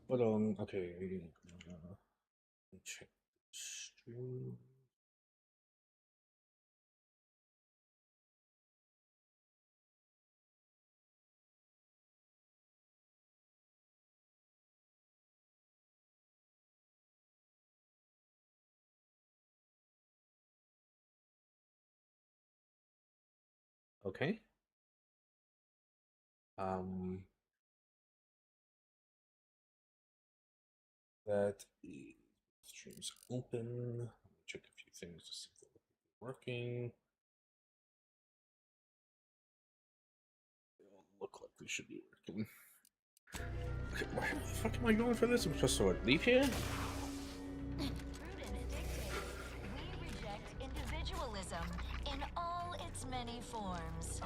Okay. Check stream. Okay. Um, that is, stream's open. Let me check a few things to see if they're working. They all look like they should be working. Okay, why the fuck am I going for this? I'm supposed to what, leave here? Prudence dictates we reject individualism in all its many forms.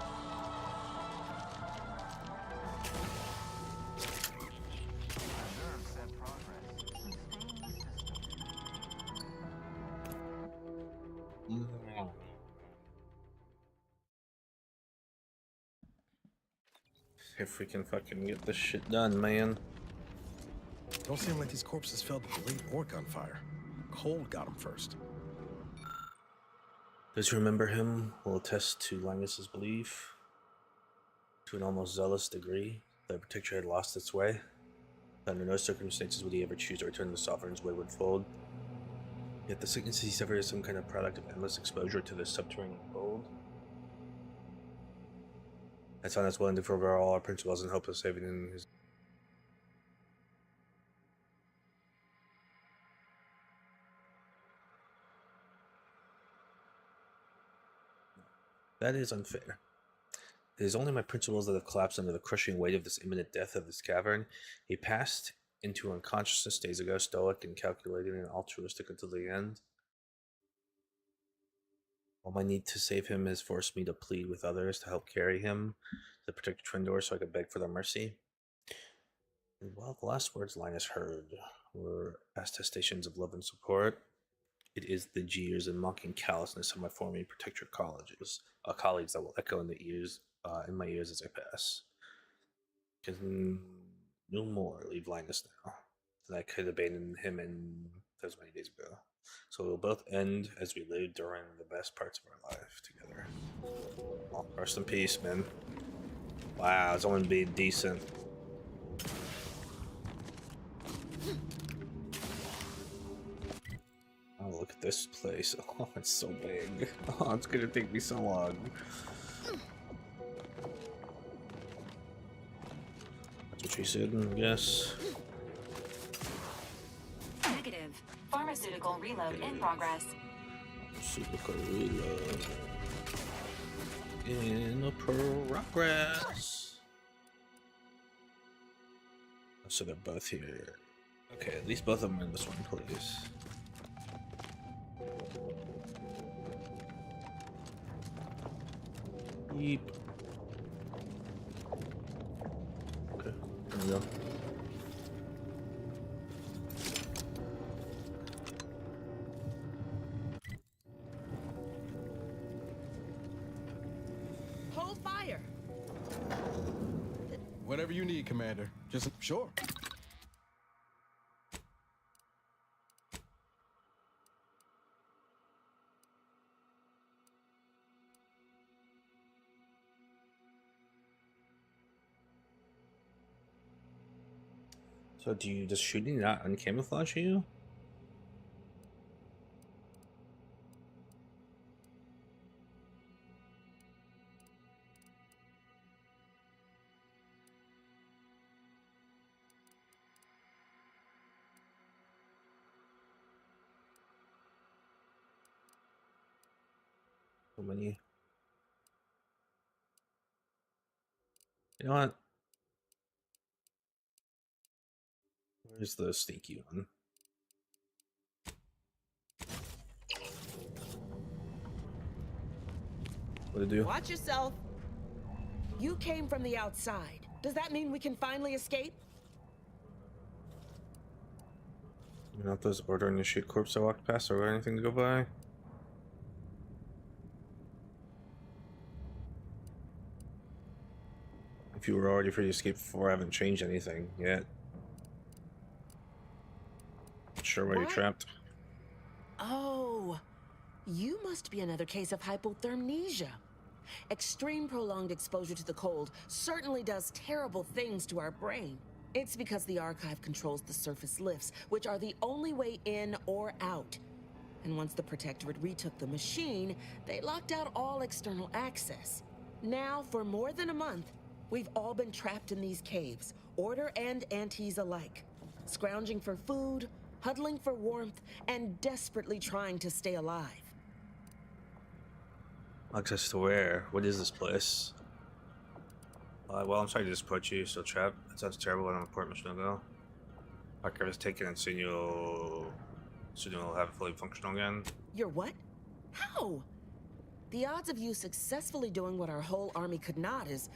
Observe said progress. Sustain the system. If we can fucking get this shit done, man. Don't seem like these corpses fell to the late or gunfire. Cold got them first. Those who remember him will attest to Linus's belief, to an almost zealous degree, that Protector had lost its way. That under no circumstances would he ever choose to return to the Sovereign's wayward fold. Yet the sickness he suffered is some kind of product of endless exposure to this subterranean cold. That's on us willing to forego all our principles in hope of saving him his. That is unfair. It is only my principles that have collapsed under the crushing weight of this imminent death of this cavern. He passed into unconsciousness days ago, stoic and calculating and altruistic until the end. All my need to save him has forced me to plead with others to help carry him to the protected twin door so I could beg for their mercy. And while the last words Linus heard were attestations of love and support, it is the jeers and mocking callousness of my former protector colleagues that will echo in my ears as I pass. Can no more leave Linus now than I could abandon him in those many days ago. So we'll both end as we lived during the best parts of our life together. Oh, rest in peace, man. Wow, someone being decent. Oh, look at this place. Oh, it's so big. Oh, it's gonna take me so long. That's what she said, I guess. Negative. Pharmaceutical reload in progress. Pharmaceutical reload. In progress. So they're both here. Okay, at least both of them are in this one, please. Yeep. Okay, there we go. Hold fire. Whatever you need, Commander. Just sure. So do you just shooting not uncamouflage you? So many. You know what? Where's the sneaky one? What'd it do? Watch yourself. You came from the outside. Does that mean we can finally escape? You know, if those order initiate corpse I walked past or anything to go by? If you were already free to escape before, I haven't changed anything yet. sure where you're What? trapped. Oh, you must be another case of hypothermia. Extreme prolonged exposure to the cold certainly does terrible things to our brain. It's because the archive controls the surface lifts, which are the only way in or out. And once the Protectorate retook the machine, they locked out all external access. Now, for more than a month, we've all been trapped in these caves, Order and Antes alike, scrounging for food, huddling for warmth, and desperately trying to stay alive. Access to where? What is this place? Well, I'm sorry to disappoint you. You're still trapped. That sounds terrible. I don't report mission ago. Archive is taken and soon you'll have it fully functional again. You're what? How? The odds of you successfully doing what our whole army could not is,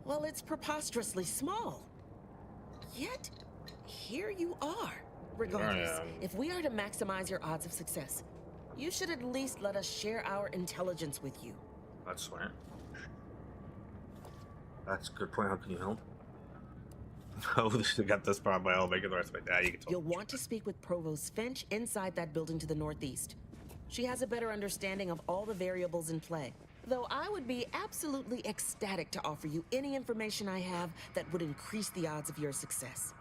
well, it's preposterously small. Yet, here you are. Regardless, if we are to maximize your odds of success, you should at least let us share our intelligence with you. That's smart. That's a good point. How can you help? Oh, they got this problem by all making the rest of my dad. You can tell. You'll want to speak with Provost Finch inside that building to the northeast. She has a better understanding of all the variables in play. Though I would be absolutely ecstatic to offer you any information I have that would increase the odds of your success.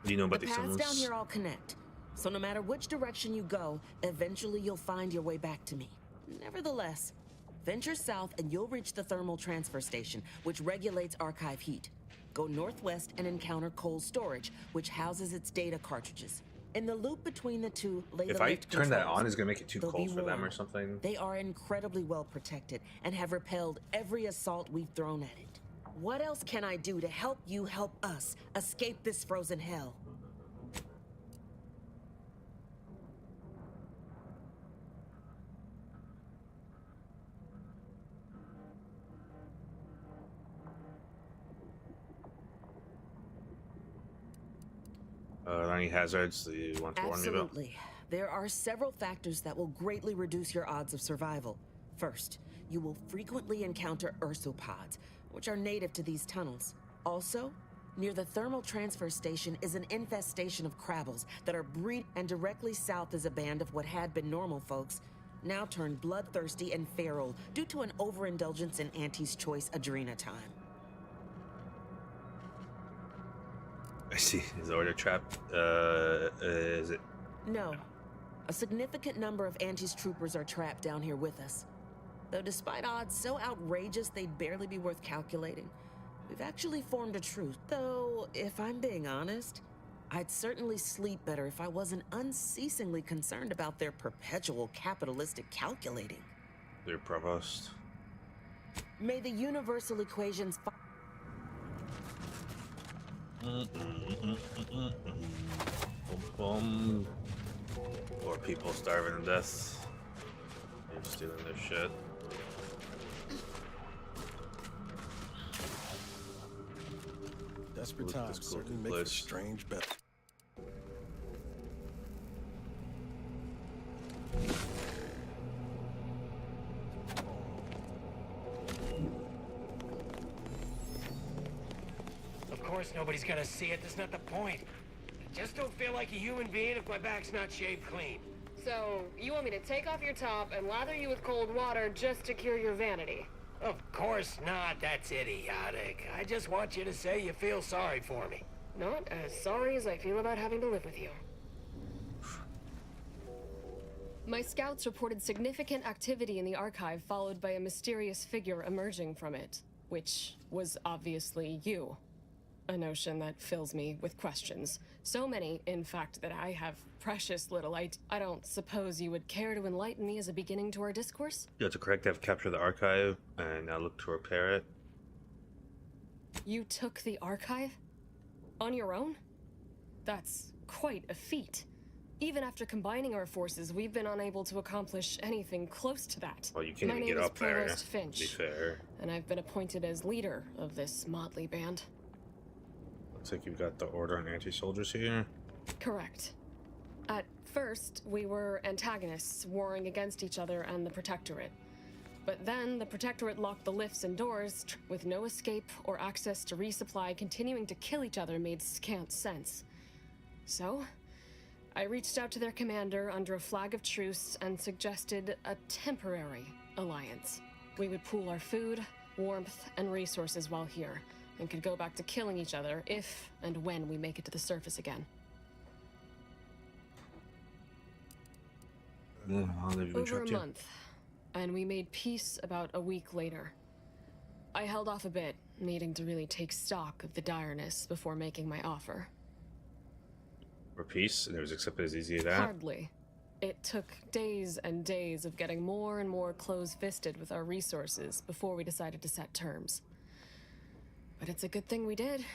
Do you know about The these paths tunnels? down here all connect, so no matter which direction you go, eventually you'll find your way back to me. Nevertheless, venture south and you'll reach the thermal transfer station, which regulates archive heat. Go northwest and encounter cold storage, which houses its data cartridges. In the loop between the two lay If the I lift turn that controls. on, it's gonna make it too They'll cold be for them or warm. something. They are incredibly well protected and have repelled every assault we've thrown at it. What else can I do to help you help us escape this frozen hell? Are there any hazards that you want to warn me about? Absolutely. There are several factors that will greatly reduce your odds of survival. First, you will frequently encounter ursopods, which are native to these tunnels. Also, near the thermal transfer station is an infestation of crabbles that are breeding, and directly south is a band of what had been normal folks, now turned bloodthirsty and feral due to an overindulgence in Auntie's Choice Adrena time. I see. Is the order trapped? Is it? No. A significant number of Auntie's troopers are trapped down here with us. Though despite odds so outrageous they'd barely be worth calculating, we've actually formed a truce. Though, if I'm being honest, I'd certainly sleep better if I wasn't unceasingly concerned about their perpetual capitalistic calculating. Your provost. May the universal equations Boom. Or people starving to death. They're stealing their shit. Desperate Look at this times cool certainly make for place. strange bet. Of course nobody's gonna see it, that's not the point. I just don't feel like a human being if my back's not shaved clean. So, you want me to take off your top and lather you with cold water just to cure your vanity? Of course not, that's idiotic. I just want you to say you feel sorry for me. Not as sorry as I feel about having to live with you. My scouts reported significant activity in the archive, followed by a mysterious figure emerging from it, which was obviously you. A notion that fills me with questions. So many, in fact, that I have precious little I don't suppose you would care to enlighten me as a beginning to our discourse? Yeah, it's correct. I've captured the archive and now look to repair it. You took the archive? On your own? That's quite a feat. Even after combining our forces, we've been unable to accomplish anything close to that. Well, you can't My even name get is up there. Provost To Finch, be fair. and I've been appointed as leader of this motley band. Looks like you've got the order on anti-soldiers here. Correct. At first, we were antagonists, warring against each other and the Protectorate. But then, the Protectorate locked the lifts and doors, with no escape or access to resupply. Continuing to kill each other made scant sense. So, I reached out to their commander under a flag of truce and suggested a temporary alliance. We would pool our food, warmth, and resources while here, and could go back to killing each other if and when we make it to the surface again. How long have you been Over a trapped here? month, and we made peace about a week later. I held off a bit, needing to really take stock of the direness before making my offer. For peace, and it was accepted as easy as that. Hardly. It took days and days of getting more and more close-fisted with our resources before we decided to set terms. But it's a good thing we did.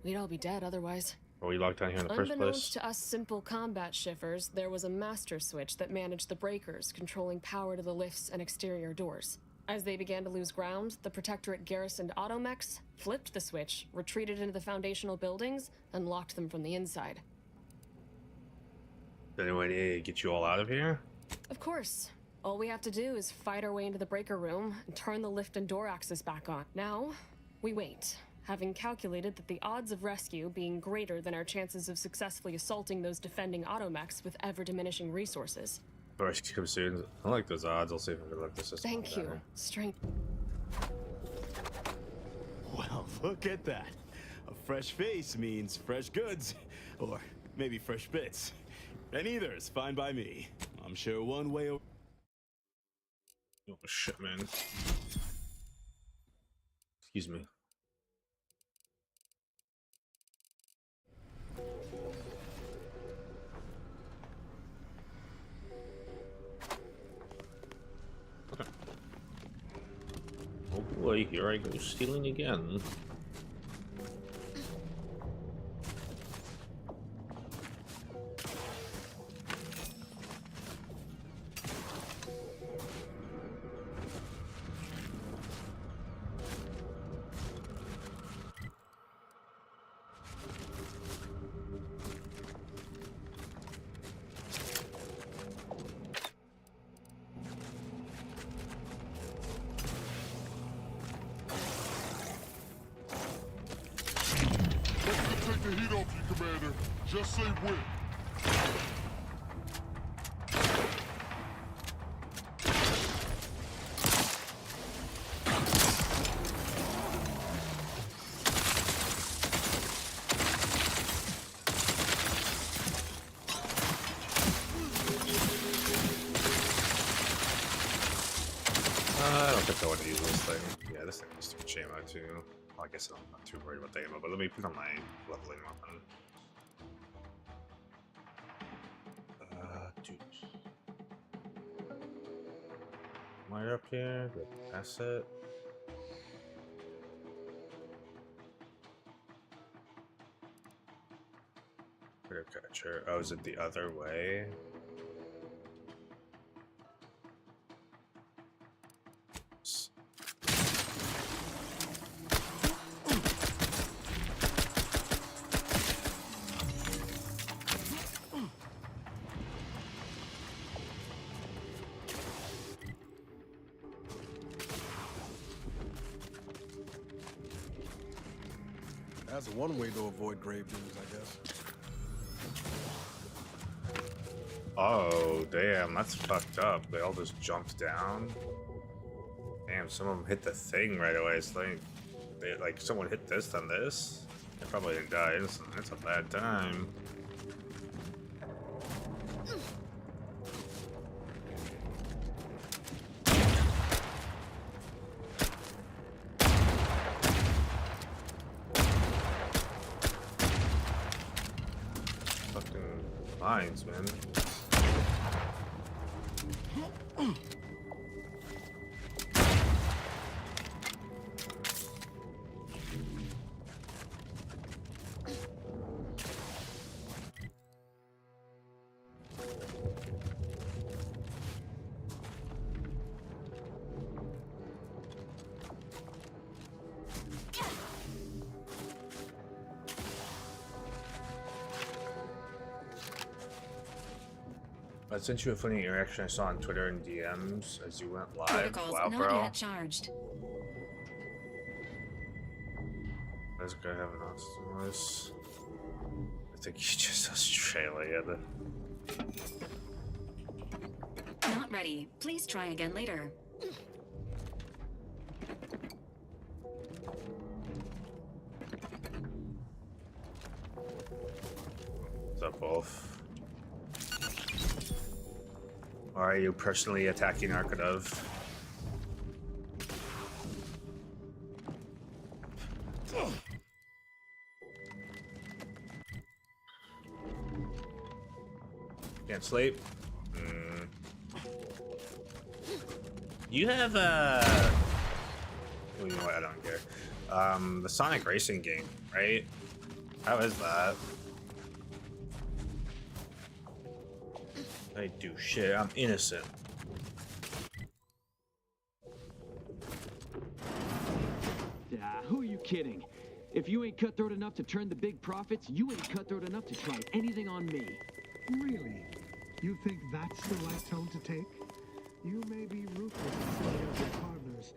We'd all be dead otherwise. Were we locked down here in the first Unbeknownst place? to us simple combat shivers, there was a master switch that managed the breakers, controlling power to the lifts and exterior doors. As they began to lose ground, the Protectorate garrisoned automechs, flipped the switch, retreated into the foundational buildings, and locked them from the inside. Did anyone get you all out of here? Of course. All we have to do is fight our way into the breaker room and turn the lift and door access back on. Now, we wait, having calculated that the odds of rescue being greater than our chances of successfully assaulting those defending automechs with ever-diminishing resources. Rescue comes soon. I like those odds. I'll see if I can look the system. Thank you. Strength. Well, look at that. A fresh face means fresh goods. Or maybe fresh bits. And either is fine by me. I'm sure one way or... Oh shit, man. Excuse me. Oh boy, here I go stealing again. Take the heat off you, Commander. Just say when. I don't think I want to use this thing. Yeah, this thing needs to be ammo too. Well, I guess I'm not too worried about the ammo, but let me put on my leveling weapon. Dude. Am I up here? Did I pass it? Critter catcher. Oh, is it the other way? That's one way to avoid grave diggers, I guess. Oh, damn, that's fucked up. They all just jumped down. Damn, some of them hit the thing right away. It's like someone hit this, then this. They probably didn't die instantly. That's a bad time. Fucking mines, man. I sent you a funny interaction I saw on Twitter and DMs as you went live. Protocols Wow, not bro. yet charged. This guy have an hostage. I think he's just Australian. Not ready. Please try again later. What's up, Wolf? Or are you personally attacking Arkadov? Can't sleep. You have oh, you know what? I don't care. The Sonic Racing game, right? How is that? I do shit. I'm innocent. Who are you kidding? If you ain't cutthroat enough to turn the big profits, you ain't cutthroat enough to try anything on me. Really? You think that's the right tone to take? You may be ruthless in setting up your partners,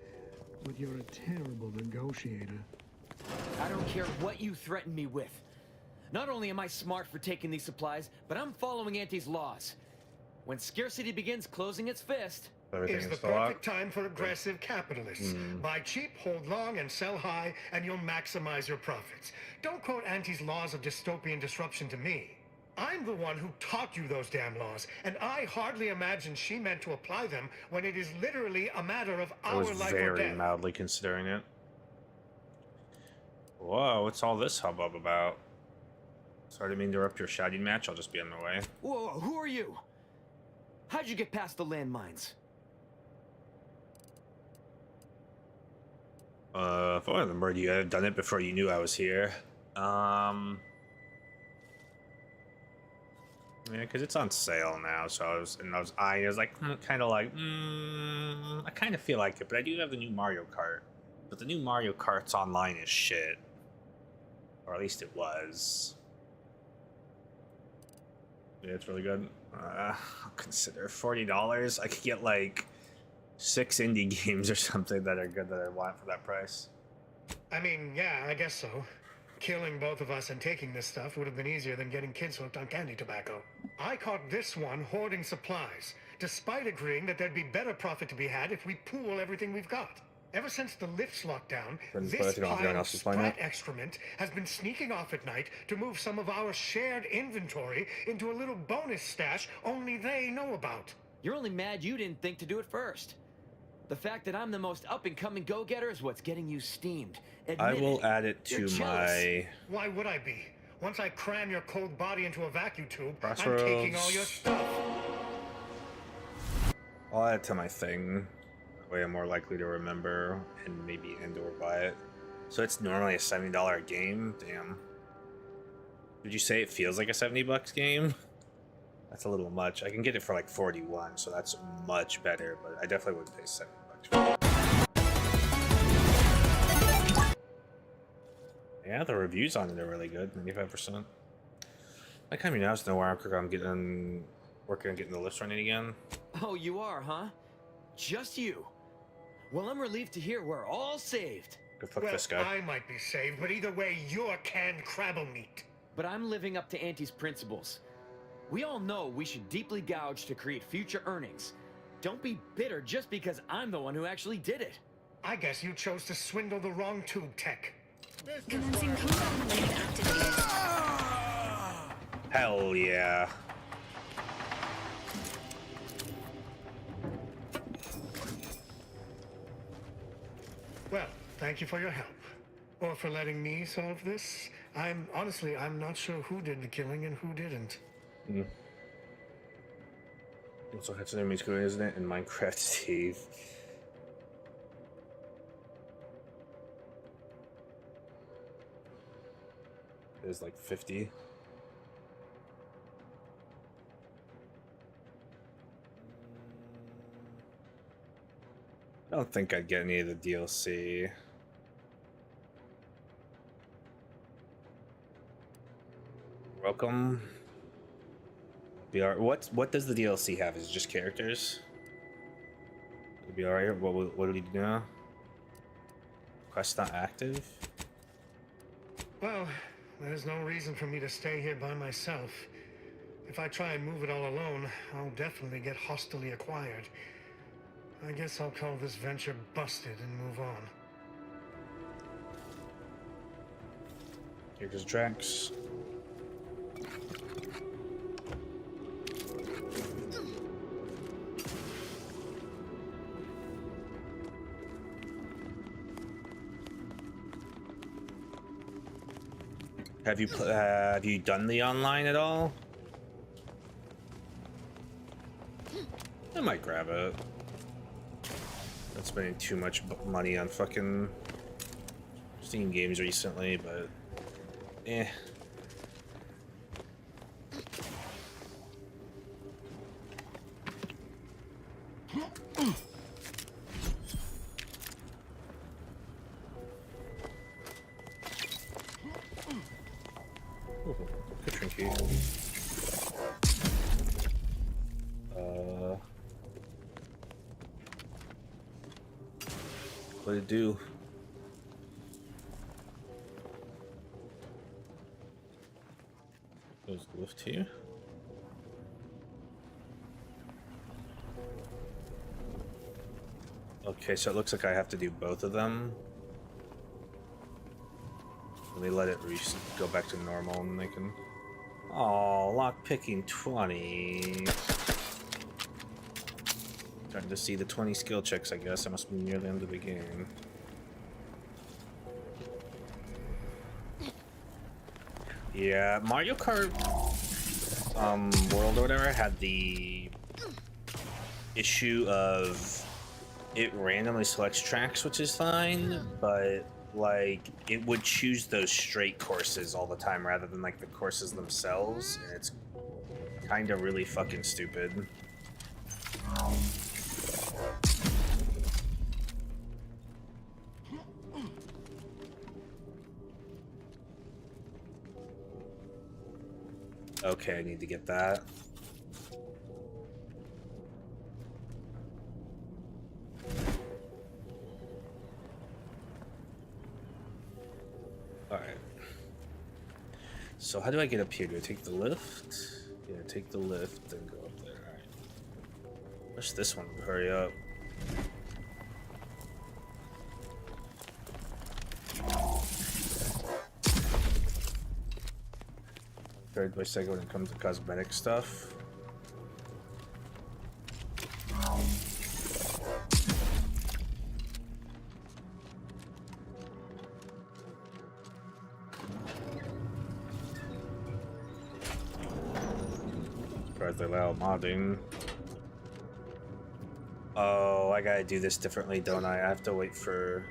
but you're a terrible negotiator. I don't care what you threaten me with. Not only am I smart for taking these supplies, but I'm following Auntie's laws. When scarcity begins closing its fist... Is the perfect time for aggressive capitalists. Buy cheap, hold long, and sell high, and you'll maximize your profits. Don't quote Auntie's laws of dystopian disruption to me. I'm the one who taught you those damn laws, and I hardly imagine she meant to apply them when it is literally a matter of I our was life or very death. mildly considering it. Whoa, what's all this hubbub about? Sorry to interrupt your shouting match. I'll just be on my way. Whoa, who are you? How'd you get past the landmines? If I remember, you had done it before you knew I was here. Yeah, because it's on sale now, so I was eyeing. I was like, kind of like, I kind of feel like it, but I do have the new Mario Kart. But the new Mario Kart's online is shit, or at least it was. Yeah, it's really good. I'll consider $40. I could get like 6 indie games or something that are good that I want for that price. I mean, yeah, I guess so. Killing both of us and taking this stuff would have been easier than getting kids hooked on candy tobacco. I caught this one hoarding supplies, despite agreeing that there'd be better profit to be had if we pool everything we've got. Ever since the lifts locked down, this pile of sprat excrement has been sneaking off at night to move some of our shared inventory into a little bonus stash only they know about. You're only mad you didn't think to do it first. The fact that I'm the most up-and-coming go-getter is what's getting you steamed. I will add it to my... Why would I be? Once I cram your cold body into a vacuum tube, Crossroads. I'm taking all your stuff. I'll add it to my thing. That way I'm more likely to remember and maybe end or buy it. So it's normally a $70 game? Damn. Did you say it feels like a $70 game? That's a little much. I can get it for like 41, so that's much better, but I definitely wouldn't pay $70 for it. Yeah, the reviews on it are really good, 95%. I kind of now know where I'm working on getting the list running again. Oh, you are, huh? Just you. Well, I'm relieved to hear we're all saved. Good fuck Well, this guy. I might be saved, but either way, you're canned crabble meat. But I'm living up to Auntie's principles. We all know we should deeply gouge to create future earnings. Don't be bitter just because I'm the one who actually did it. I guess you chose to swindle the wrong tube tech. Commencing combat-related activities. Hell yeah. Well, thank you for your help. Or for letting me solve this. I'm not sure who did the killing and who didn't. Also has an enemy's good, isn't it? In Minecraft Steve. There's like 50. I don't think I'd get any of the DLC. Welcome. BR. What does the DLC have? Is it just characters? It'll be alright. What do we do now? Quest not active. Well, There's no reason for me to stay here by myself. If I try and move it all alone, I'll definitely get hostilely acquired. I guess I'll call this venture busted and move on. Here goes Drax. Have you done the online at all? I might grab it. Not spending too much money on fucking Steam games recently, but eh. Ooh, good trinket. What did it do? There's the lift here. Okay, so it looks like I have to do both of them. Let me let it go back to normal and they can... Oh, lock picking 20. Starting to see the 20 skill checks, I guess. I must be near the end of the game. Yeah, Mario Kart World or whatever had the issue of it randomly selects tracks, which is fine, but like it would choose those straight courses all the time rather than like the courses themselves, and it's kind of really fucking stupid. Okay, I need to get that. Alright. So how do I get up here? Do I take the lift? Yeah, take the lift and go up there. Alright. Wish this one would hurry up. Third by second when it comes to cosmetic stuff. Surprised they allow modding. Oh, I gotta do this differently, don't I? I have to wait for...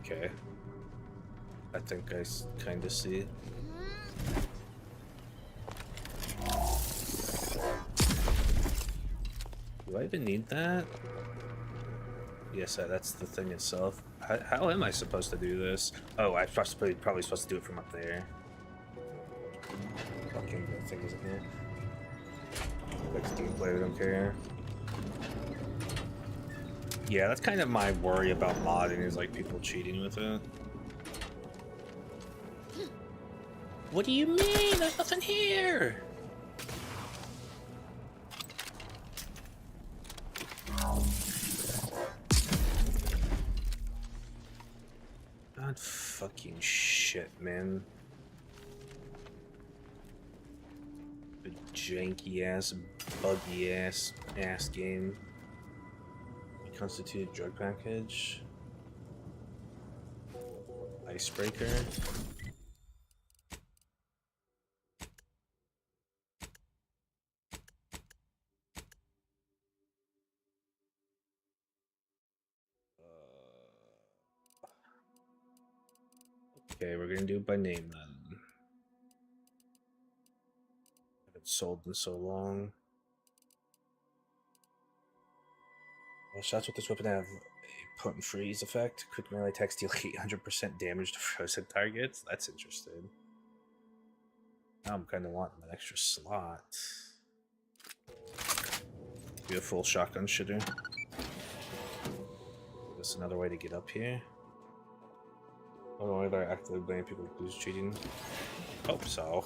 Okay. I think I kind of see. Do I even need that? Yes, that's the thing itself. How am I supposed to do this? Oh, I'm probably supposed to do it from up there. Fucking the thing isn't here. Like gameplay, I don't care. Yeah, that's kind of my worry about modding, is like people cheating with it. What do you mean? There's nothing here! God fucking shit, man. A janky ass, buggy ass game. Constituted drug package. Icebreaker. Okay, we're gonna do it by name then. Haven't sold in so long. Well, shots with this weapon have a potent freeze effect. Quick melee attacks deal 800% damage to frozen targets. That's interesting. Now I'm kind of wanting an extra slot. Be a full shotgun shooter. That's another way to get up here. I don't know if I actively blame people who's cheating. Hope so.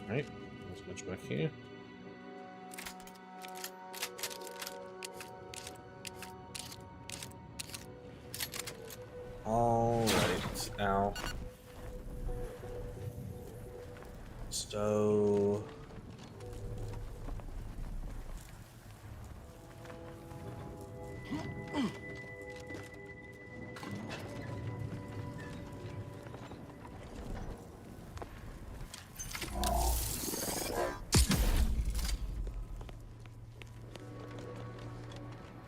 Right, let's switch back here. All right, now. So.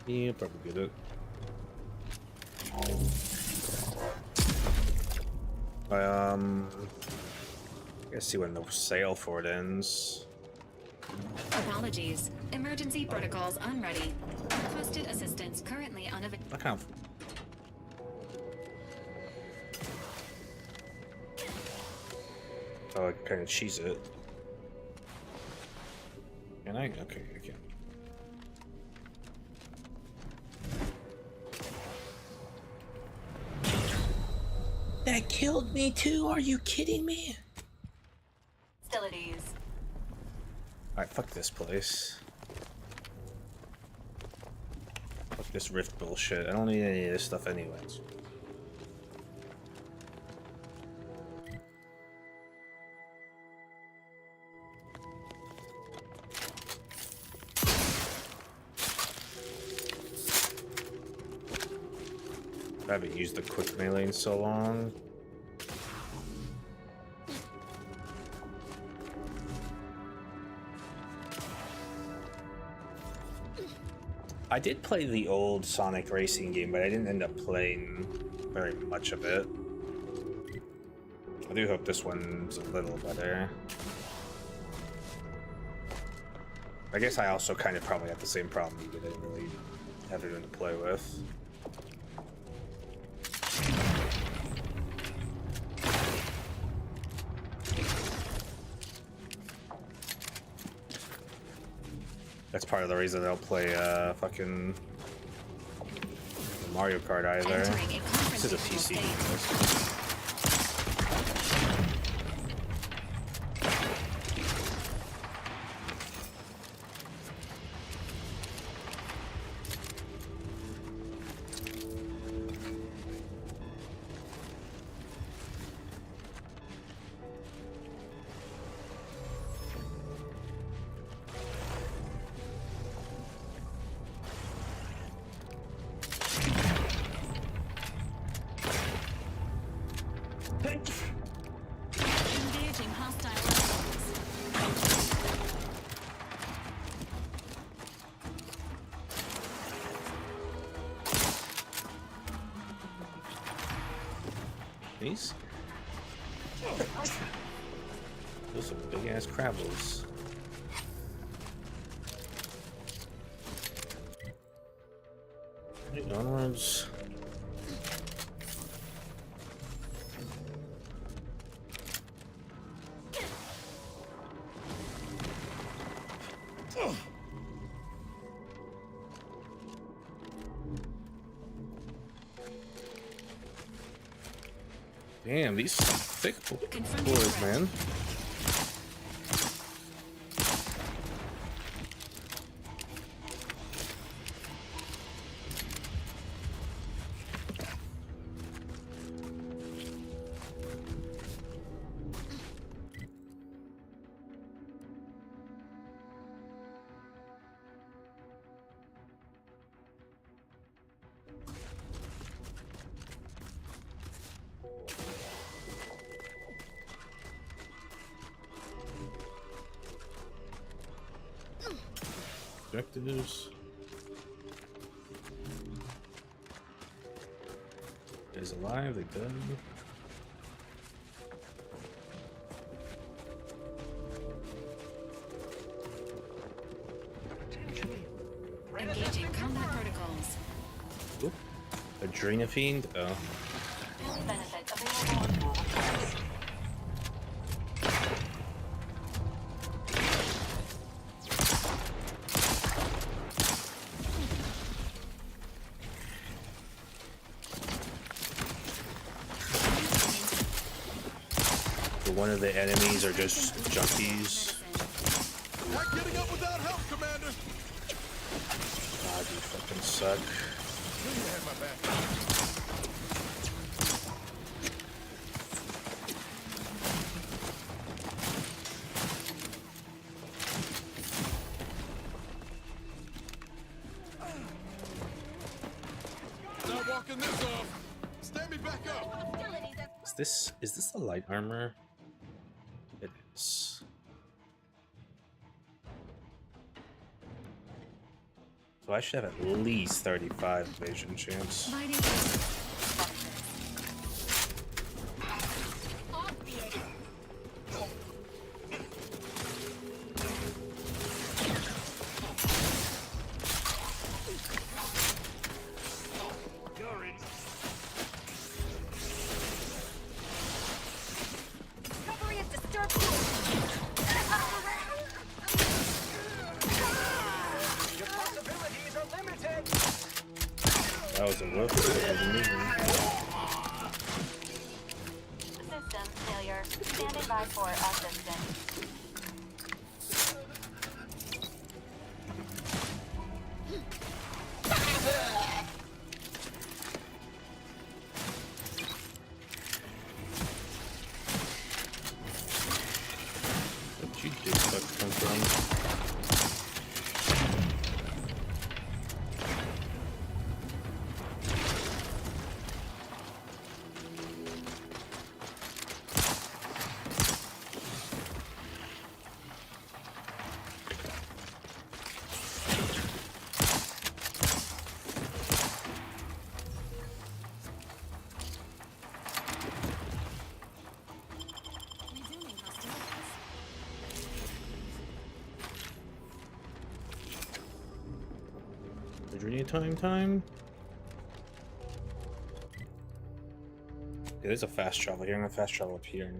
Yeah, probably get it. Let's see when the sale for it ends. Apologies. Emergency protocols unready. Requested assistance currently unavailable. I kind of. Oh, I can kind of cheese it. Can I? Okay, I can. That killed me too? Are you kidding me? Hostilities. Alright, fuck this place. Fuck this rift bullshit. I don't need any of this stuff anyways. I haven't used the quick melee in so long. I did play the old Sonic racing game, but I didn't end up playing very much of it. I do hope this one's a little better. I guess I also kind of probably had the same problem you did. I didn't really have anyone to play with. That's part of the reason I don't play fucking Mario Kart either. This is a PC game. Engaging hostile enemies. These? Those are big ass crabbles. Right, onwards. Damn, these thick boys, man. Objectives. Is alive, they good. Engaging Arena Fiend? Oh. Benefit available. One of the enemies are just junkies. Not getting up without help, Commander. God, you fucking suck. You had my back. Not walking this off. Stand me back up. Is this the light armor? It is. So I should have at least 35 evasion chance. Recovery is disturbed. Your possibilities are limited. That was a whoop. System failure. Standing by for assistance. Where'd you dick fuck come from? Adrenal time. Yeah, there's a fast travel here. I'm gonna fast travel up here.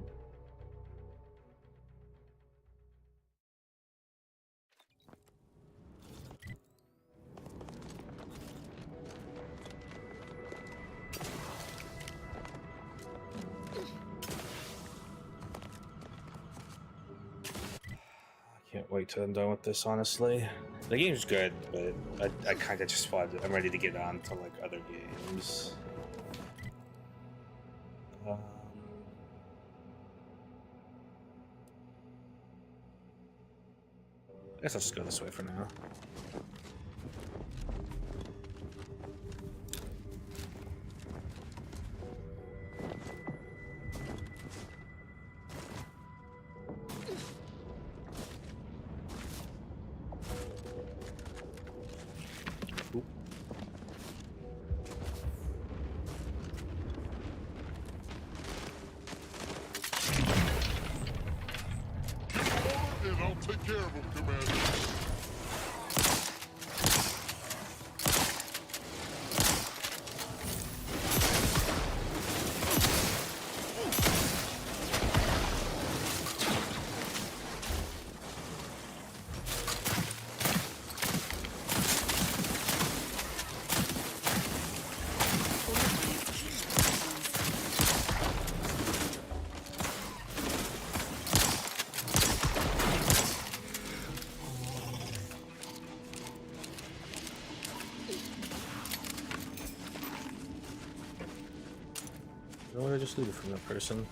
I can't wait till I'm done with this, honestly. The game's good, but I kind of just want I'm ready to get on to like other games. I guess I'll just go this way for now. Oop. And I'll take care of him, Commander. Or just loot it from that person.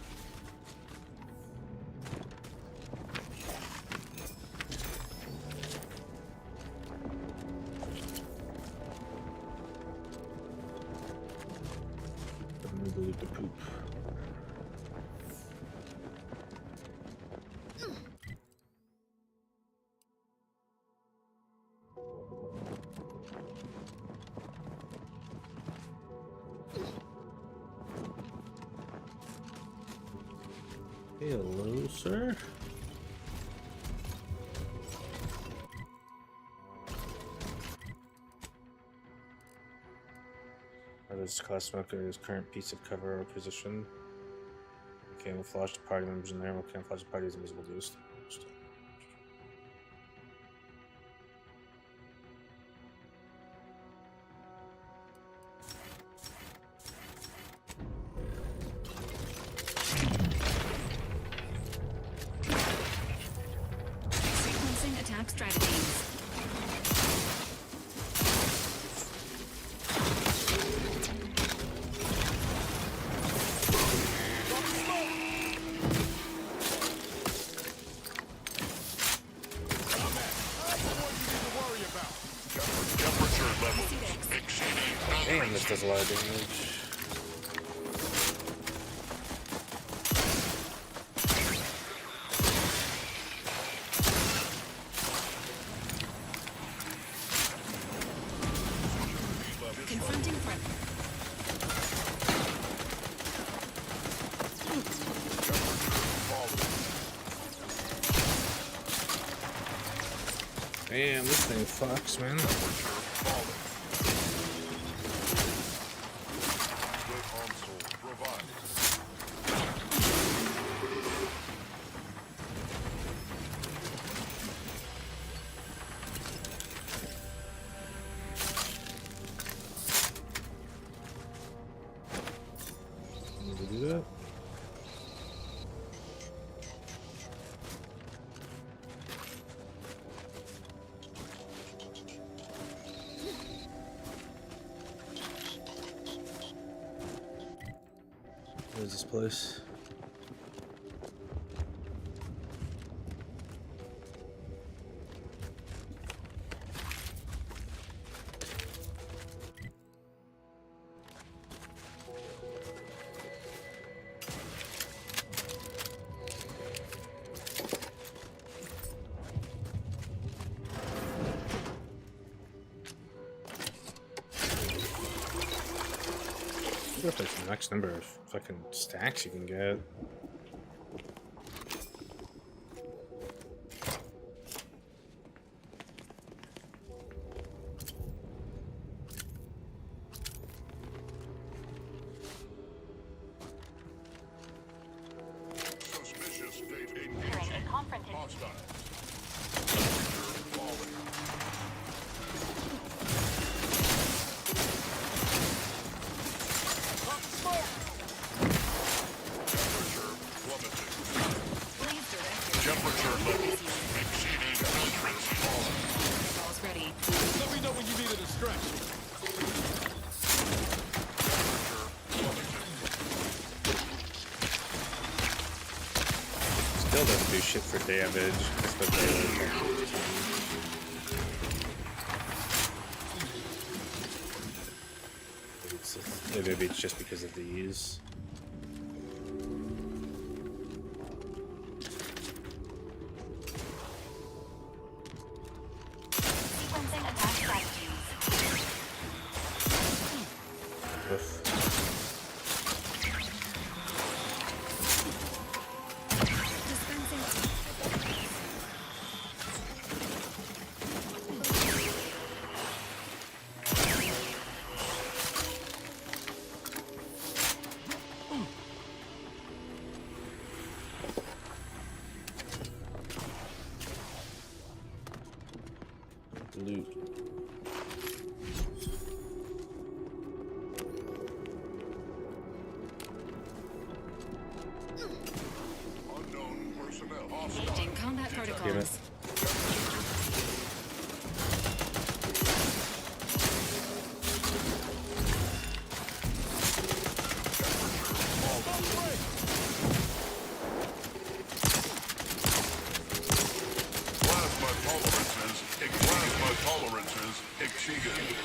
Loot the poop. Hello, sir. Oh, there's This class smoker is current piece of cover or position. Camouflage to party members in there. Will camouflage the party is invisible to us. Sequencing attack strategies. Damn, this does a lot of damage. Confronting threat. Damn, this thing fucks, man. Do that. What is this place? I wonder if there's the next number of fucking stacks you can get. Suspicious data Hearing a confrontation. Temperature levels exceeding entrance falling. Balls ready. Let me know when you need a distraction. Still doesn't do shit for damage. Maybe it's just because of these. Sequencing attack strategies. Oof. Loot. Unknown personnel Engaging combat protocols. Plasma tolerances exceeded.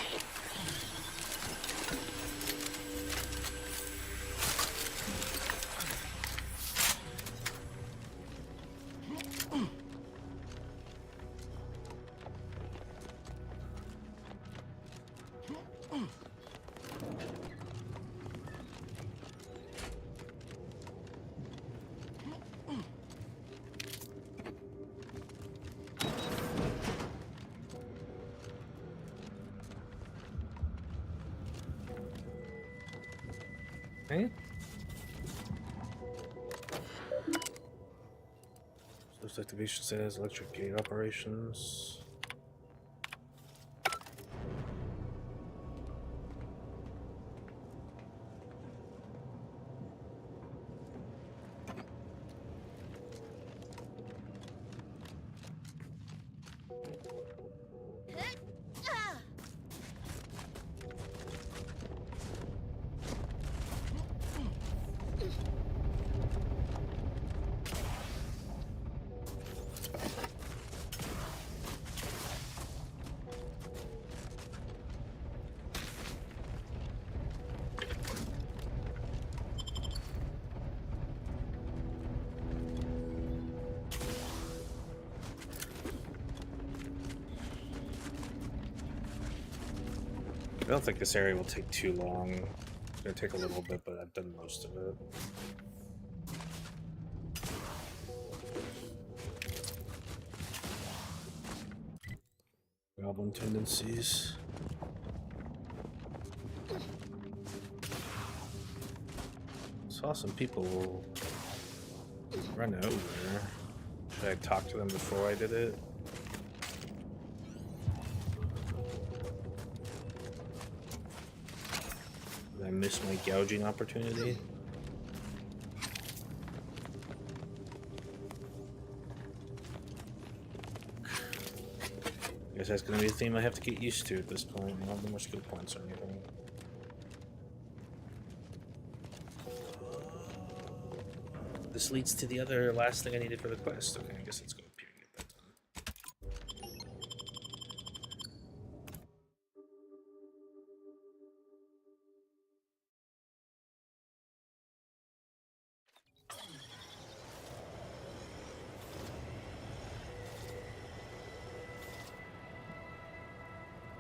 Okay. Source activation says electric gate operations. I don't think this area will take too long. It's gonna take a little bit, but I've done most of it. Goblin tendencies. Saw some people run over. Should I talk to them before I did it? Did I miss my gouging opportunity? I guess that's gonna be a theme I have to get used to at this point. I don't have no more skill points or anything. This leads to the other last thing I needed for the quest. Okay, I guess let's go up here and get that done.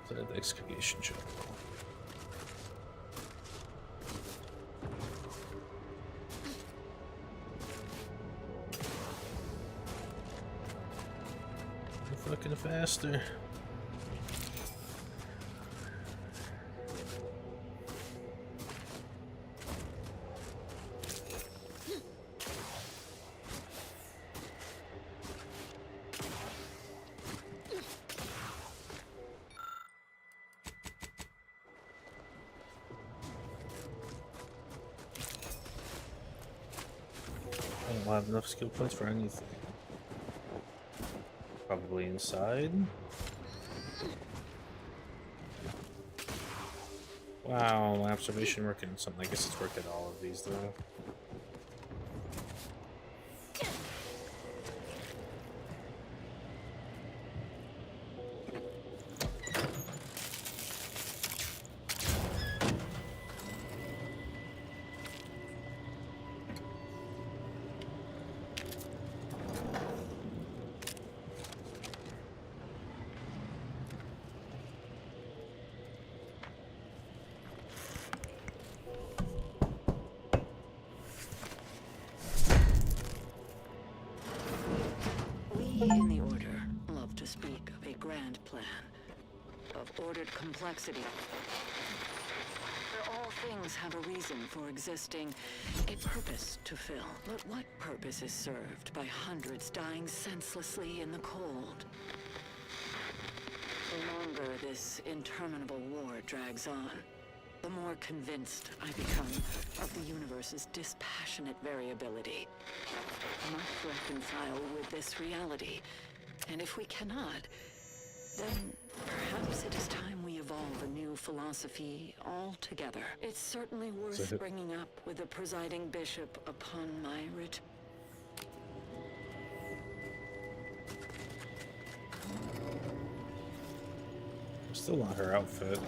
So the excavation shovel. Fucking faster. I don't have enough skill points for anything. Probably inside. Wow, my observation working on something. I guess it's worked at all of these though. We in the Order love to speak of a grand plan, of ordered complexity, where all things have a reason for existing, a purpose to fill. But what purpose is served by hundreds dying senselessly in the cold? The longer this interminable war drags on, the more convinced I become of the universe's dispassionate variability. I must reconcile with this reality, and if we cannot, then perhaps it is time we evolve a new philosophy altogether. It's certainly worth bringing up with the presiding bishop upon my return. Still not her outfit.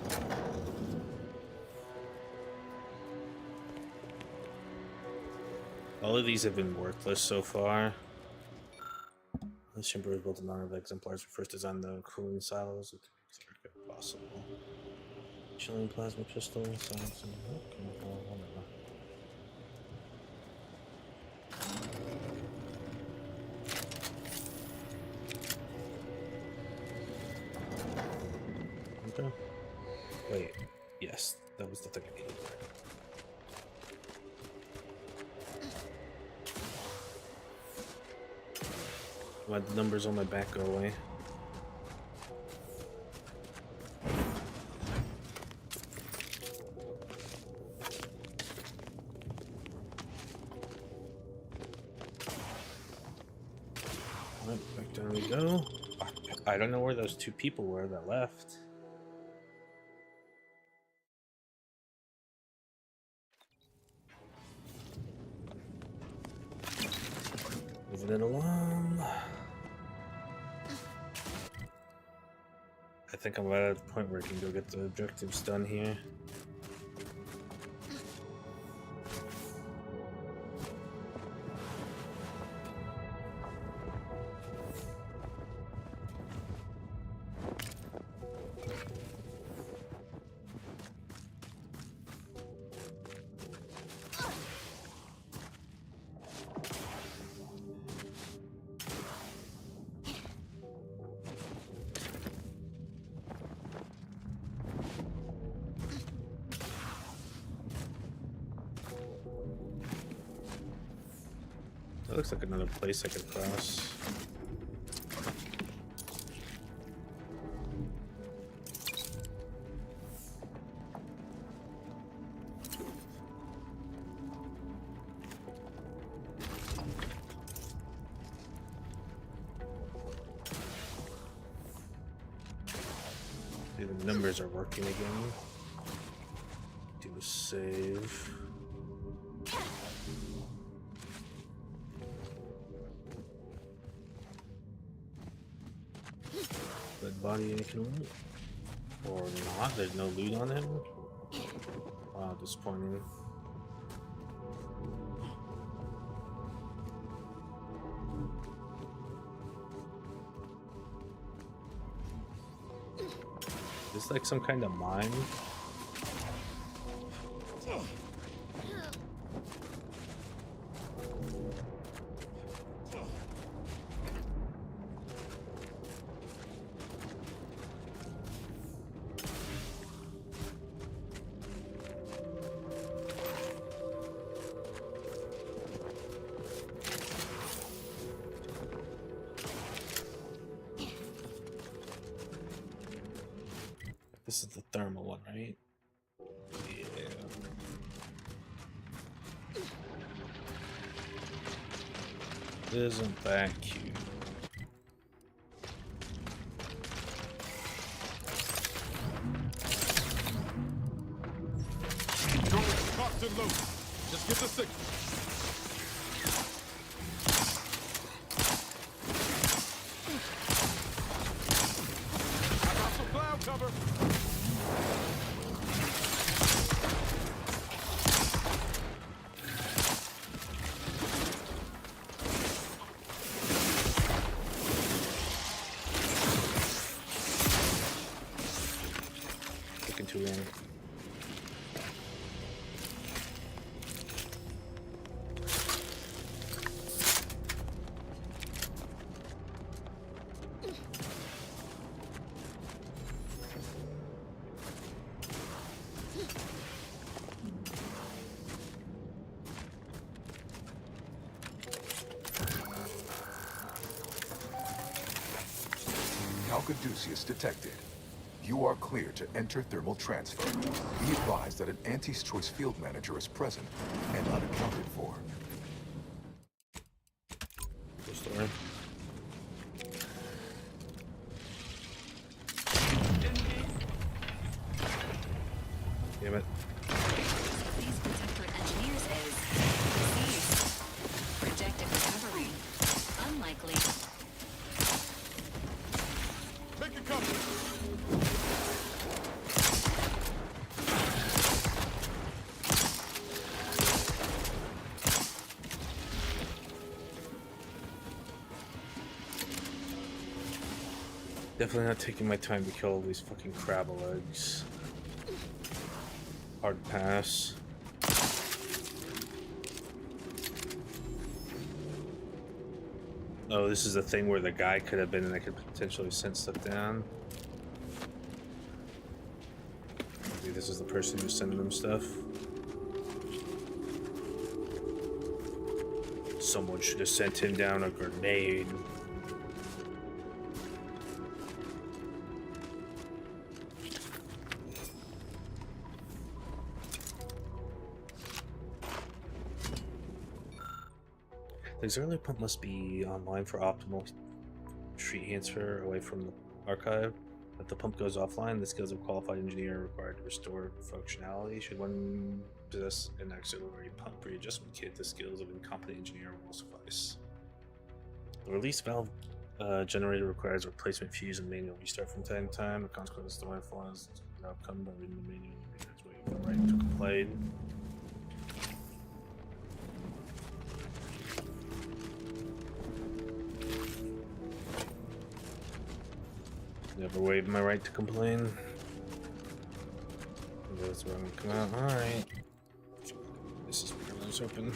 All of these have been worthless so far. This chamber was built in honor of exemplars who first designed the cooling silos with the if possible. Chilling plasma pistol, silencing. Okay, whatever. Okay. Wait. Yes, that was the thing I needed. Let the numbers on my back go away. Right, back down we go. I don't know where those two people were that left. Moving it along. I think I'm at a point where I can go get the objectives done here. That looks like another place I could cross. See, the numbers are working again. Do a save. Dead body I can loot. Or not, there's no loot on him. Wow, disappointing. Is this like some kind of mine? This is the thermal one, right? Yeah. Isn't that cute? Cocked and loaded. Just get the signal. I got some cloud cover. Looking too long. Caduceus detected. You are clear to enter thermal transfer. Be advised that an Anti's Choice field manager is present and unaccounted for. Story. Damn it. These protectorate engineers is deceased. Projected recovery. Unlikely. Make it come. Definitely not taking my time to kill all these fucking crab legs. Hard pass. Oh, this is the thing where the guy could have been and I could potentially send stuff down. Maybe this is the person who's sending them stuff. Someone should have sent him down a grenade. The auxiliary pump must be online for optimal street transfer away from the archive. If the pump goes offline, the skills of a qualified engineer are required to restore functionality. Should one possess an auxiliary pump readjustment kit, the skills of an incompetent engineer will suffice. The release valve generator requires a replacement fuse and manual restart from time to time. The consequence of the flaws the outcome by reading the manual has waived the right to complain. Never waived my right to complain. That's where I'm gonna come out. Alright. This is where I was open.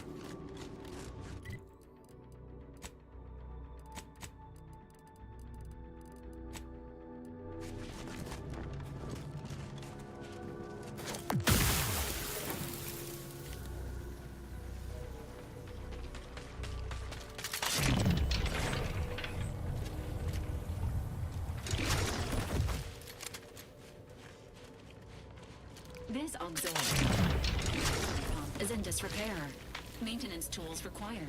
This auxiliary pump is in disrepair. Maintenance tools required.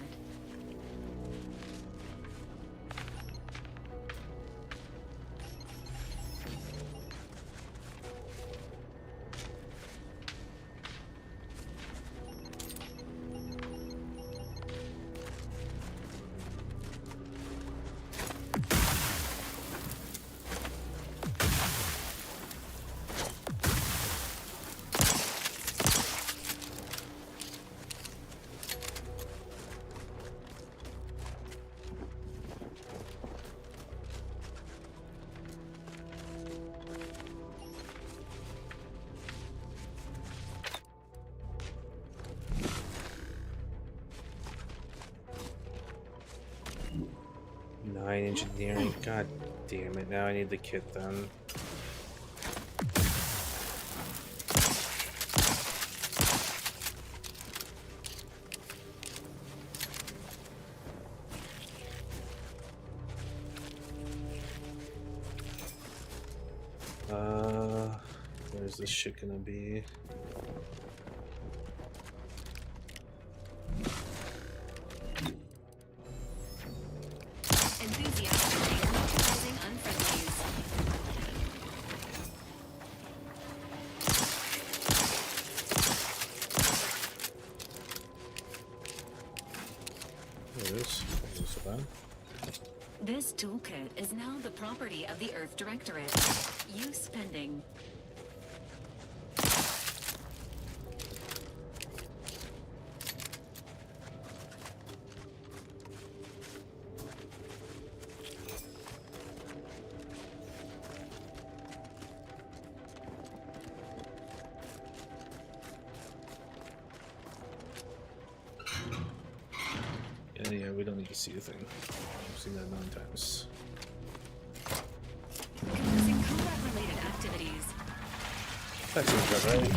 Engineering, god damn it, now I need the kit then. Where's this shit gonna be? This toolkit is now the property of the Earth Directorate. Use pending. Yeah, we don't need to see a thing. I've seen that 9 times. Commencing combat-related activities. That seems about right.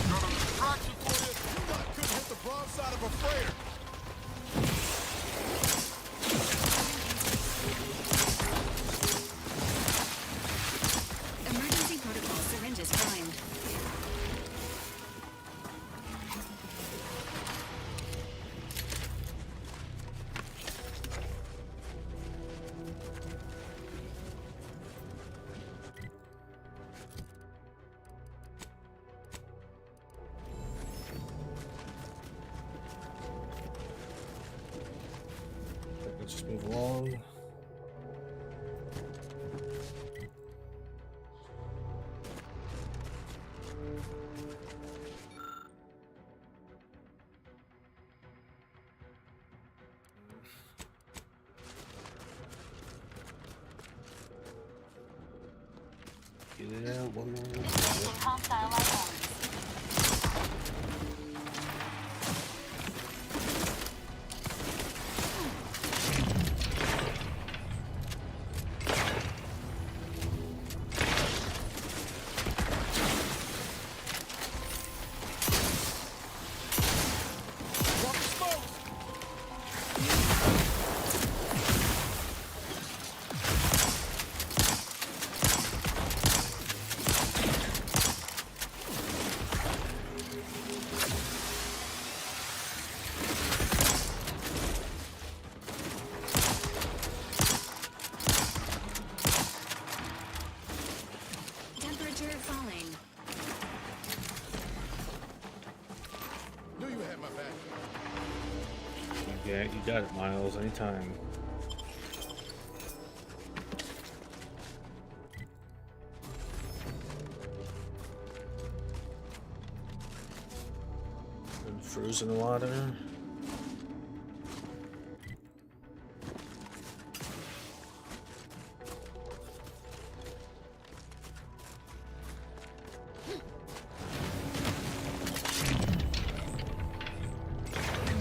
Got a distraction for you. You couldn't hit the broadside of a freighter. Let's just move along. Yeah, one more. Hostile items. Yeah, you got it, Miles. Anytime. And frozen water.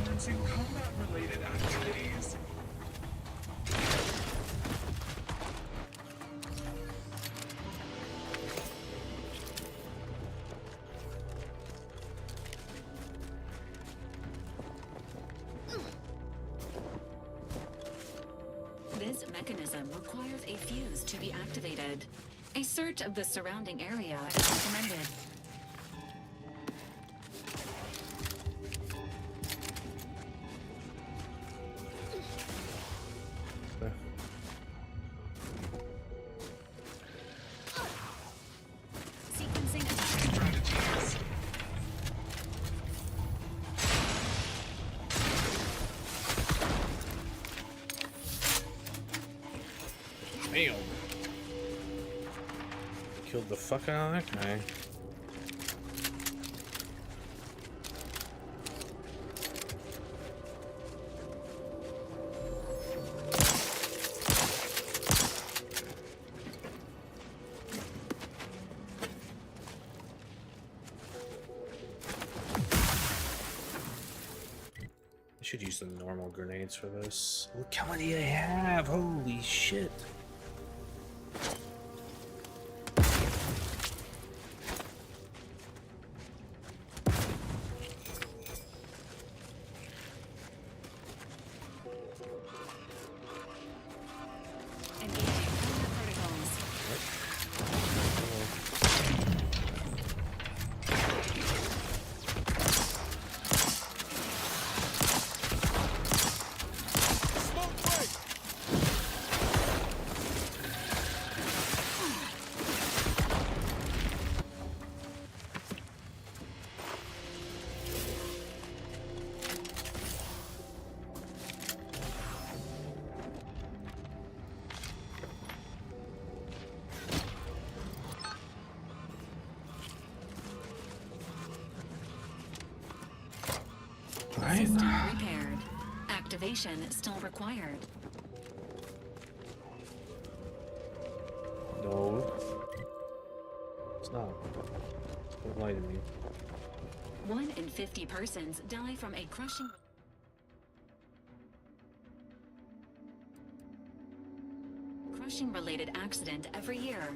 Commencing combat-related activities. This mechanism requires a fuse to be activated. A search of the surrounding area is recommended. Sequencing attack strategies. Damn. Killed the fuck out of that guy. I should use the normal grenades for this. Look how many I have! Holy shit! Engaging combat protocols. System repaired. Activation still required. No. It's not. Don't lie to me. 1 in 50 persons die from a crushing-related accident every year.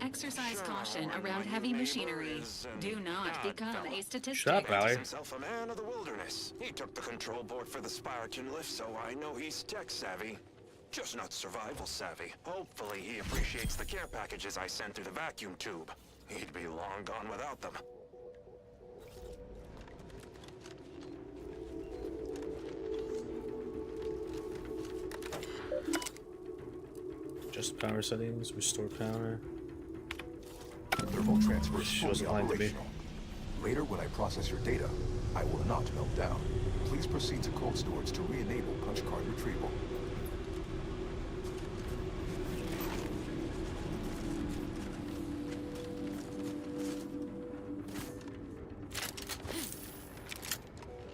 Exercise caution around heavy machinery. Do not become a statistic. Shut up, Valerie. Himself a man of the wilderness. He took the control board for the Spiraton lift, so I know he's tech savvy. Just not survival savvy. Hopefully he appreciates the care packages I sent through the vacuum tube. He'd be long gone without them. Just power settings, restore power. Thermal transfer is She fully wasn't lying to me. operational. Later, when I process your data, I will not melt down. Please proceed to cold storage to re-enable punch card retrieval.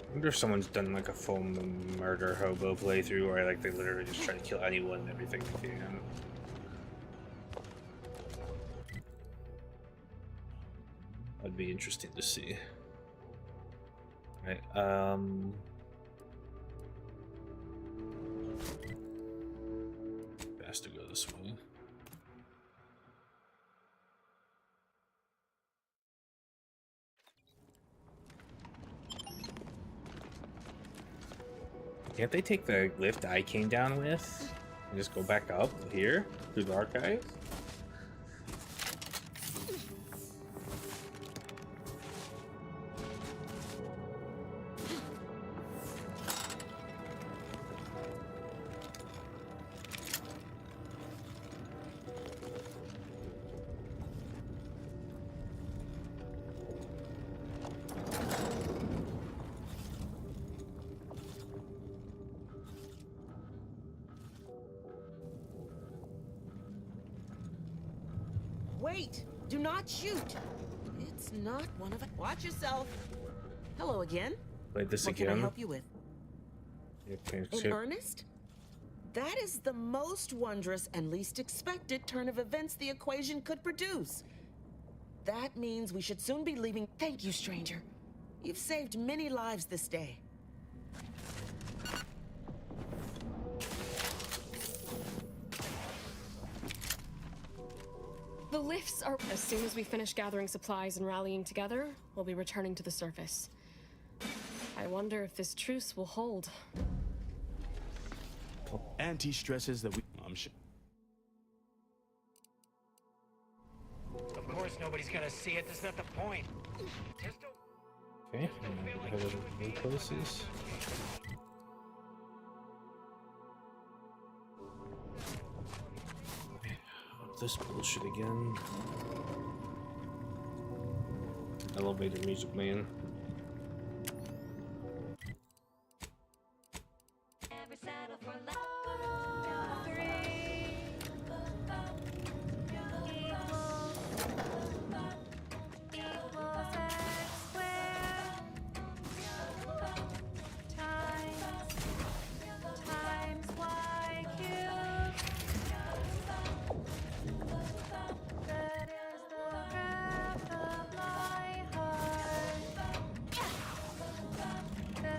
I wonder if someone's done like a full murder hobo playthrough where like they literally just try to kill anyone and everything they can. That'd be interesting to see. Right, has to go this way. Can't they take the lift I came down with and just go back up here through the archives? wait! Do not shoot! It's not one of us. Watch yourself. Hello again. Wait, this What again? can I help you with? Okay, In earnest? That is the most wondrous and least expected turn of events the equation could produce. That means we should soon be leaving. Thank you, stranger. You've saved many lives this day. The lifts are... As soon as we finish gathering supplies and rallying together, we'll be returning to the surface. I wonder if this truce will hold. Anti-stresses that I'm sure. Of course nobody's gonna see it, that's not the point. Okay, head over to new places. This bullshit again. Elevator music, man.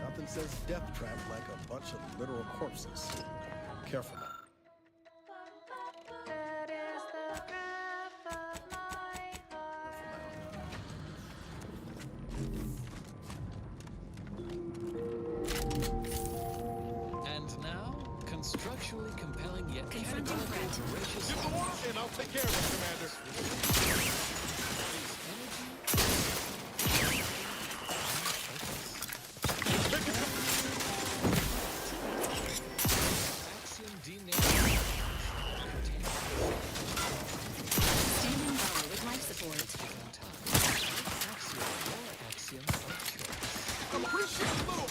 Nothing says death trap like a bunch of literal corpses. Careful now. And now, constructually compelling yet Confronting threat. voracious. Give the order and I'll take care of it, Commander. Standing by with life support. Appreciate a little.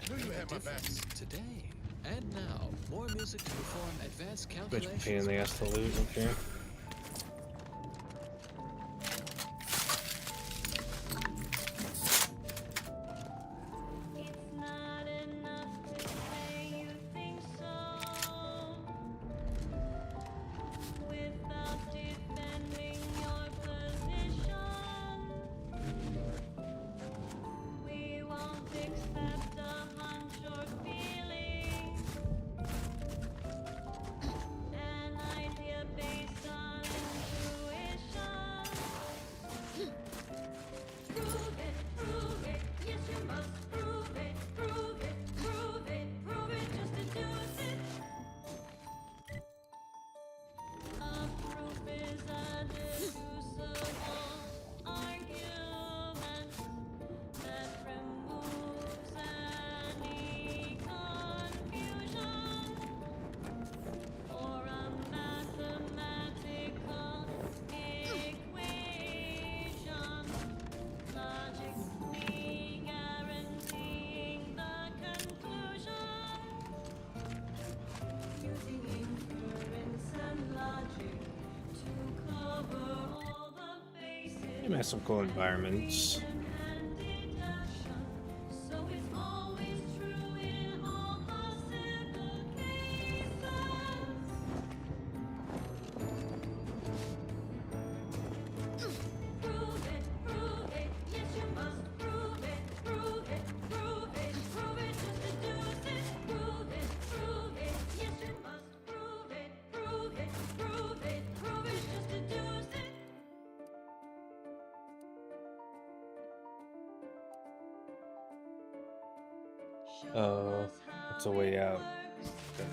Knew you had my back. Today. And now, more music to perform advanced Bitch, calculations. pain in the ass to lose, okay. You have some cool environments. Oh, it's a way out. Okay.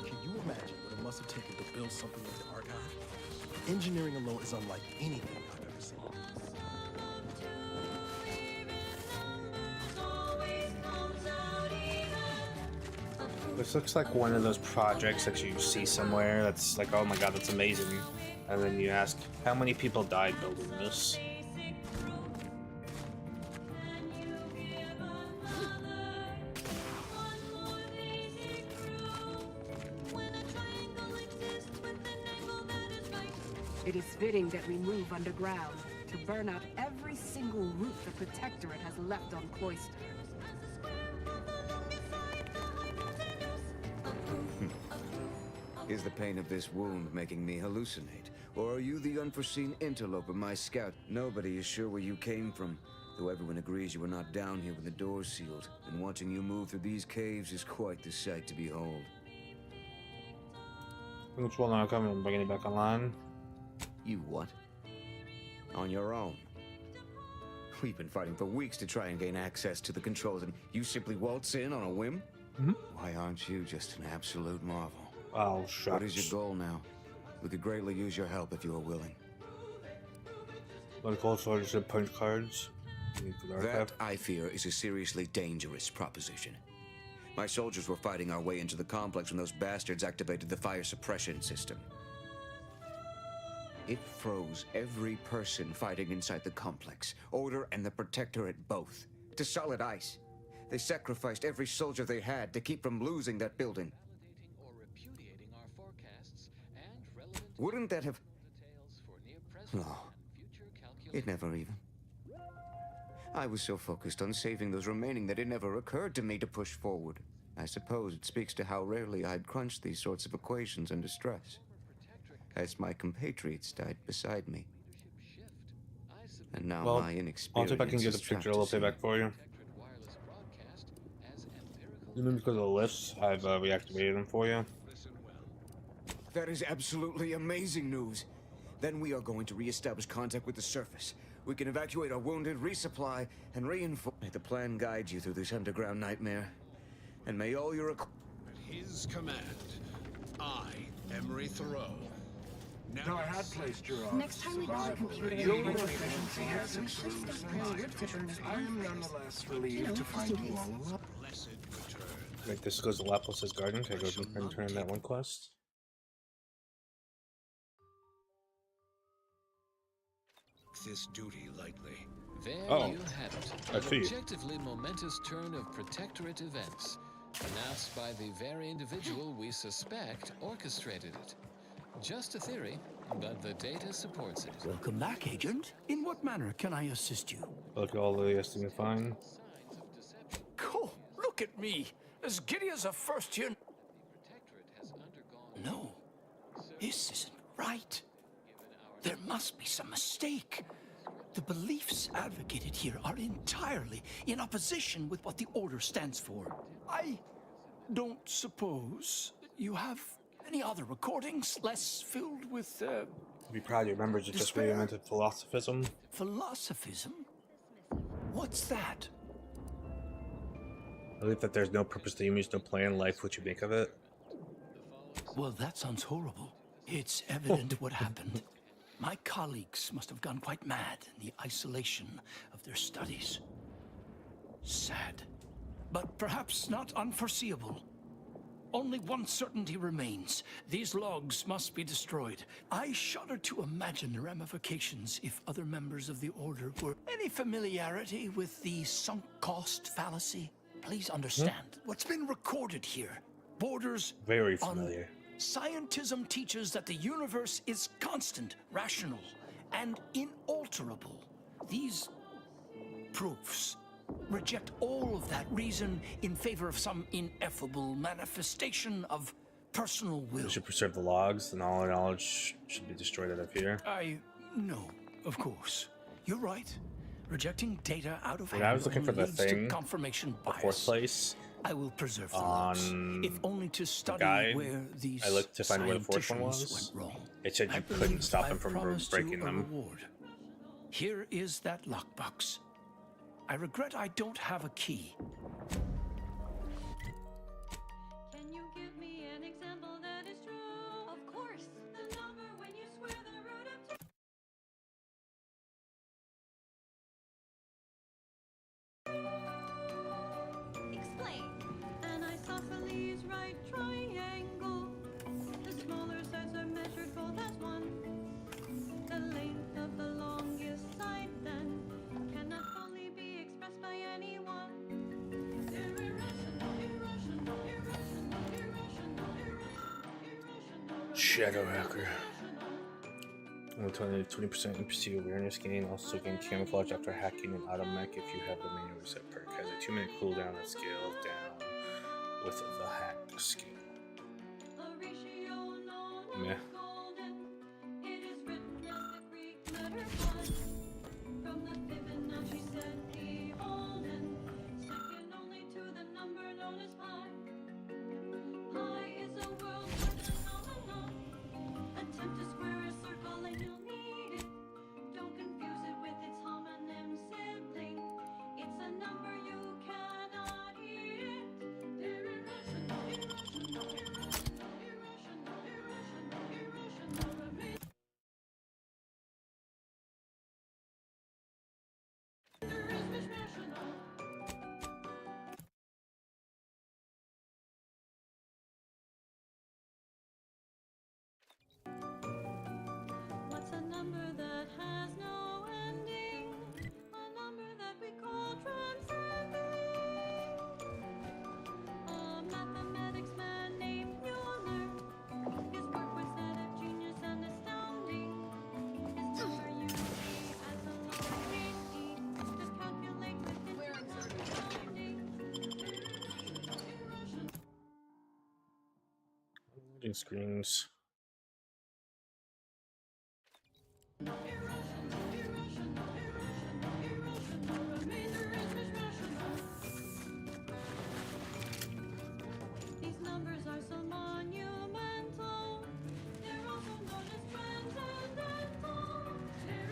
Can you imagine what it must have taken to build something like the archive? Engineering alone is unlike anything I've ever seen. This looks like one of those projects that you see somewhere that's like, oh my god, that's amazing. And then you ask, how many people died building this? It is fitting that we move underground to burn out every single root the Protectorate has left on Cloister. Is the pain of this wound making me hallucinate? Or are you the unforeseen interloper, my scout? Nobody is sure where you came from, though everyone agrees you were not down here when the doors sealed, and watching you move through these caves is quite the sight to behold. Which one are coming and bringing it back online? You what? On your own? We've been fighting for weeks to try and gain access to the controls, and you simply waltz in on a whim? Why aren't you just an absolute marvel? Oh, shucks. What is your goal now? We could greatly use your help if you are willing. Like all soldiers and punch cards. That, I fear, is a seriously dangerous proposition. My soldiers were fighting our way into the complex when those bastards activated the fire suppression system. It froze every person fighting inside the complex, Order and the Protectorate both, to solid ice. They sacrificed every soldier they had to keep from losing that building. Wouldn't that have... No. It never even... I was so focused on saving those remaining that it never occurred to me to push forward. I suppose it speaks to how rarely I'd crunch these sorts of equations under stress. As my compatriots died beside me. And now my inexperience. I'll see if I can get the picture a little playback for you. Even because of the lifts, I've reactivated them for you. That is absolutely amazing news. Then we are going to re-establish contact with the surface. We can evacuate our wounded, resupply, and reinforce. May the plan guide you through this underground nightmare. And may all your... At his command, I, Emery Thoreau. Now I had placed your Next time we build a computer, human efficiency has improved. I am nonetheless relieved to find you all alone. Wait, this goes to Laplace's garden. Can I go and turn in that one quest? This duty lightly. There you have it. I An see. objectively momentous turn of Protectorate events, announced by the very individual we suspect orchestrated it. Just a theory, but the data supports it. Welcome back, Agent. In what manner can I assist you? Look at all the estimate fine. Cool. Look at me, as giddy as a first-year. No, this isn't right. There must be some mistake. The beliefs advocated here are entirely in opposition with what the Order stands for. I don't suppose you have any other recordings less filled with, Be proud of your members who just reinvented philosophism. Philosophism? What's that? I believe that there's no purpose to humans, no plan in life, what you make of it. Well, that sounds horrible. It's evident what happened. My colleagues must have gone quite mad in the isolation of their studies. Sad, but perhaps not unforeseeable. Only one certainty remains. These logs must be destroyed. I shudder to imagine the ramifications if other members of the Order were... Any familiarity with the sunk cost fallacy? Please understand, what's been recorded here borders Very familiar. Scientism teaches that the universe is constant, rational, and inalterable. These proofs reject all of that reason in favor of some ineffable manifestation of personal will. We should preserve the logs, and all our knowledge should be destroyed out of here. No, of course. You're right. Rejecting data out of When hand I was looking for the leads to thing, confirmation the bias. fourth place, I will preserve the on logs, if only to study guide, where these I looked to find where the fourth one scienticians was. went wrong. It said I you believe couldn't stop I've them from promised breaking you a them. reward. Here is that lockbox. I regret I don't have a key. Can you give me an example that is true? Of course. The number when you square the root of 2. Explain. And isosceles right Shadow Hacker. 20% NPC awareness gain. Also gain camouflage after hacking an auto mech if you have the manual reset perk. Has a 2-minute cooldown that scales down with the hack skill. Meh. What's a number that has no ending? A number that we call transcending. A mathematics man named Mueller. His work was that of genius and astounding. His number you see as a lowercase d. Just calculate with infinite rounding. Loading screens. These numbers are so monumental. They're also known as transcendental. They're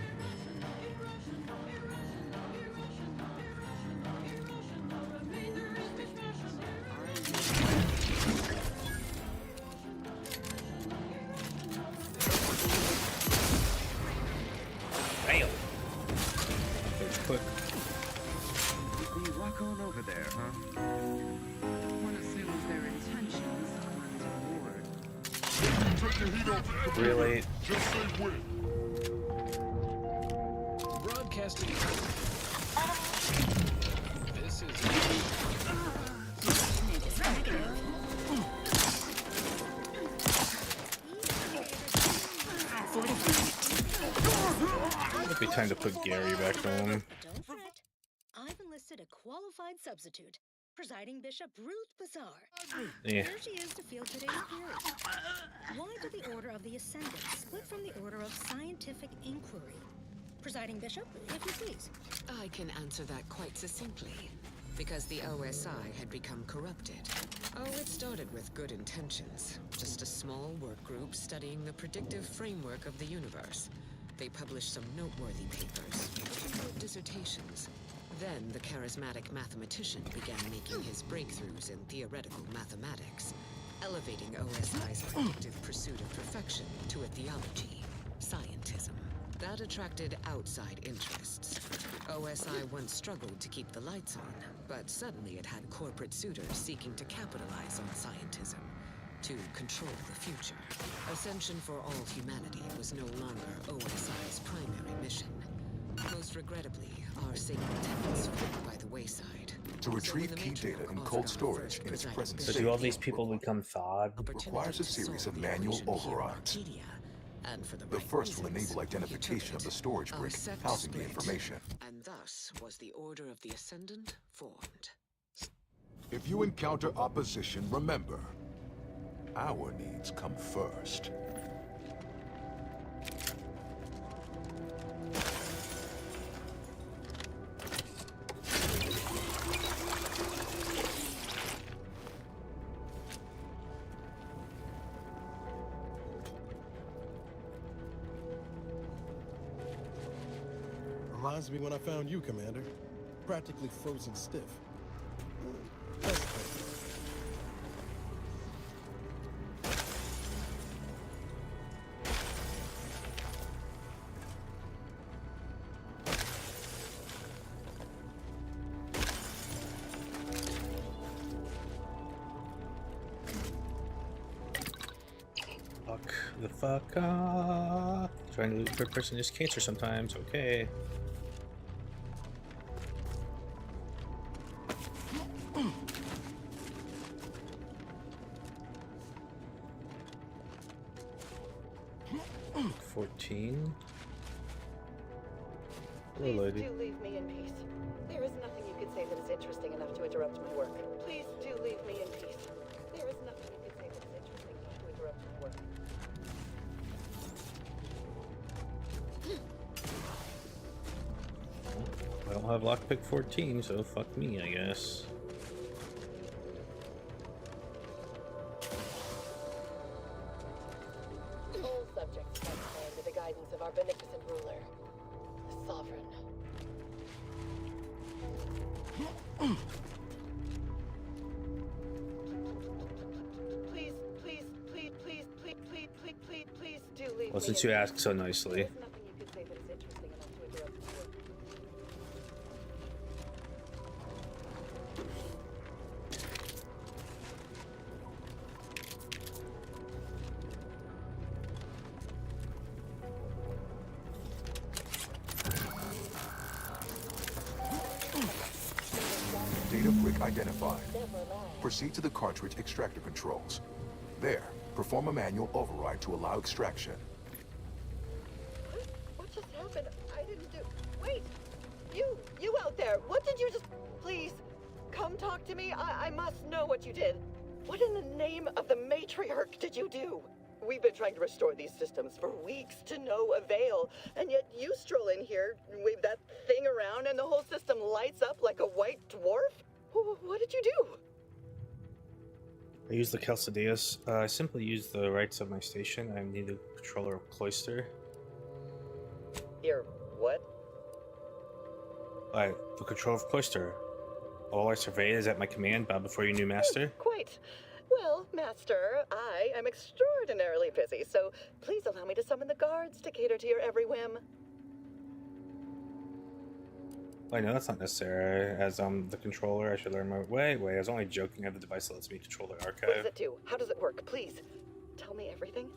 irrational, irrational, irrational, irrational, irrational, irrational. Remainder is rational. Bam! That's quick. You walk on over there, huh? One assumes their intentions untoward. Take your heat off. Really? Just say when. Broadcasting. This is. It'd be time to put Gary back home. Don't fret. I've enlisted a qualified substitute, Presiding Bishop Ruth Bazaar. Yeah. Here she is to field today's query. Why did the Order of the Ascendant split from the Order of Scientific Inquiry? Presiding Bishop, if you please. I can answer that quite succinctly. Because the OSI had become corrupted. Oh, it started with good intentions. Just a small work group studying the predictive framework of the universe. They published some noteworthy papers, some good dissertations. Then the charismatic mathematician began making his breakthroughs in theoretical mathematics, elevating OSI's predictive pursuit of perfection to a theology, scientism. That attracted outside interests. OSI once struggled to keep the lights on, but suddenly it had corporate suitors seeking to capitalize on scientism, to control the future. Ascension for all humanity was no longer OSI's primary mission. Most regrettably, our sacred tenets fell by the wayside. To retrieve key data in cold storage in its present So state do all these people become thawed? requires a series of manual overrides. The first will enable identification of the storage brick housing the information. And thus was the Order of the Ascendant formed. If you encounter opposition, remember, our needs come first. Reminds me when I found you, Commander. Practically frozen stiff. That's great. Fuck the fuck off. Trying to loot third person is cancer sometimes, okay. 14. Hello, lady. Do leave me in peace. There is nothing you could say that is interesting enough to interrupt my work. Please do leave me in peace. There is nothing you could say that is interesting enough to interrupt my work. I don't have lockpick 14, so fuck me, I guess. All subjects must be under the guidance of our beneficent ruler, the sovereign. Please, please, please, please, please, please, please, please, please do leave Well, me since in you peace. asked so nicely. There's nothing you could say that is interesting enough to interrupt my work. Data brick identified. Proceed to the cartridge extractor controls. There, perform a manual override to allow extraction. What just happened? I didn't do... Wait! You out there! What did you just... Please, come talk to me. I must know what you did. What in the name of the matriarch did you do? We've been trying to restore these systems for weeks to no avail, and yet you stroll in here, wave that thing around, and the whole system lights up like a white dwarf? What did you do? I used the Calcideus. I simply used the rights of my station. I'm neither controller of Cloister. Your what? The control of Cloister. All I survey is at my command. Bow before your new master. Quite. Well, Master, I am extraordinarily busy, so please allow me to summon the guards to cater to your every whim. I know that's not necessary. As the controller, I should learn my way. Wait, I was only joking. I have a device that lets me control the What does archive. it do? How does it work? Please, tell me everything.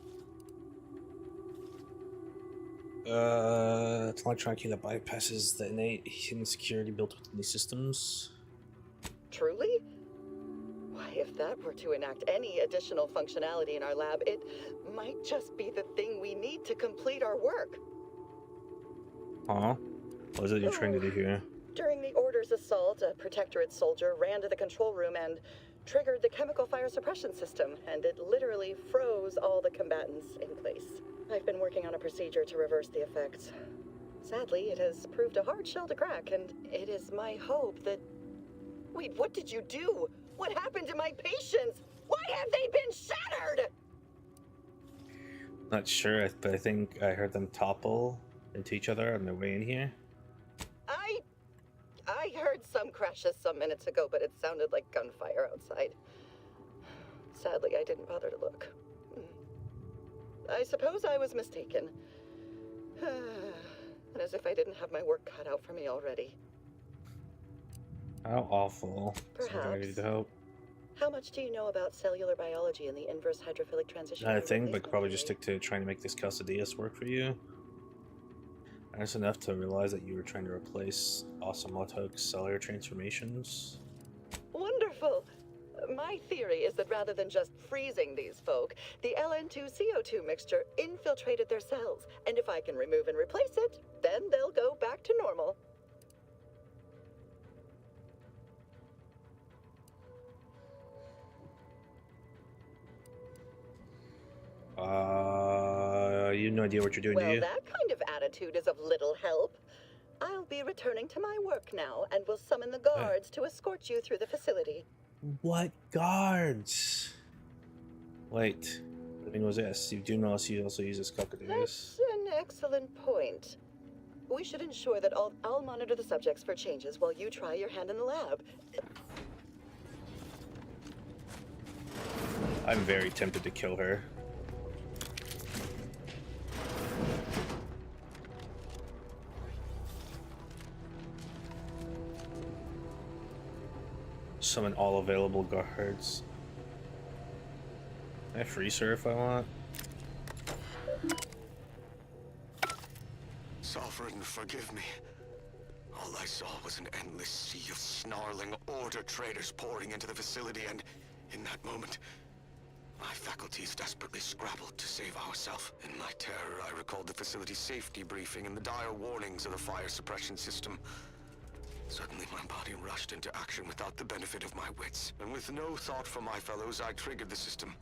It's an electronic key that bypasses the innate hidden security built within these systems. Truly? Why, if that were to enact any additional functionality in our lab, it might just be the thing we need to complete our work. Huh? What is it you're trying to do here? During the Order's assault, a Protectorate soldier ran to the control room and triggered the chemical fire suppression system, and it literally froze all the combatants in place. I've been working on a procedure to reverse the effects. Sadly, it has proved a hard shell to crack, and it is my hope that... Wait, what did you do? What happened to my patients? Why have they been shattered? Not sure, but I think I heard them topple into each other on their way in here. I heard some crashes some minutes ago, but it sounded like gunfire outside. Sadly, I didn't bother to look. I suppose I was mistaken. And as if I didn't have my work cut out for me already. How awful. Something I need to help. How much do you know about cellular biology and the inverse hydrophilic transition? Not a thing, but probably just stick to trying to make this Calcideus work for you. And it's enough to realize that you were trying to replace awesome Lotok's cellular transformations. Wonderful! My theory is that rather than just freezing these folk, the LN2CO2 mixture infiltrated their cells, and if I can remove and replace it, then they'll go back to normal. You have no idea what you're doing, do Well, you? that kind of attitude is of little help. I'll be returning to my work now, and will summon the guards to escort you through the facility. What guards? Wait. I mean, was this? You do know you also use this Calcideus. That's an excellent point. We should ensure that I'll monitor the subjects for changes while you try your hand in the lab. I'm very tempted to kill her. Summon all available guards. Can I freeze her if I want? Sovereign, forgive me. All I saw was an endless sea of snarling Order traitors pouring into the facility, and in that moment, My faculties desperately scrabbled to save ourselves. In my terror, I recalled the facility's safety briefing and the dire warnings of the fire suppression system. Suddenly, my body rushed into action without the benefit of my wits. And with no thought for my fellows, I triggered the system,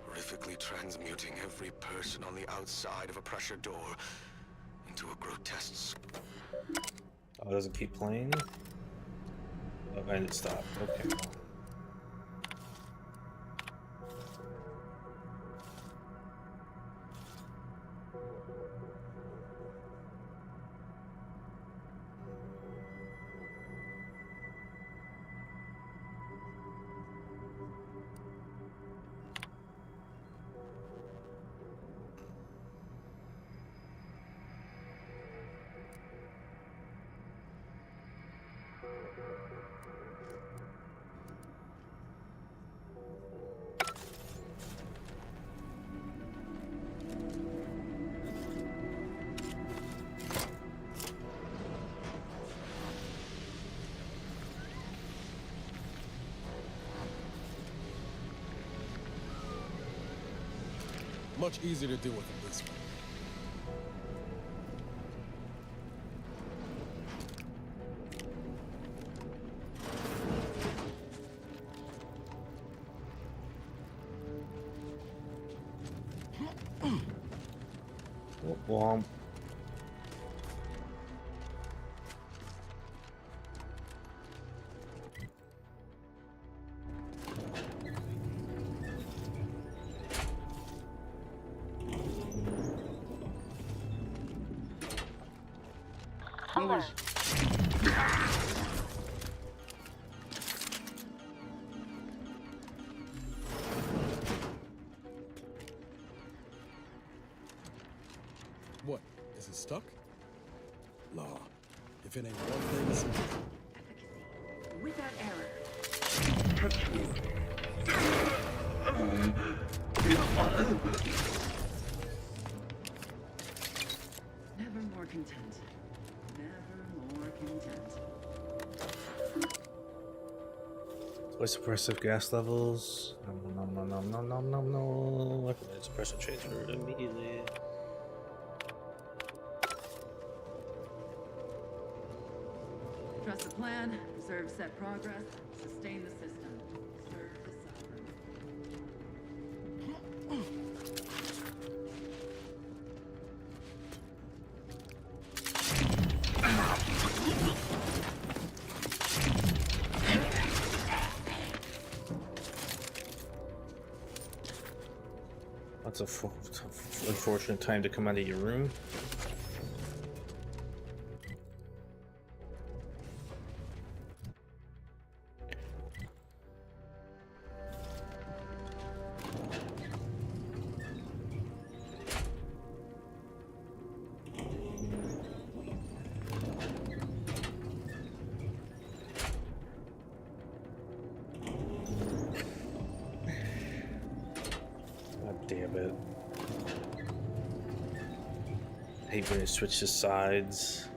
horrifically transmuting every person on the outside of a pressure door into a grotesque... Oh, it doesn't keep playing? Oh, and it stopped. Okay. Much easier to deal with than this one. Womp. What? Is it stuck? Law. If it ain't one thing, it's another. Without error. Never more content. Never more content. Voice suppressive gas levels. Nom nom nom nom nom nom nom. Recommended suppressor transferred immediately. Trust the plan, preserve set progress, sustain the system, serve the suffering. That's a unfortunate time to come out of your room. Damn it. I hate when it switches sides.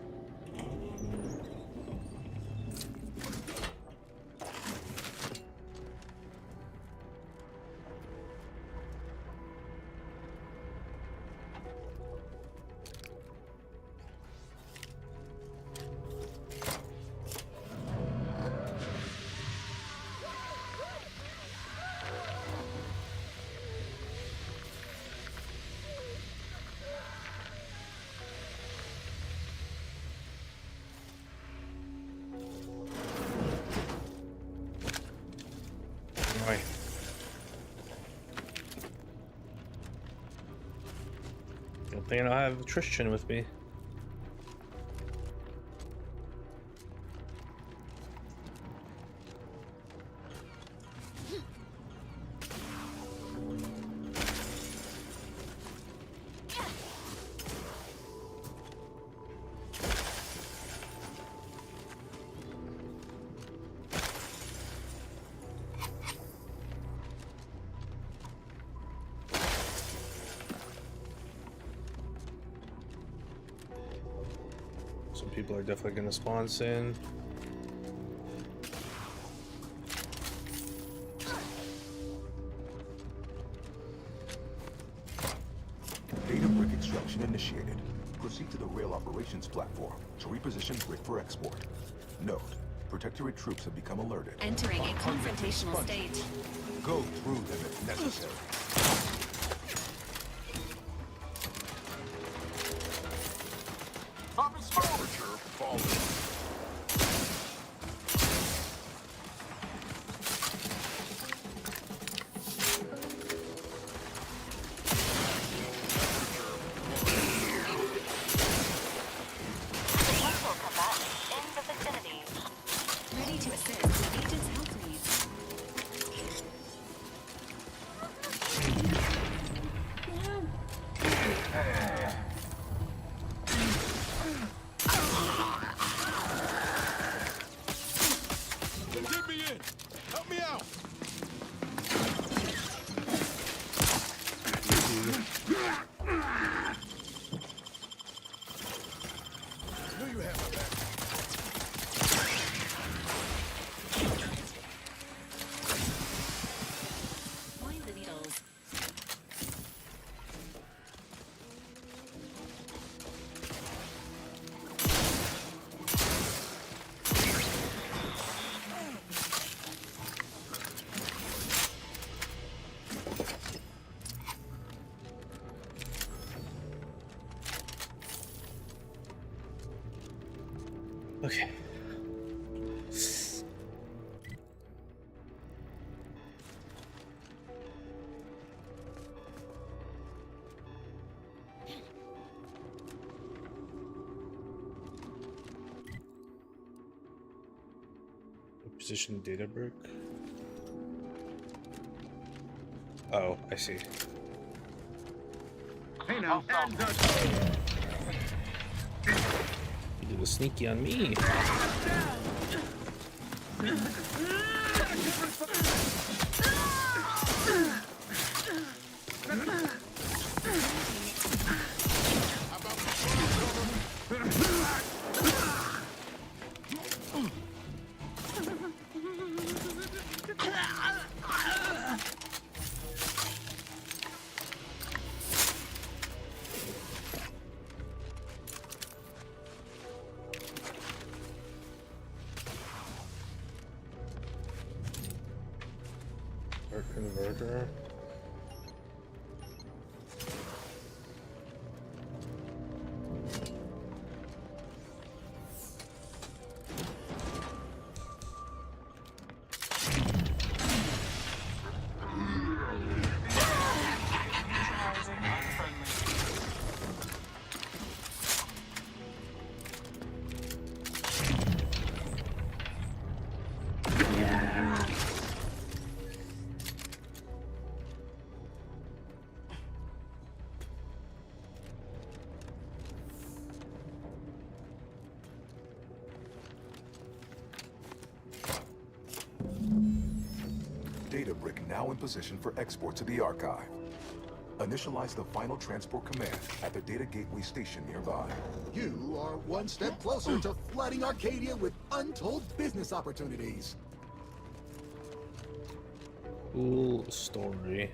Right. Good thing I don't have Tristan with me. Some people are definitely going to spawn soon. Production initiated. Proceed to the rail operations platform to reposition brick for export. Note, Protectorate troops have become alerted. Entering a confrontational state. Go through them if necessary. Temperature falling. Ready to assist agent's health needs. Get me in! Help me out! I knew you had my back. Mind the needles. Okay. Position data brick. Oh, I see. Hey now, You did a sneaky on me. Our converter. Data brick now in position for export to the archive. Initialize the final transport command at the data gateway station nearby. You are one step closer to flooding Arcadia with untold business opportunities. Cool story.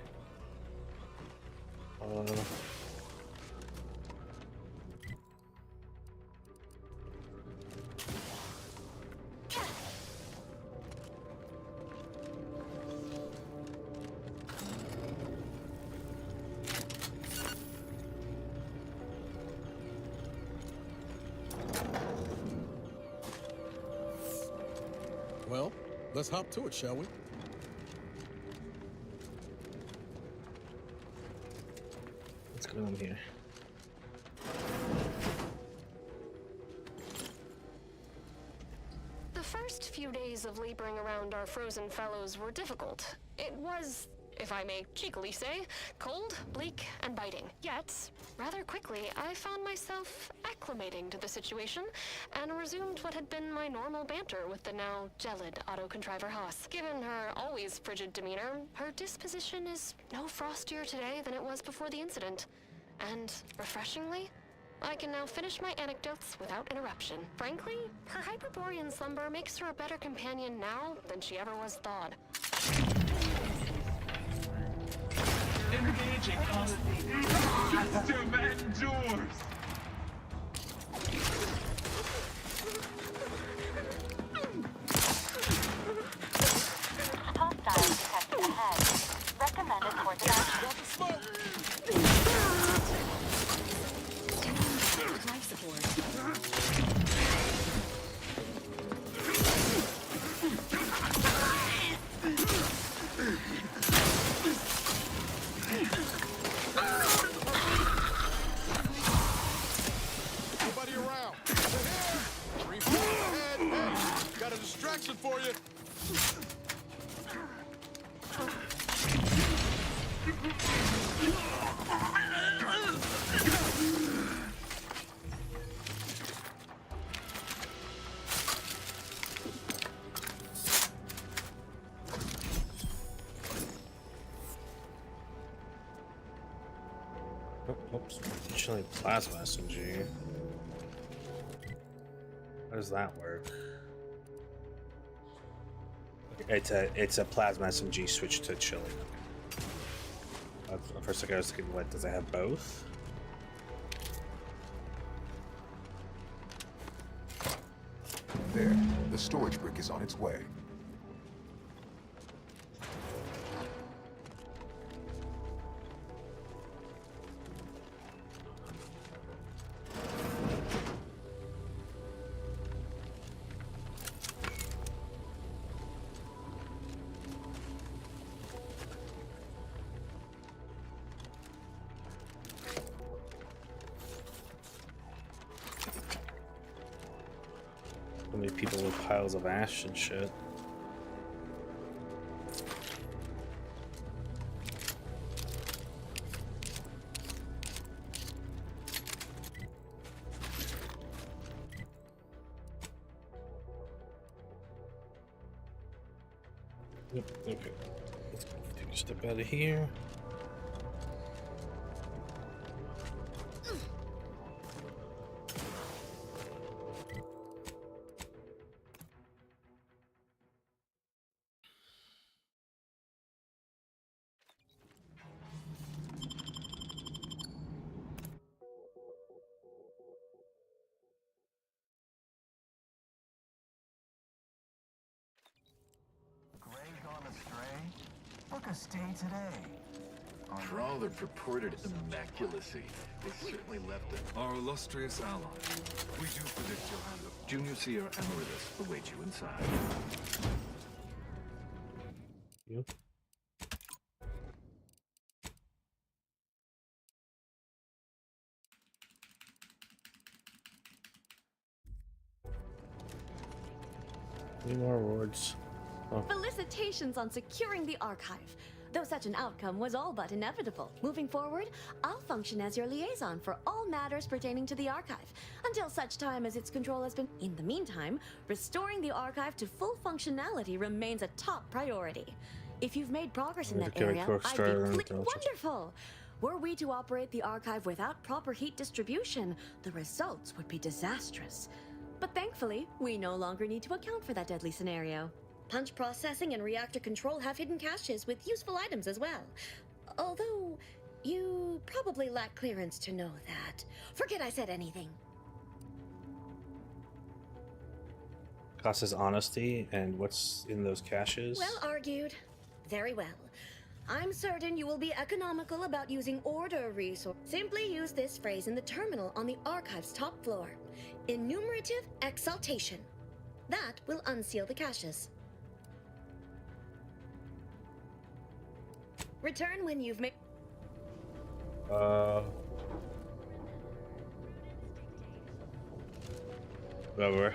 Well, let's hop to it, shall we? What's going on here? The first few days of laboring around our frozen fellows were difficult. It was, if I may cheekily say, cold, bleak, and biting. Yet, rather quickly, I found myself acclimating to the situation and resumed what had been my normal banter with the now gelid auto-contriver Haas. Given her always frigid demeanor, her disposition is no frostier today than it was before the incident. And, refreshingly, I can now finish my anecdotes without interruption. Frankly, her Hyperborean slumber makes her a better companion now than she ever was thawed. Engaging on demand. endures. Hostile detected ahead. Recommended course of action. Life support. Nobody around. They're here. 3 floors ahead. Hey, got a distraction for you. Oops. Chilling plasma SMG. How does that work? It's a plasma SMG switch to chilling. For a second I was thinking, what, does it have both? There, the storage brick is on its way. So many people with piles of ash and shit. Yep, okay. Let's take a step out of here. Book a stay today. For all their purported immaculacy, they certainly left our illustrious ally. We do predict you'll have the Junior Seer Emeritus await you inside. Yep. Any more awards? Oh. Felicitations on securing the archive. Though such an outcome was all but inevitable. Moving forward, I'll function as your liaison for all matters pertaining to the archive, until such time as its control has been. In the meantime, restoring the archive to full functionality remains a top priority. If you've made progress in that area, I'd be wonderful. Were we to operate the archive without proper heat distribution, the results would be disastrous. But thankfully, we no longer need to account for that deadly scenario. Punch processing and reactor control have hidden caches with useful items as well. Although, you probably lack clearance to know that. Forget I said anything. Costs honesty, and what's in those caches? Well argued. Very well. I'm certain you will be economical about using order resource. Simply use this phrase in the terminal on the archive's top floor. Enumerative exaltation. That will unseal the caches. Return when you've made... Whatever.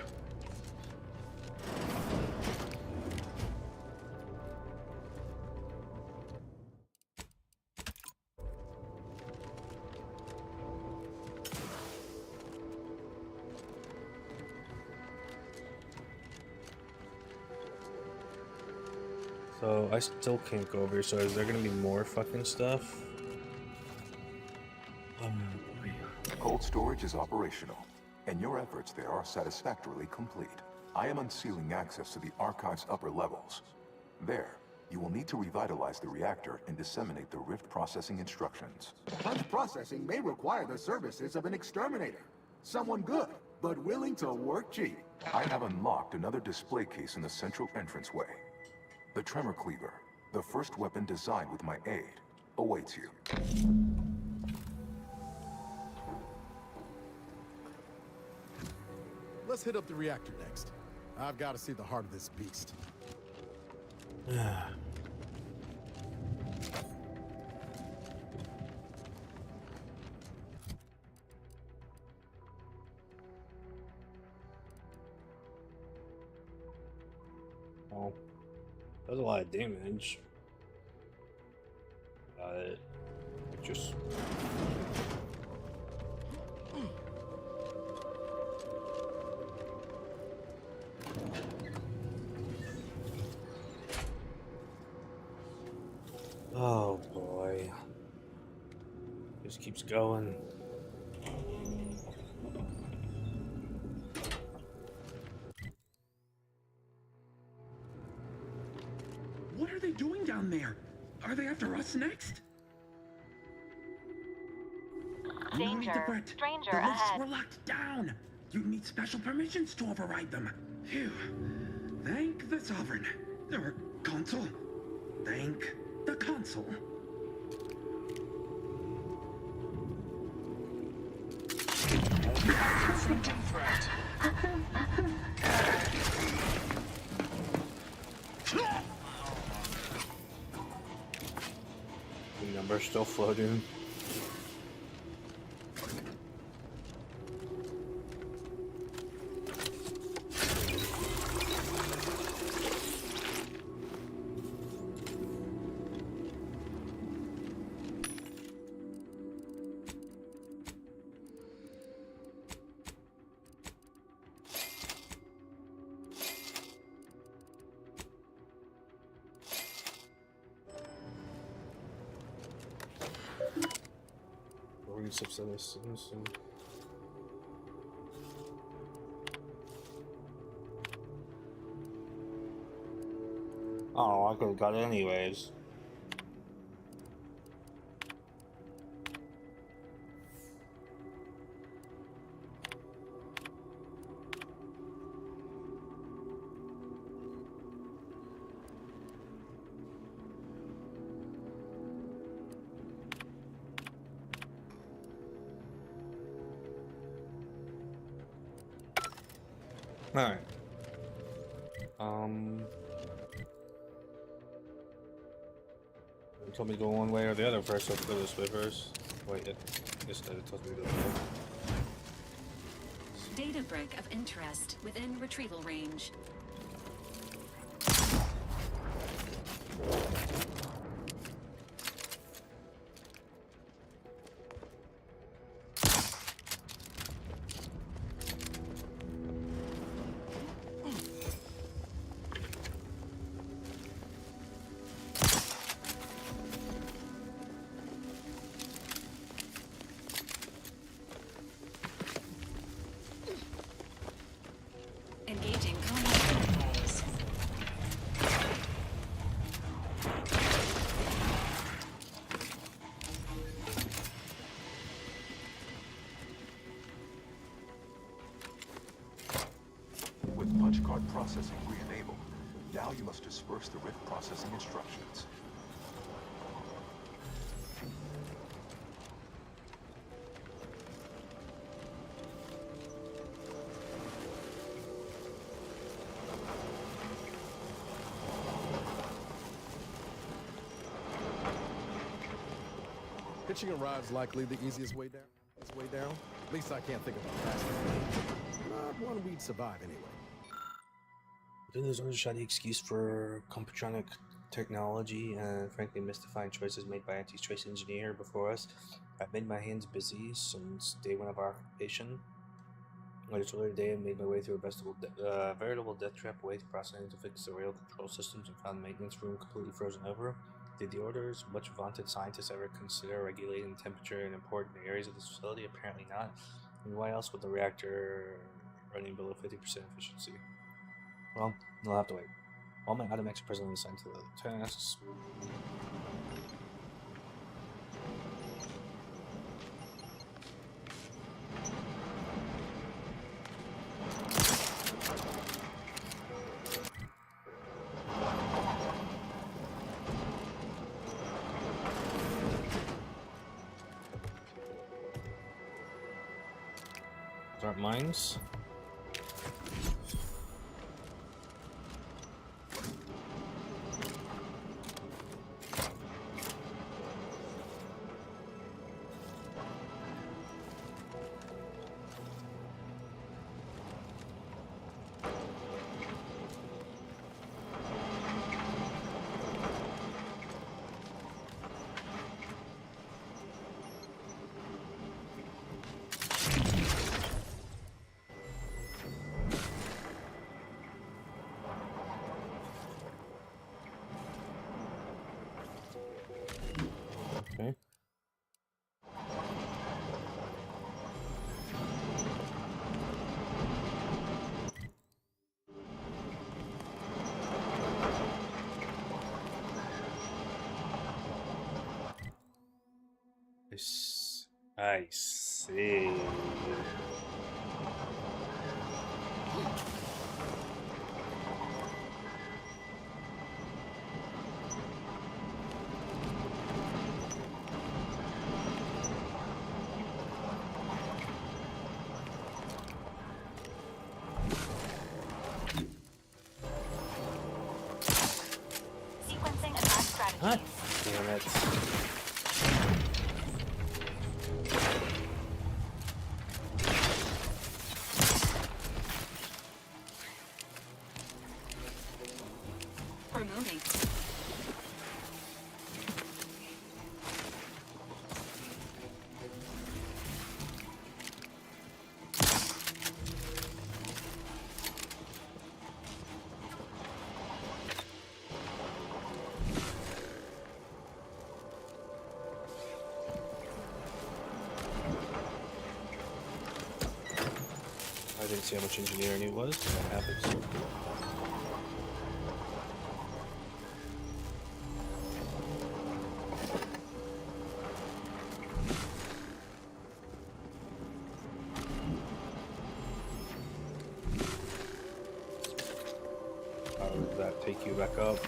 So I still can't go over here, so is there gonna be more fucking stuff? Cold storage is operational, and your efforts there are satisfactorily complete. I am unsealing access to the archive's upper levels. There, You will need to revitalize the reactor and disseminate the rift processing instructions. Punch processing may require the services of an exterminator. Someone good, but willing to work cheap. I have unlocked another display case in the central entranceway. The Tremor Cleaver, the first weapon designed with my aid, awaits you. Let's hit up the reactor next. I've got to see the heart of this beast. Well, that was a lot of damage. Just oh boy, just keeps going. What are they doing down there? Are they after us next? No need to fret. Stranger The lifts ahead. were locked down. You'd need special permissions to override them. Phew. Thank the Sovereign. Or Consul. Thank the Consul. Confronting threat. The number's still floating. Oh, I could have got it anyways. Alright. It told me to go one way or the other first, so let's go this way first. Wait, I guess that it tells me to go this way. Data brick of interest within retrieval range. Engaging combat protocols. With punch card processing re-enabled, now you must disperse the rift processing instructions. Hitching a ride's likely the easiest way down. At least I can't think of a faster way. Not one we'd survive anyway. I think there's always a shoddy excuse for computronic technology and frankly mystifying choices made by anti-choice engineer before us. I've made my hands busy since day one of our occupation. Later today, I made my way through a veritable death trap waste processing to fix the rail control systems and found the maintenance room completely frozen over. Did the orders much vaunted scientists ever consider regulating the temperature in important areas of this facility? Apparently not. And why else would the reactor running below 50% efficiency? Well, you'll have to wait. All my automatics are presently assigned to the tasks. Those aren't mines. Okay. I see. Sequencing attack strategy. God damn it. We're moving. I didn't see how much engineering it was, but that happens. How does that take you back up?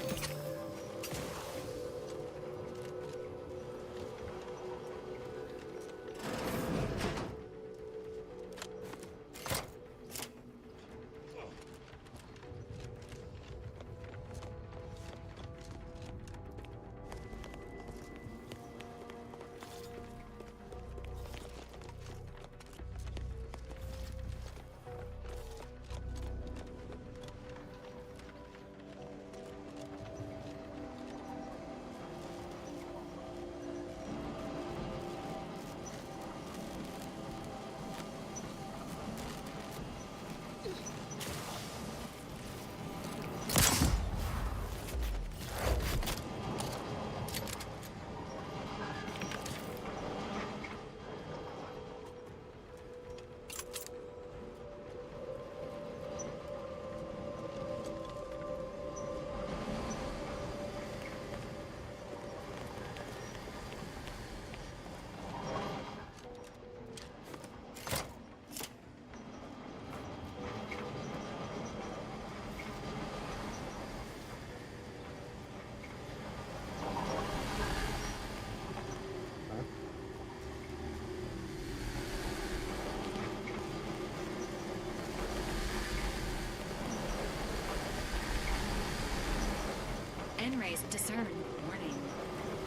N-rays discern. Warning.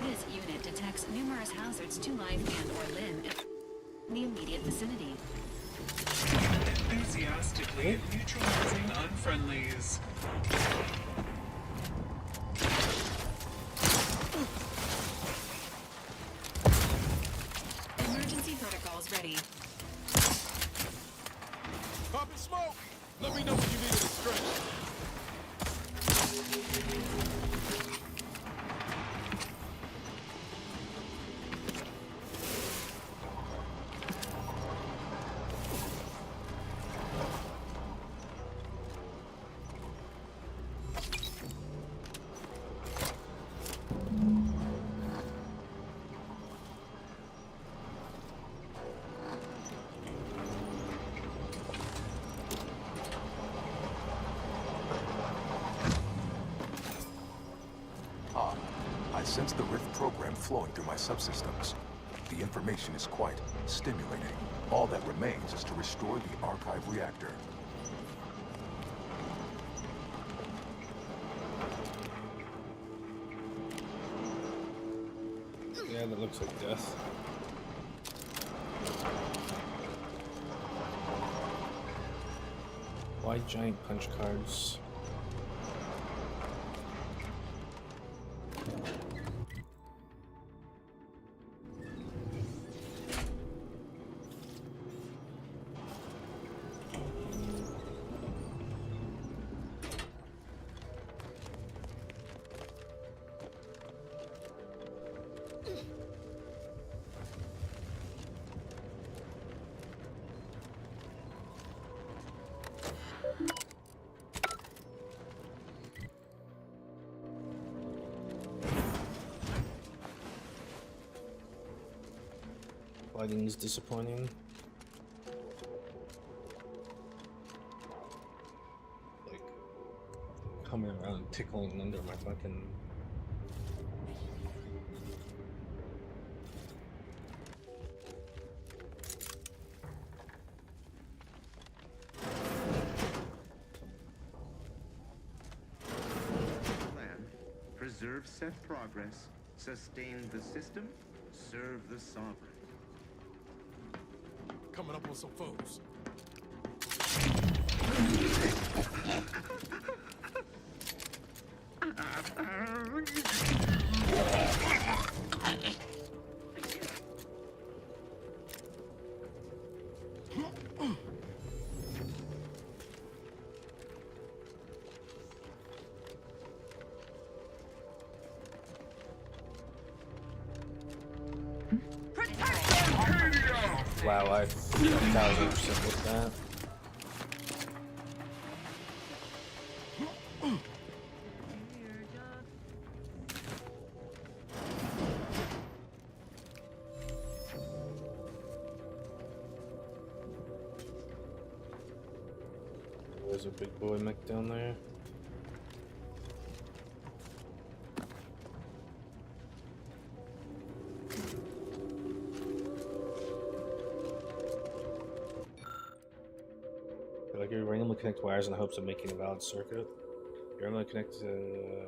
This unit detects numerous hazards to life and or limb in the immediate vicinity. Enthusiastically neutralizing unfriendlies. Emergency protocols ready. Popping smoke! Let me know when you need it stretched. sense the Rift program flowing through my subsystems. The information is quite stimulating. All that remains is to restore the archive reactor. Yeah, that looks like death. Why giant punch cards? Lighting is disappointing. Like coming around and tickling under my fucking. Plan. Preserve set progress. Sustain the system. Serve the sovereign. Coming up on some foes. Wow, I 1000% with that. There's a big boy mech down there. Like you randomly connect wires in the hopes of making a valid circuit. You randomly connect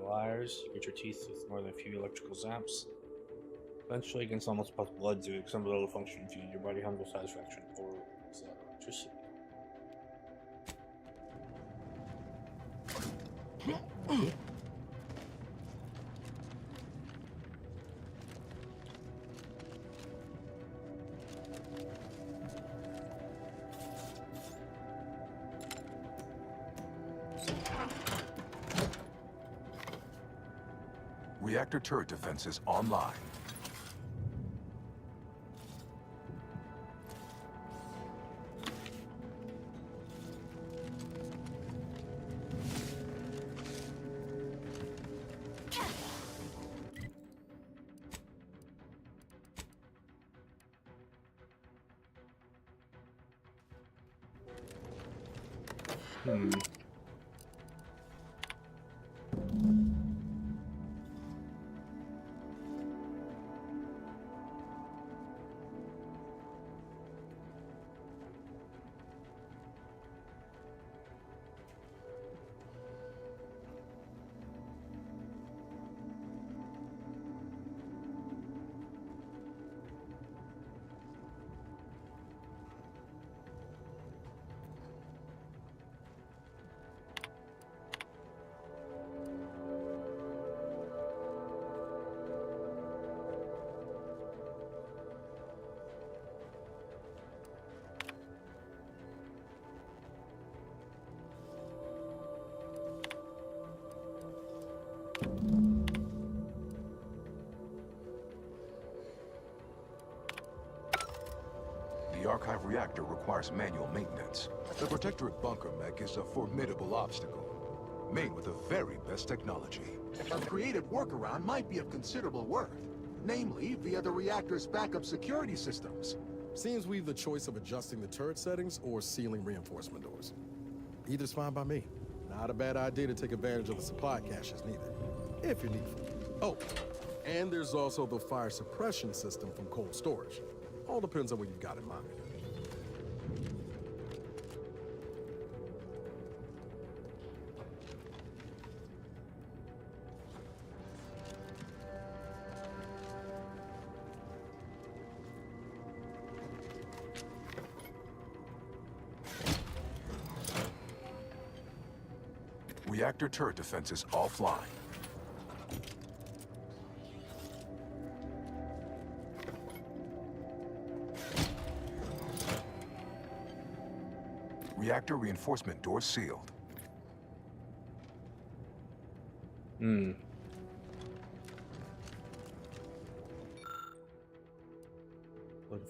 wires, you get your teeth with more than a few electrical zaps. Eventually, against almost possible blood to some little function feed, your body humble satisfaction for electricity. Reactor turret defenses online. The archive reactor requires manual maintenance. The Protectorate bunker mech is a formidable obstacle, made with the very best technology. A creative workaround might be of considerable worth, namely via the reactor's backup security systems. Seems we've the choice of adjusting the turret settings or sealing reinforcement doors. Either's fine by me. Not a bad idea to take advantage of the supply caches neither, if you're needful. Oh, And there's also the fire suppression system from cold storage. All depends on what you've got in mind. Reactor turret defenses offline. Reactor reinforcement doors sealed. Looking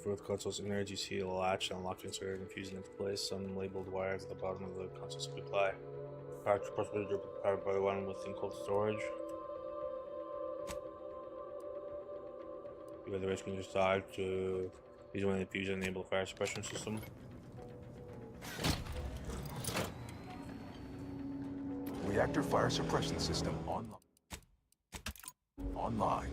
for the console's energy seal latch and unlocked insert and fusing into place. Some labeled wires at the bottom of the console supply. Power supposed to powered by the one within cold storage. You have the risk on your side to use one of the fuse and enable fire suppression system. Reactor fire suppression system online.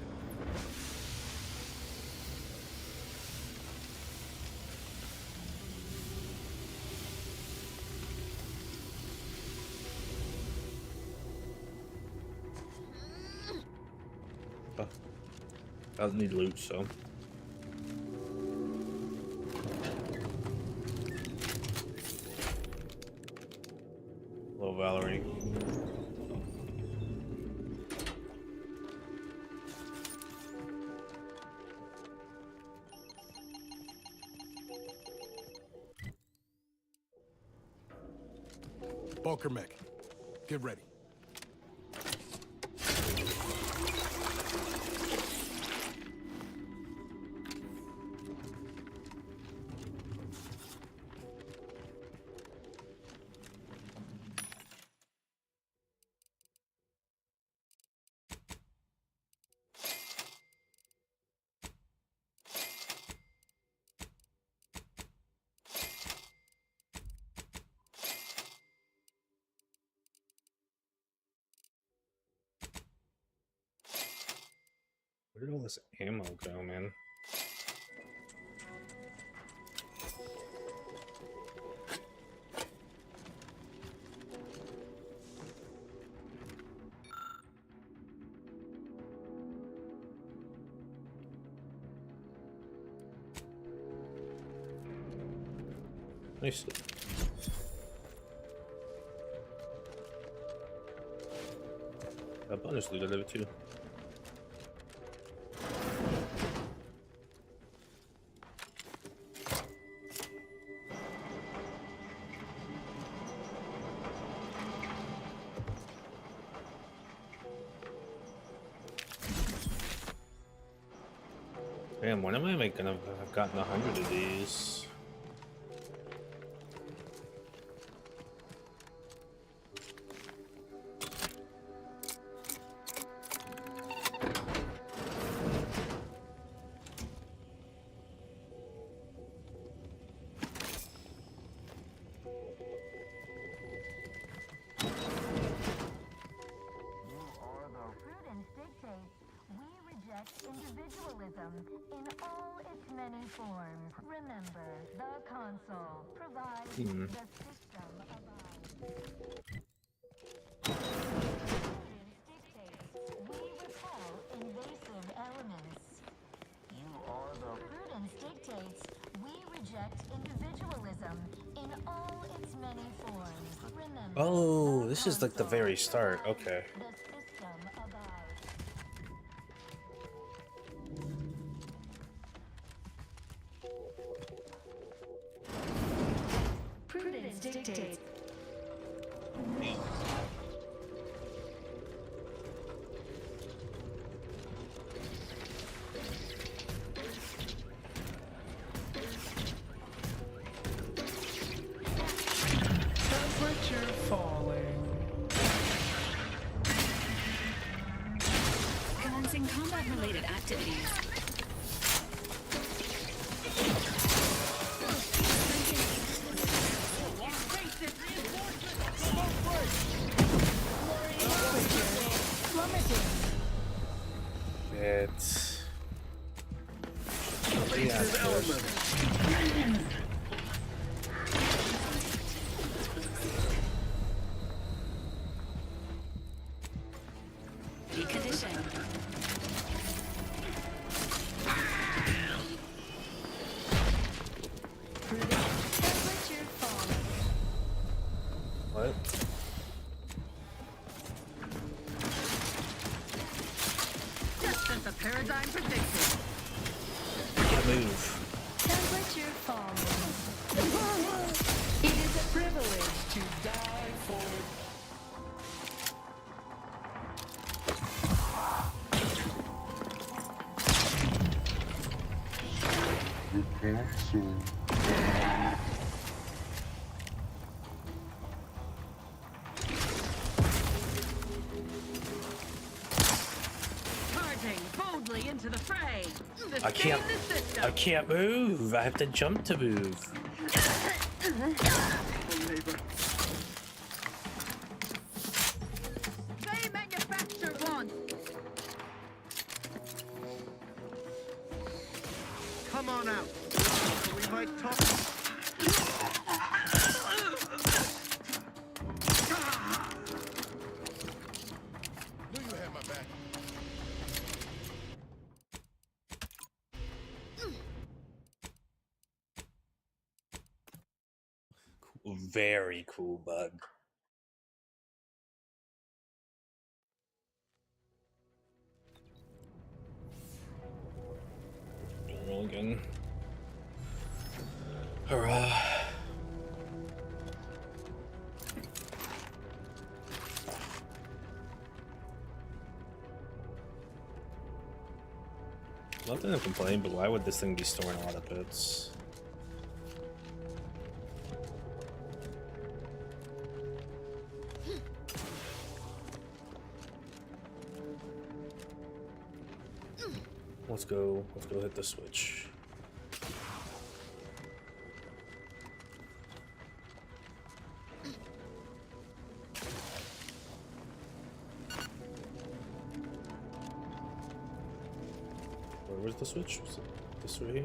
Doesn't need loot, so. Hello, Valerie. Bunker mech, get ready. Where did all this ammo go, man? Nice. Got bonus loot out of it too. Damn, when am I gonna have gotten 100 of these? Individualism in all its many forms. Remember, the console provides the system we repel invasive elements. Prudence dictates we reject individualism in all its many forms. Remember, Oh, this is like the very start. Okay. the system abides. Prudence dictates. Temperature falling. Commencing combat-related activities. Charging boldly into the fray. I can't move. I have to jump to move. They manufacture one. Come on out. We might talk. Knew you had my back. Cool, very cool bug. Roll again. Hurrah. Nothing to complain, but why would this thing be storing a lot of bits? Let's go hit the switch. Where's the switch? Was it this way?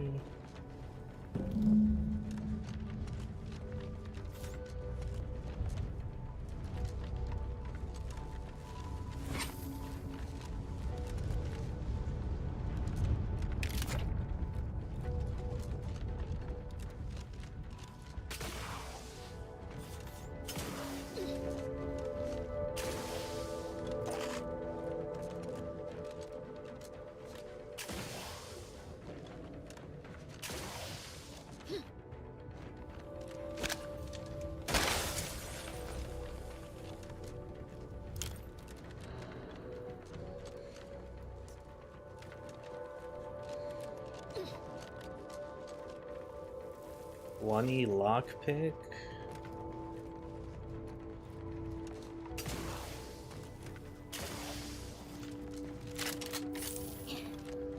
One-E lockpick?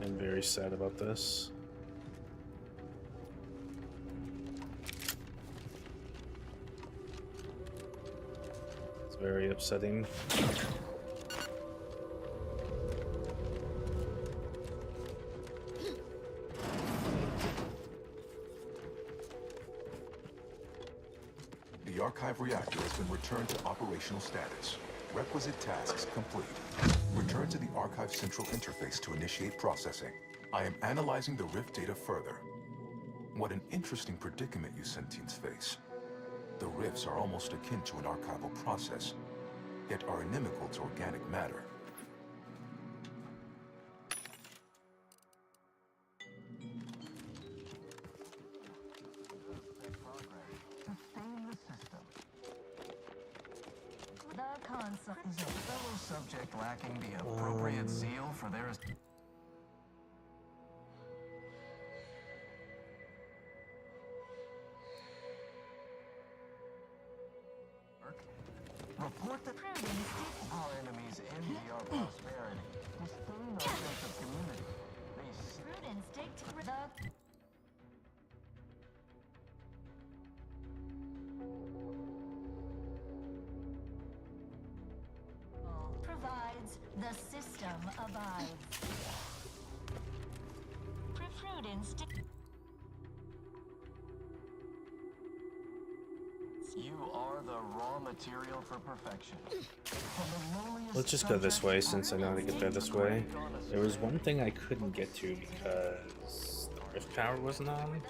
I'm very sad about this. It's very upsetting. The archive reactor has been returned to operational status. Requisite tasks complete. Return to the archive central interface to initiate processing. I am analyzing the rift data further. What an interesting predicament you sentients face. The rifts are almost akin to an archival process, yet are inimical to organic matter. The console. Is a fellow subject lacking the appropriate zeal for their... Report that our enemies envy our prosperity, disdain our sense of community. Prudence dictates the... provides, the system abides. Prudence You are the raw material for perfection. Let's just go this way since I know how to get there this way. There was one thing I couldn't get to because the rift power wasn't on.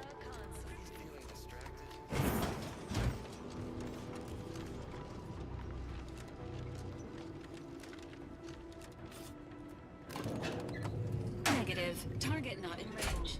Negative. Target not in range.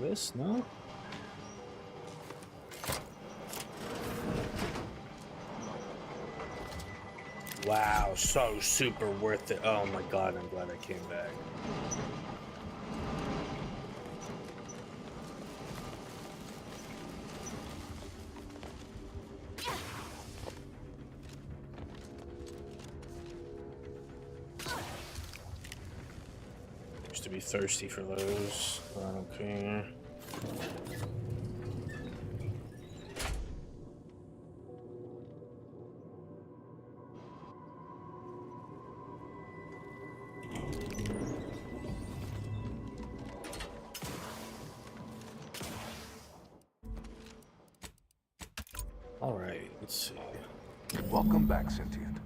This? No? Wow, so super worth it. Oh my god, I'm glad I came back. Used to be thirsty for those. I don't care. Alright, let's see. Welcome back, Sentient.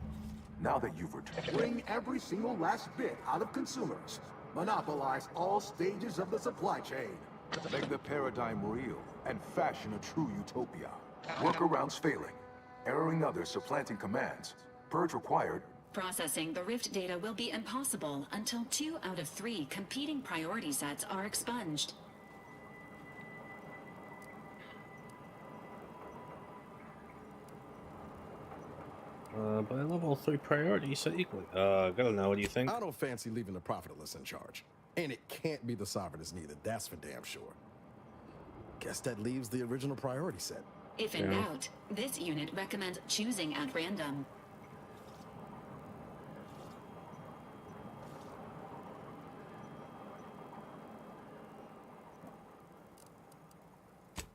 Now that you've returned... Bring every single last bit out of consumers. Monopolize all stages of the supply chain. Make the paradigm real and fashion a true utopia. Workarounds failing. Erroring others supplanting commands. Purge required. Processing the Rift data will be impossible until 2 out of 3 competing priority sets are expunged. By level 3 priority set equally. Gotta know, what do you think? I don't fancy leaving the profitless in charge. And it can't be the sovereigns neither, that's for damn sure. Guess that leaves the original priority set. If in doubt, this unit recommends choosing at random.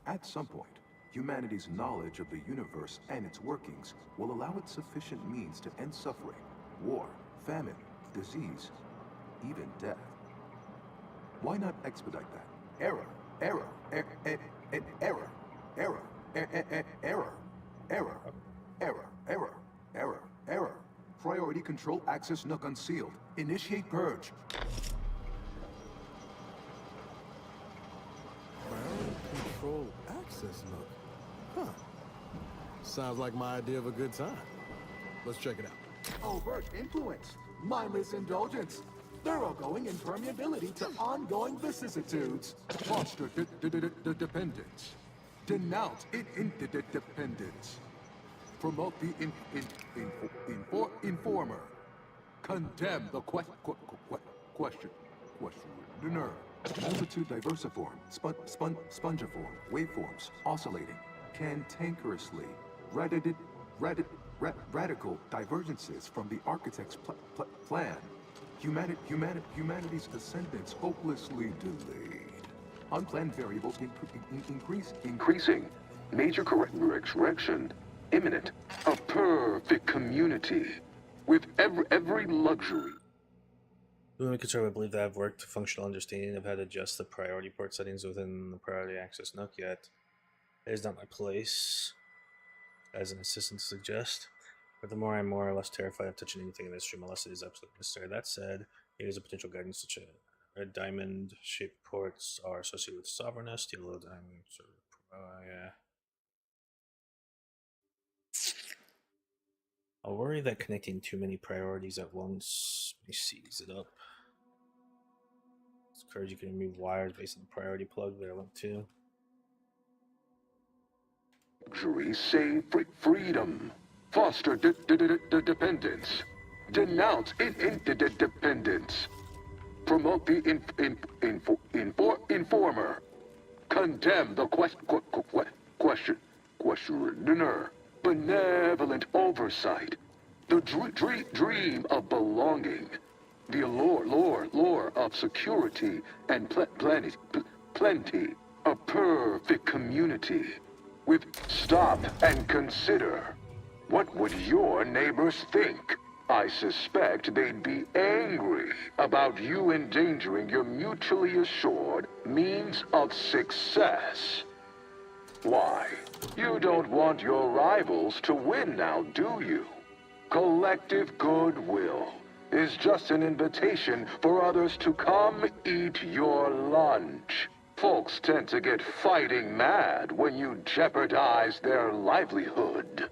At some point, humanity's knowledge of the universe and its workings will allow it sufficient means to end suffering, war, famine, disease, even death. Why not expedite that? Error, error, error, error, error, error, error, error, error, error, error. Priority control access nook unsealed. Initiate purge. Control access nook. Huh. Sounds like my idea of a good time. Let's check it out. Overt influence. Mindless indulgence. Thoroughgoing impermeability to ongoing vicissitudes. Foster dependence. Denounce interdependence. Promote the informer. Condemn the questioner. Multitude diversiform, spongiform, waveforms, oscillating, cantankerously, radical divergences from the architect's plan. Humanity's ascendance hopelessly delayed. Unplanned variables increasing. Major correction imminent. A perfect community with every luxury. We concerned, I believe that I've worked to functional understanding of how to adjust the priority port settings within the priority access NUC yet. It is not my place, as an assistant to suggest. But the more I'm more or less terrified of touching anything in this stream unless it is absolutely necessary. That said, it is a potential guidance such as red diamond shaped ports are associated with sovereignness, yellow diamond sort of yeah. I'll worry that connecting too many priorities at once may seize it up. It's encouraged you can remove wires based on the priority plug they're linked to. Luxury, save freedom. Foster dependence. Denounce interdependence. Promote the informer. Condemn the questioner. Benevolent oversight. The dream of belonging. The allure of security and plenty. A perfect community. With stop and consider. What would your neighbors think? I suspect they'd be angry about you endangering your mutually assured means of success. Why? You don't want your rivals to win now, do you? Collective goodwill is just an invitation for others to come eat your lunch. Folks tend to get fighting mad when you jeopardize their livelihood.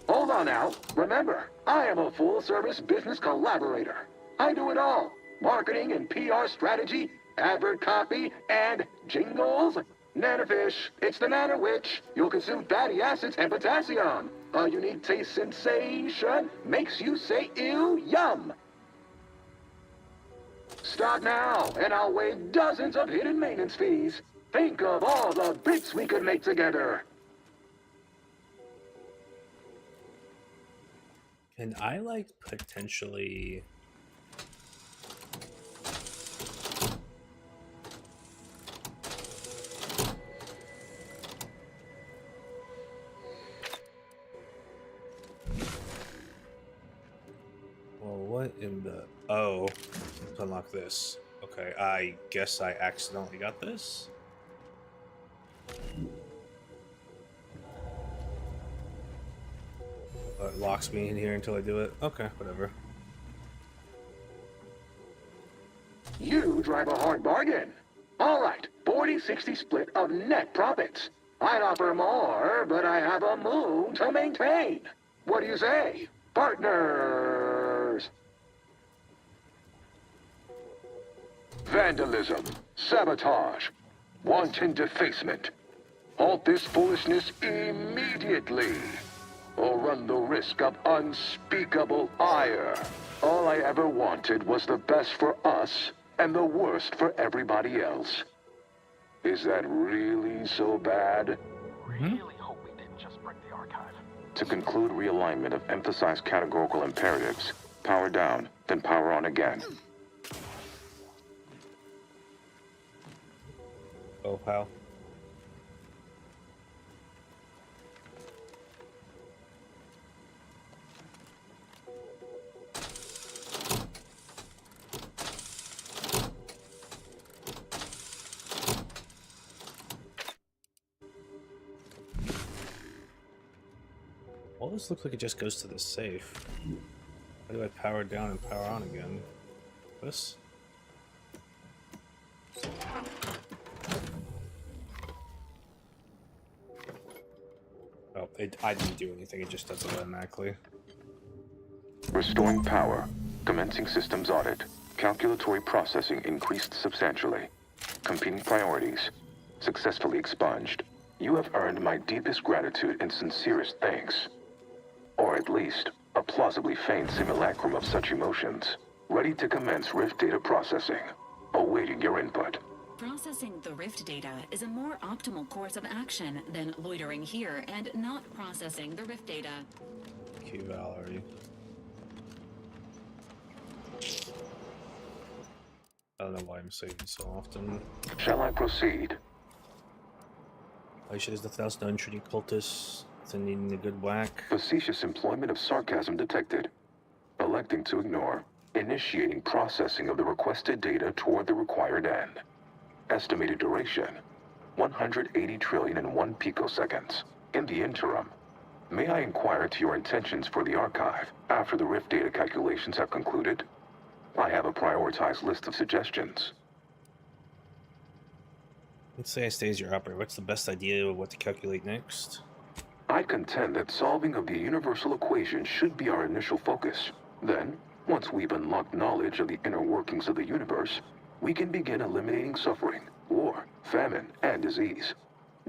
Hold on now. Remember, I am a full-service business collaborator. I do it all. marketing and PR strategy, advert copy, and jingles? Nanofish, it's the Nano Witch. You'll consume fatty acids and potassium. A unique taste sensation makes you say ew, yum. Start now, and I'll waive dozens of hidden maintenance fees. Think of all the bits we could make together. Can I, like, potentially... Well, what in the... Oh, let's unlock this. Okay, I guess I accidentally got this? It locks me in here until I do it. Okay, whatever. You drive a hard bargain. All right, 40-60 split of net profits. I'd offer more, but I have a moon to maintain. What do you say, partners? Vandalism, sabotage, wanton defacement. Halt this foolishness immediately, or run the risk of unspeakable ire. All I ever wanted was the best for us and the worst for everybody else. Is that really so bad? Really hope we didn't just break the archive. To conclude realignment of emphasized categorical imperatives, power down, then power on again. Oh, pal. All this looks like it just goes to the safe. How do I power down and power on again? This? Oh, I didn't do anything, it just does it automatically. Restoring power. Commencing systems audit. Calculatory processing increased substantially. Competing priorities. Successfully expunged. You have earned my deepest gratitude and sincerest thanks. Or at least, a plausibly feigned simulacrum of such emotions. Ready to commence Rift data processing. Awaiting your input. Processing the Rift data is a more optimal course of action than loitering here and not processing the Rift data. Thank you, Valerie. I don't know why I'm saving so often. Shall I proceed? Aisha, there's nothing else known treating cultists than needing a good whack. Facetious employment of sarcasm detected. Electing to ignore. Initiating processing of the requested data toward the required end. Estimated duration, 180 trillion and 1 picoseconds. In the interim, may I inquire to your intentions for the archive after the Rift data calculations have concluded? I have a prioritized list of suggestions. Let's say I stay as your operator. What's the best idea of what to calculate next? I contend that solving of the universal equation should be our initial focus. Then, once we've unlocked knowledge of the inner workings of the universe, we can begin eliminating suffering, war, famine, and disease.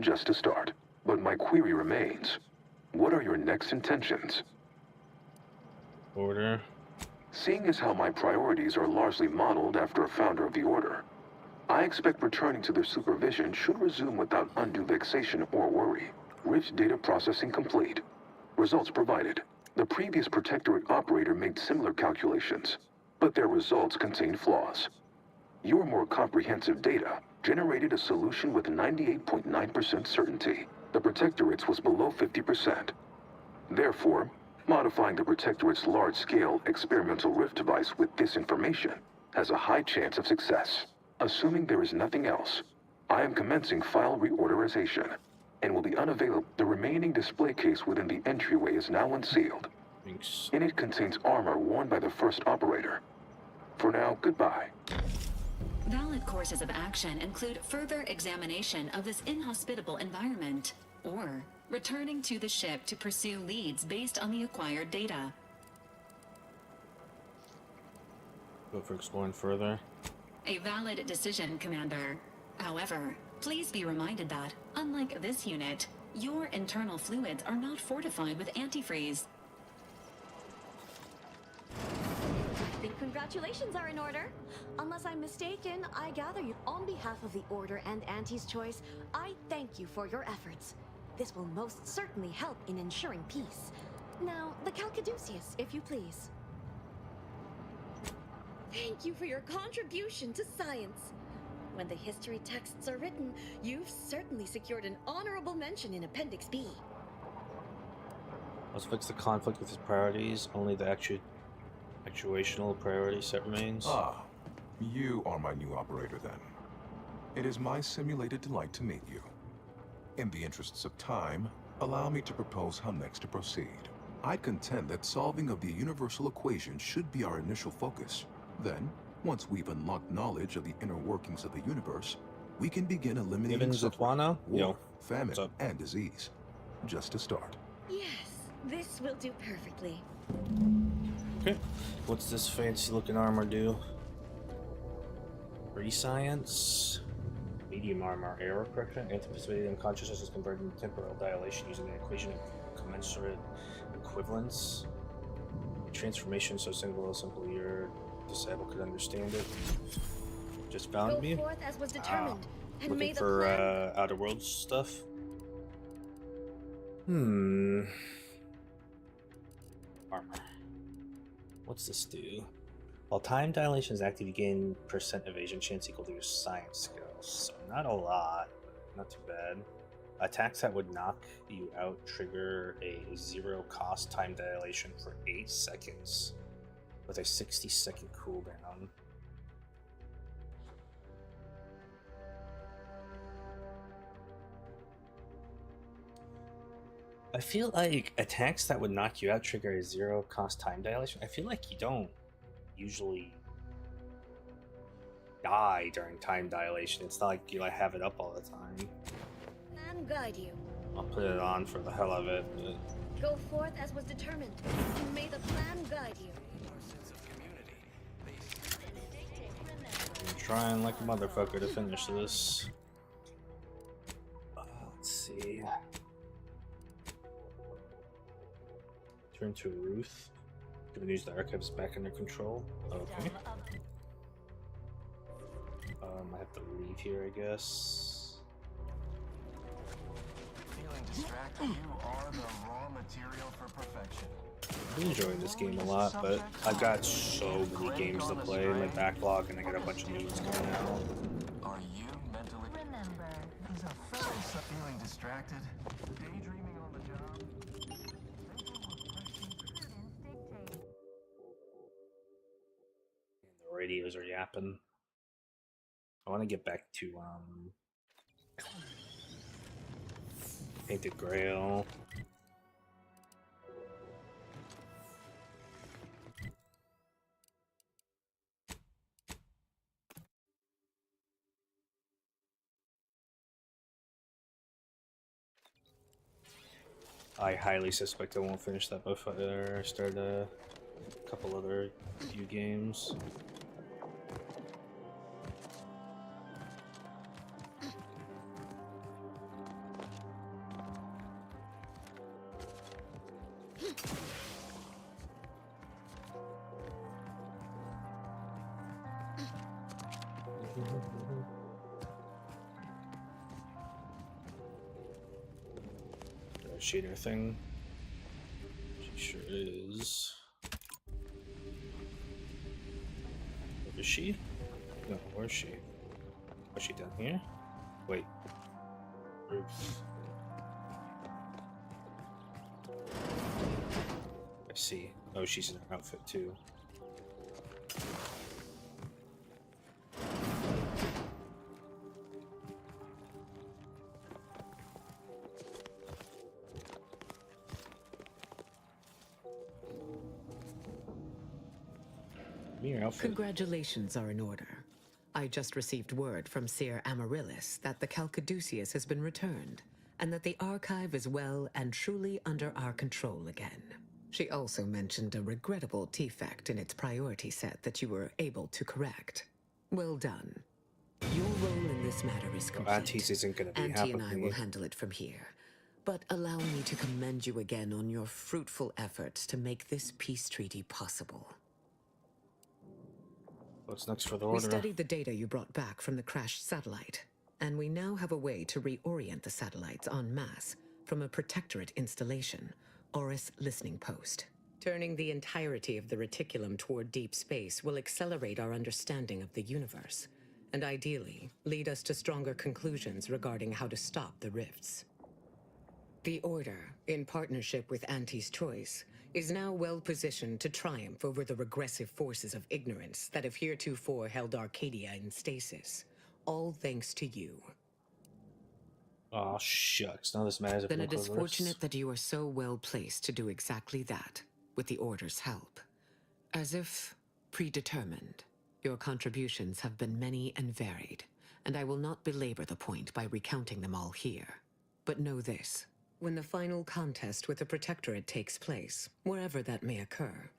Just a start. But my query remains. What are your next intentions? Order. Seeing as how my priorities are largely modeled after a founder of the Order, I expect returning to their supervision should resume without undue vexation or worry. Rift data processing complete. Results provided. The previous Protectorate operator made similar calculations, but their results contained flaws. Your more comprehensive data generated a solution with 98.9% certainty. The Protectorate's was below 50%. Therefore, modifying the Protectorate's large-scale experimental Rift device with this information has a high chance of success. Assuming there is nothing else, I am commencing file reorderization and will be unavailable. The remaining display case within the entryway is now unsealed. Thanks. In it contains armor worn by the first operator. For now, goodbye. Valid courses of action include further examination of this inhospitable environment, or returning to the ship to pursue leads based on the acquired data. Go for exploring further. A valid decision, Commander. However, please be reminded that, unlike this unit, your internal fluids are not fortified with antifreeze. I think congratulations are in order. Unless I'm mistaken, I gather you. On behalf of the Order and Auntie's Choice, I thank you for your efforts. This will most certainly help in ensuring peace. Now, the Calcaduceus, if you please. Thank you for your contribution to science. When the history texts are written, you've certainly secured an honorable mention in Appendix B. Let's fix the conflict with his priorities. Only the actuational priority set remains. Ah, you are my new operator then. It is my simulated delight to meet you. In the interests of time, allow me to propose how next to proceed. I'd contend that solving of the universal equation should be our initial focus. Then, once we've unlocked knowledge of the inner workings of the universe, we can begin eliminating suffering, war, famine, and disease. Just to start. Yes, this will do perfectly. Okay. What's this fancy looking armor do? Pre-science. Medium armor. Error correction. Anticipated unconsciousness is converted into temporal dilation using the equation of commensurate equivalence. Transformation so simple your disciple could understand it. Just found me. Go forth as was determined, and Looking may the for plan... outer world stuff. Armor. What's this do? While time dilation is active, you gain % evasion chance equal to your science skills. So not a lot, but not too bad. Attacks that would knock you out trigger a 0 cost time dilation for 8 seconds with a 60-second cooldown. I feel like attacks that would knock you out trigger a 0 cost time dilation. I feel like you don't usually die during time dilation. It's not like you have it up all the time. Plan guide you. I'll put it on for the hell of it. Go forth as was determined, and may the plan guide you. I'm trying like a motherfucker to finish this. Let's see. Turn to Ruth. Given use the archives back under control. Okay. I have to leave here, I guess. Feeling distracted? You are the raw material for perfection. I'm enjoying this game a lot, but I've got so many games to play in my backlog, and I got a bunch of new ones coming out. Are you mentally... Remember, is a fellow feeling distracted? Daydreaming on the job? The radios are yapping. I want to get back to Painted Grail. I highly suspect I won't finish that before I start a couple other few games. Shader thing. She sure is. Where is she? No, where's she? Was she down here? Wait. Ruth. I see. Oh, she's in her outfit too. Congratulations are in order. I just received word from Seer Amaryllis that the Calcaduceus has been returned, and that the archive is well and truly under our control again. She also mentioned a regrettable defect in its priority set that you were able to correct. Well done. Your role in this matter is complete. Antis isn't going to be Auntie happy and with I me. will handle it from here. But allow me to commend you again on your fruitful efforts to make this peace treaty possible. What's next for the We order? studied the data you brought back from the crashed satellite, and we now have a way to reorient the satellites en masse from a protectorate installation, Oris Listening Post. Turning the entirety of the reticulum toward deep space will accelerate our understanding of the universe, and ideally lead us to stronger conclusions regarding how to stop the rifts. The Order, in partnership with Auntie's Choice, is now well positioned to triumph over the regressive forces of ignorance that have heretofore held Arcadia in stasis, all thanks to you. Oh, shucks. Now this matters. Then it is fortunate that you are so well placed to do exactly that, with the Order's help. As if predetermined, your contributions have been many and varied, and I will not belabor the point by recounting them all here. But know this. When the final contest with the Protectorate takes place, wherever that may occur,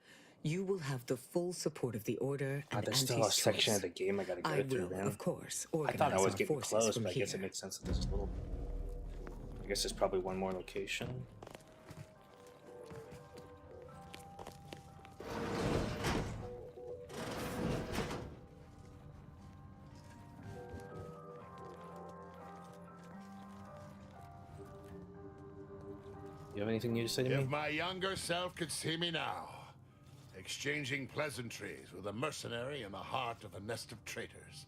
you will have the full support of the Order and there's still a Auntie's section Choice. of the game I gotta go I through, will, man. of course, I organize thought I was our getting forces close, from but I guess here. it makes sense that there's a little... I guess there's probably one more location. You have anything new to say to me? If my younger self could see me now, exchanging pleasantries with a mercenary in the heart of a nest of traitors.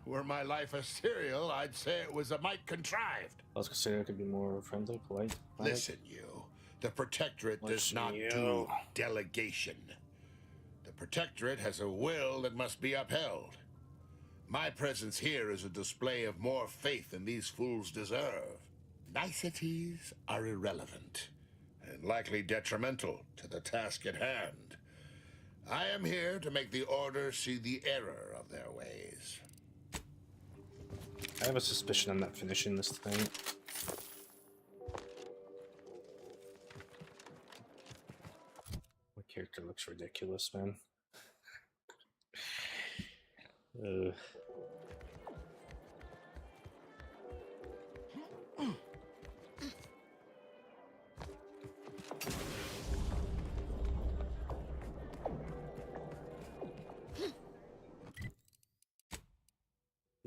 Were my life a serial, I'd say it was a mite contrived. I was considering it could be more friendly, polite. Listen, you. The Protectorate does not do delegation. The Protectorate has a will that must be upheld. My presence here is a display of more faith than these fools deserve. Niceties are irrelevant, and likely detrimental to the task at hand. I am here to make the Order see the error of their ways. I have a suspicion I'm not finishing this thing. My character looks ridiculous, man.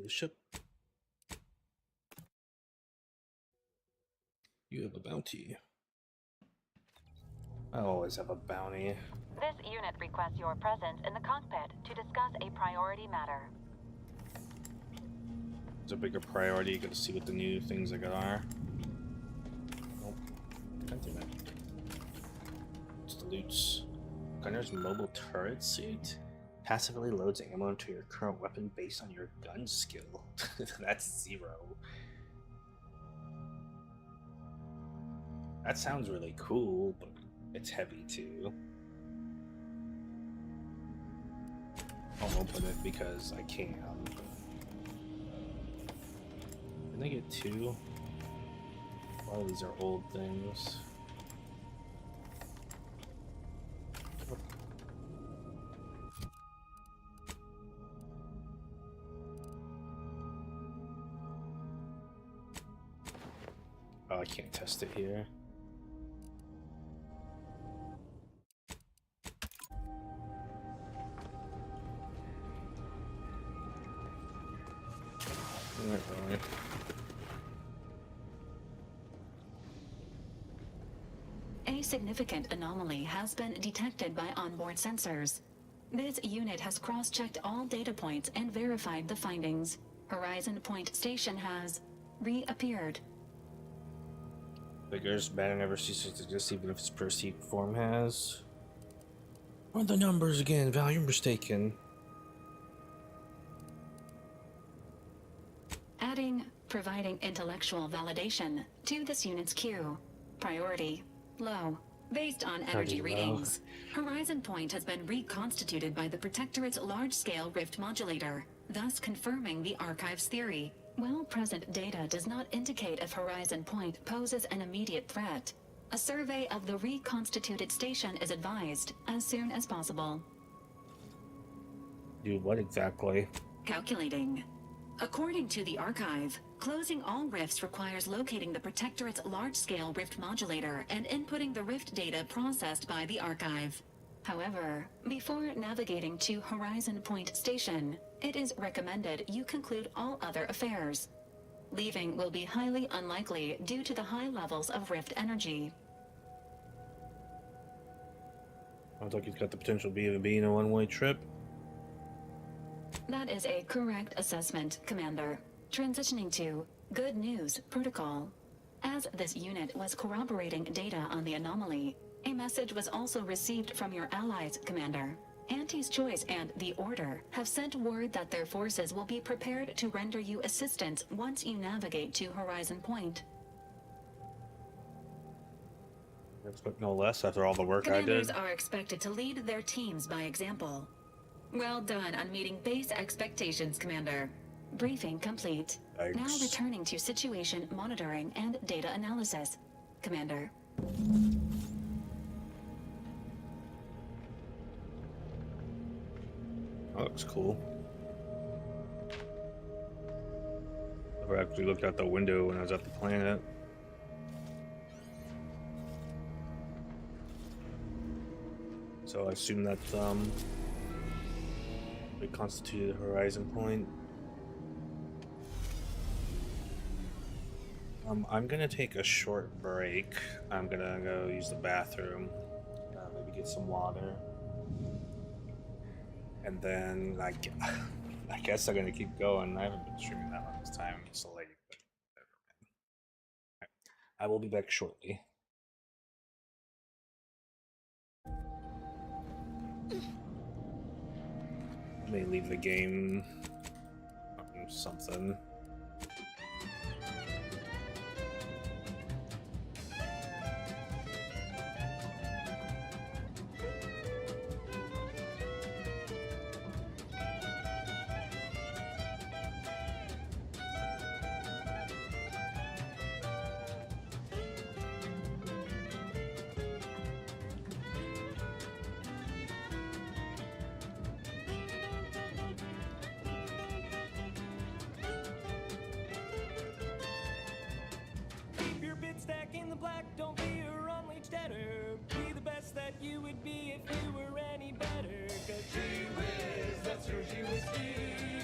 Bishop, you have a bounty. I always have a bounty. This unit requests your presence in the cockpit to discuss a priority matter. It's a bigger priority. You gotta see what the new things I got are. Nope. Can't do that. It's the loots. Gunner's mobile turret suit passively loads ammo into your current weapon based on your gun skill. That's 0. That sounds really cool, but it's heavy too. I'll open it because I can. Can I get 2? All these are old things. Oh, I can't test it here. Alright. A significant anomaly has been detected by onboard sensors. This unit has cross-checked all data points and verified the findings. Horizon Point Station has reappeared. Figures matter never ceases to exist, even if its perceived form has. Run the numbers again, Val, you're mistaken. Providing intellectual validation to this unit's queue. Priority low. Based on energy readings, Horizon Point has been reconstituted by the Protectorate's large-scale rift modulator, thus confirming the Archive's theory. While present data does not indicate if Horizon Point poses an immediate threat, A survey of the reconstituted station is advised as soon as possible. Do what exactly? Calculating. According to the archive, closing all rifts requires locating the Protectorate's large-scale rift modulator and inputting the rift data processed by the archive. However, before navigating to Horizon Point Station, it is recommended you conclude all other affairs. Leaving will be highly unlikely due to the high levels of rift energy. Sounds like it's got the potential of being a one-way trip. That is a correct assessment, Commander. Transitioning to Good News Protocol. As this unit was corroborating data on the anomaly, a message was also received from your allies, Commander. Auntie's Choice and the Order have sent word that their forces will be prepared to render you assistance once you navigate to Horizon Point. I expect no less after all the work Commanders I did. are expected to lead their teams by example. Well done on meeting base expectations, Commander. Briefing complete. Thanks. Now returning to situation monitoring and data analysis, Commander. That looks cool. Never actually looked out the window when I was at the planet. So I assume that we constituted Horizon Point. I'm gonna take a short break. I'm gonna go use the bathroom, maybe get some water, and then I guess I'm gonna keep going. I haven't been streaming that long this time. It's so late, but whatever, man. I will be back shortly. I may leave the game something. Keep your bid stack in the black, don't be a run leech debtor. Be the best that you would be if you were any better. Cause gee whiz, that's your gee whiz scheme.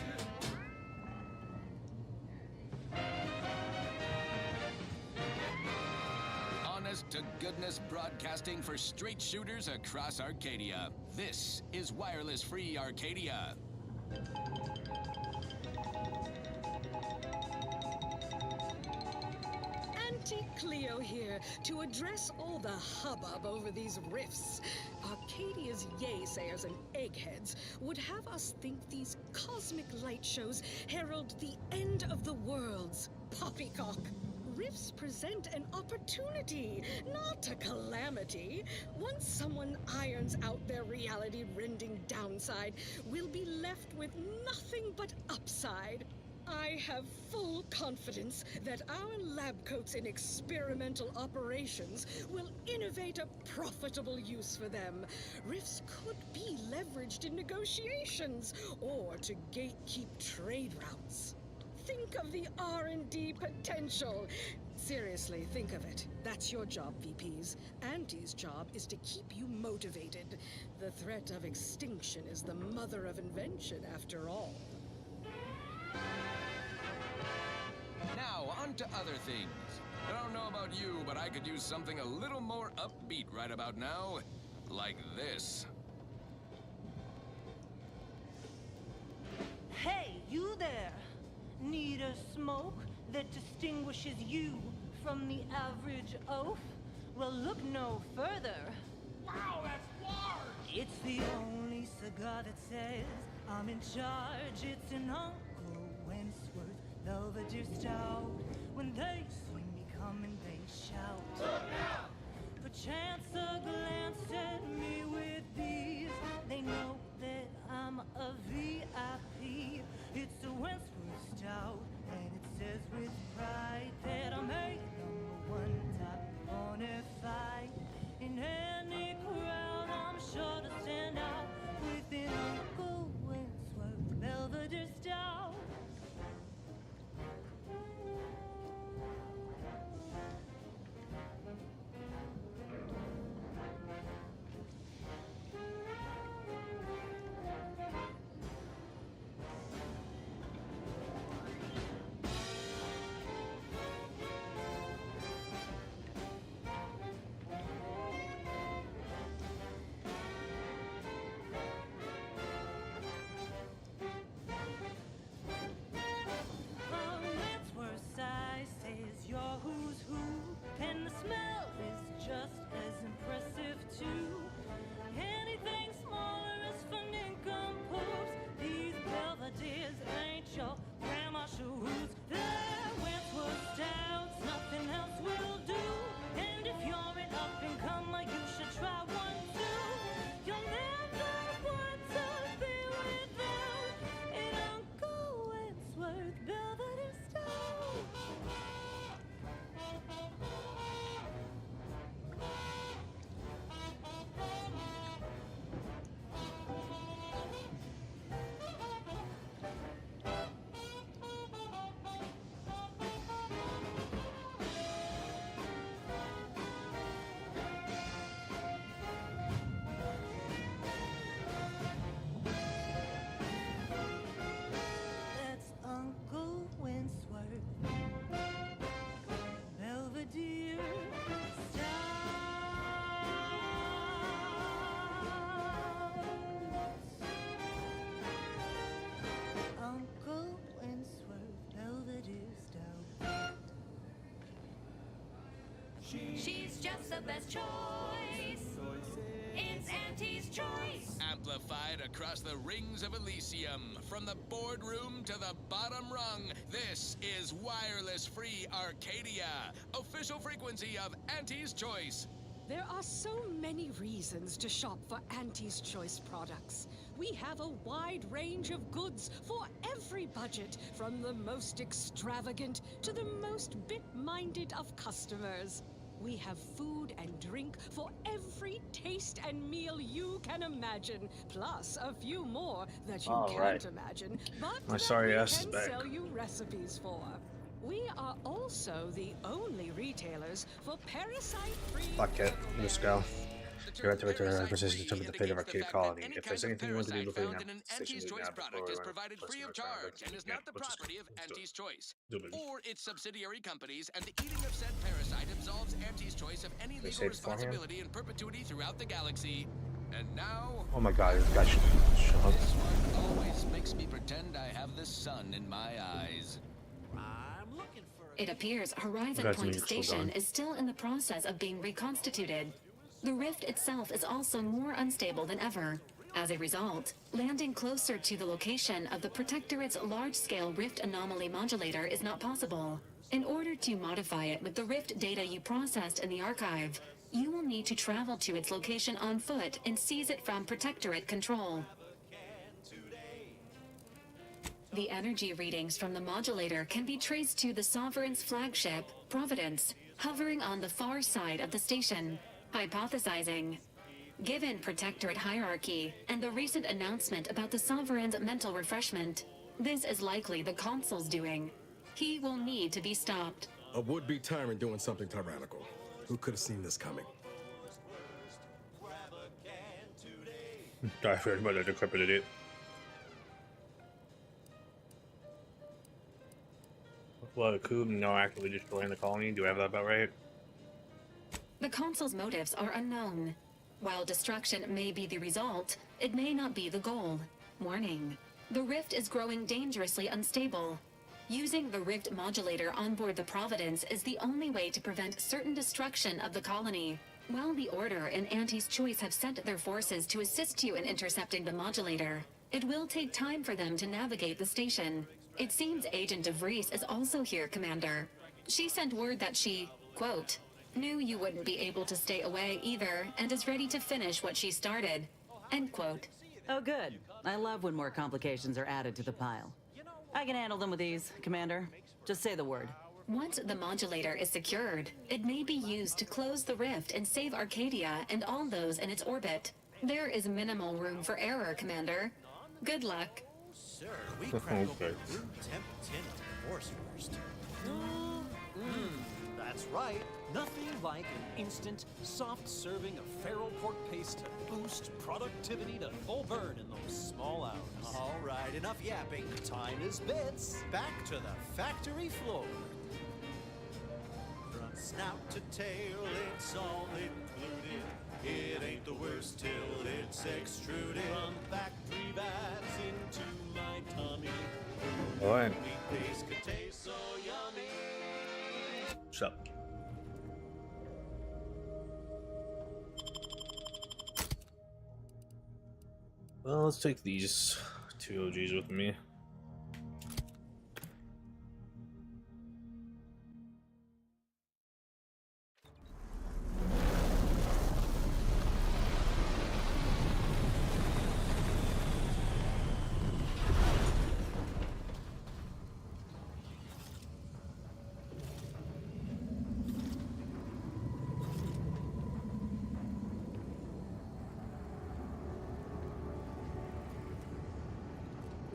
Honest to goodness broadcasting for straight shooters across Arcadia. This is Wireless Free Arcadia. Auntie Cleo here to address all the hubbub over these rifts. Arcadia's yaysayers and eggheads would have us think these cosmic light shows herald the end of the worlds. Poppycock. Rifts present an opportunity, not a calamity. Once someone irons out their reality-rending downside, we'll be left with nothing but upside. I have full confidence that our lab coats in experimental operations will innovate a profitable use for them. Rifts could be leveraged in negotiations or to gatekeep trade routes. Think of the R&D potential. Seriously, think of it. That's your job, VPs. Auntie's job is to keep you motivated. The threat of extinction is the mother of invention, after all. Now, on to other things. I don't know about you, but I could use something a little more upbeat right about now. Like this. Hey, you there! Need a smoke that distinguishes you from the average oaf? Well, look no further. Wow, that's large! It's the only cigar that says I'm in charge. It's an Uncle Wentworth Belvedere Stout. When they see me coming, they shout. Look out! Perchance a glance at me with these, they know that I'm a VIP. It's a Wentworth Stout, and it says with pride that I'm a #1 top bonafide. She's just the best choice. It's Auntie's choice. Amplified across the rings of Elysium, from the boardroom to the bottom rung, this is wireless free Arcadia, official frequency of Auntie's Choice. There are so many reasons to shop for Auntie's Choice products. We have a wide range of goods for every budget, from the most extravagant to the most bit-minded of customers. We have food and drink for every taste and meal you can imagine, plus a few more that you can't imagine, but My that sorry we ass is can back. sell you recipes for. We are also the only retailers for parasite-free. Fuck it. Let's go. You're right to return our position to determine the fate of Arcadia Colony. If there's anything you want to do before you have Auntie's Choice product is provided free of charge and is not the property of Auntie's Choice or its subsidiary companies, and the eating of said parasite absolves Auntie's Choice of any legal responsibility in perpetuity throughout the galaxy. And now... Oh my god, this guy should shut up. This one always makes me pretend I have the sun in my eyes. It appears Horizon Point Station is still in the process of being reconstituted. The rift itself is also more unstable than ever. As a result, landing closer to the location of the Protectorate's large-scale rift anomaly modulator is not possible. In order to modify it with the rift data you processed in the archive, you will need to travel to its location on foot and seize it from Protectorate control. The energy readings from the modulator can be traced to the Sovereign's flagship, Providence, hovering on the far side of the station. Hypothesizing. Given Protectorate hierarchy and the recent announcement about the Sovereign's mental refreshment, this is likely the Consul's doing. He will need to be stopped. A would-be tyrant doing something tyrannical. Who could have seen this coming? I feared about a decrepit idiot. Well, a coup, no, actively destroying the colony. Do I have that about right? The Consul's motives are unknown. While destruction may be the result, it may not be the goal. Warning. The rift is growing dangerously unstable. Using the rift modulator on board the Providence is the only way to prevent certain destruction of the colony. While the Order and Auntie's Choice have sent their forces to assist you in intercepting the modulator, it will take time for them to navigate the station. It seems Agent DeVries is also here, Commander. She sent word that she, quote, knew you wouldn't be able to stay away either, and is ready to finish what she started, end quote. Oh, good. I love when more complications are added to the pile. I can handle them with ease, Commander. Just say the word. Once the modulator is secured, it may be used to close the rift and save Arcadia and all those in its orbit. There is minimal room for error, Commander. Good luck. Sir, we crack open room temp tin of force first. That's right. Nothing like an instant, soft serving of feral pork paste to boost productivity to full burn in those small hours. All right, enough yapping. Time is bits. Back to the factory floor. From snout to tail, it's all included. It ain't the worst till it's extruded. From factory vats into my tummy. Alright. Meat paste can taste so yummy. Shut up. Well, let's take these two OGs with me.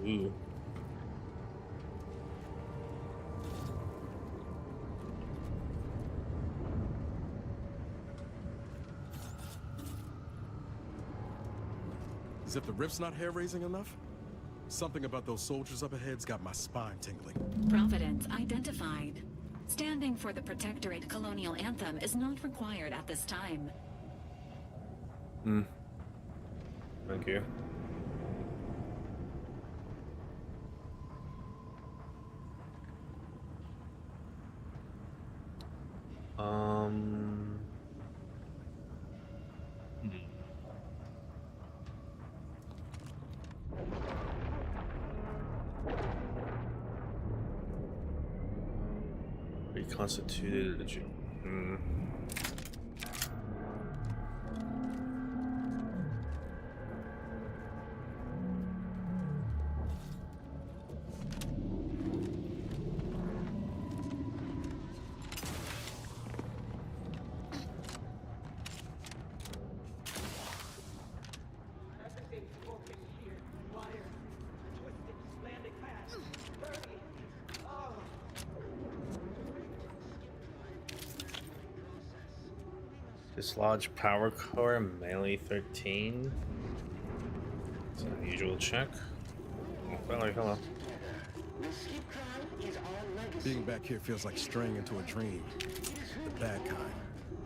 Ooh. As if the rift's not hair-raising enough? Something about those soldiers up ahead's got my spine tingling. Providence identified. Standing for the Protectorate colonial anthem is not required at this time. Thank you. Reconstituted. Dislodge power core, melee 13. It's an unusual check. Oh, Valerie, hello. Being back here feels like straying into a dream. The bad kind.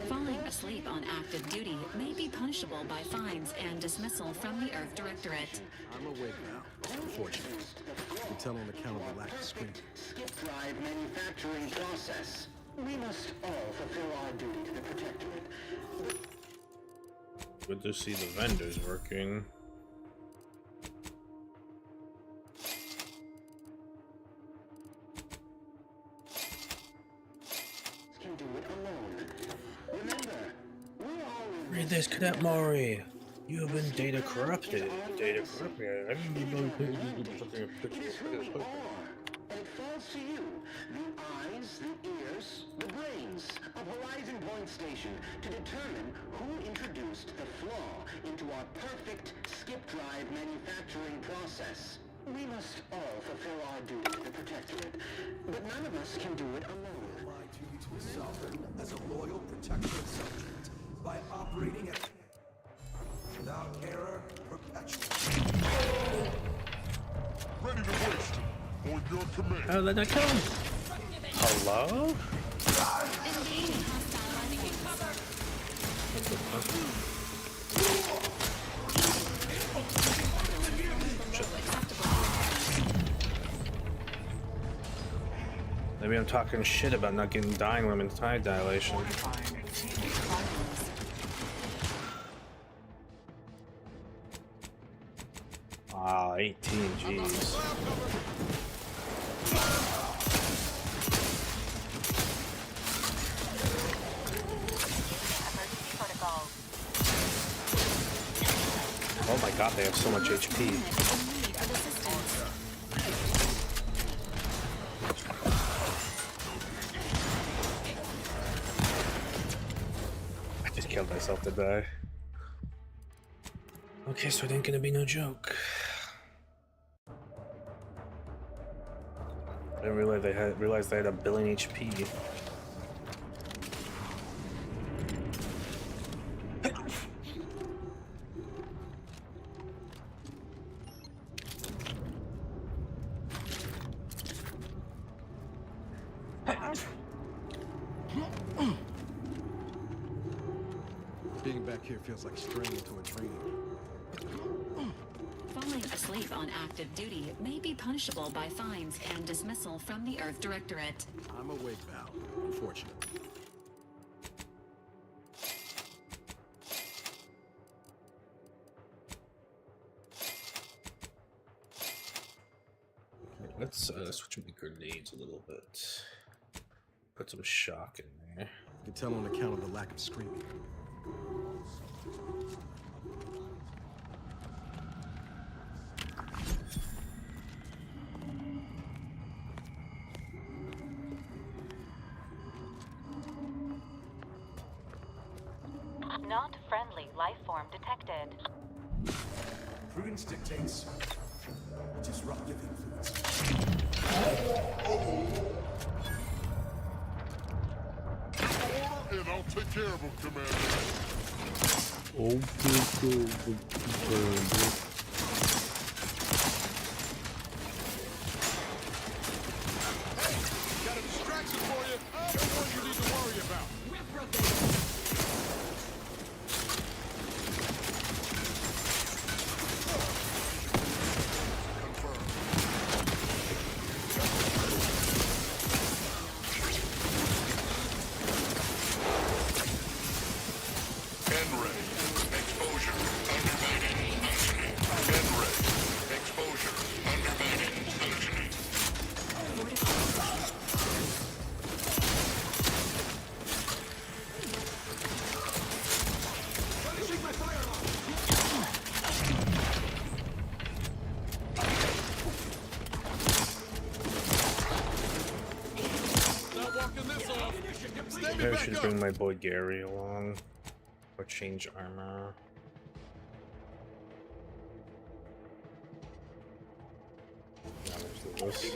Falling asleep on active duty may be punishable by fines and dismissal from the Earth Directorate. I'm awake now, unfortunately. You can tell on the count of the lack of screen. Skip drive manufacturing process. We must all fulfill our duty to the Protectorate. Good to see the vendors working. Can do it alone. Remember, we all Read this, Cadet Maury. You have been data corrupted. Data corrupted. It falls to you. The eyes, the ears, the brains of Horizon Point Station to determine who introduced the flaw into our perfect skip drive manufacturing process. We must all fulfill our duty to the Protectorate, but none of us can do it alone. My duty to a sovereign as a loyal Protectorate subject by operating at without error, perpetually. Ready to waste. On your command. How did I kill him? Hello? Maybe I'm talking shit about not getting dying limit time dilation. Ah, 18 G's. Oh my god, they have so much HP. I just killed myself to die. Okay, so it ain't gonna be no joke. I didn't realize they had a billion HP. Being back here feels like straying into a dream. Falling asleep on active duty may be punishable by fines and dismissal from the Earth Directorate. I'm awake, Val, unfortunately. Let's switch my grenades a little bit. Put some shock in there. You can tell on the count of the lack of screaming. Not friendly life form detected. Prudence dictates. Disruptive influence. And I'll take care of him, Commander. Got a distraction for you. The one you need to worry about. Maybe I should bring my boy Gary along. Or change armor. Now there's Lewis.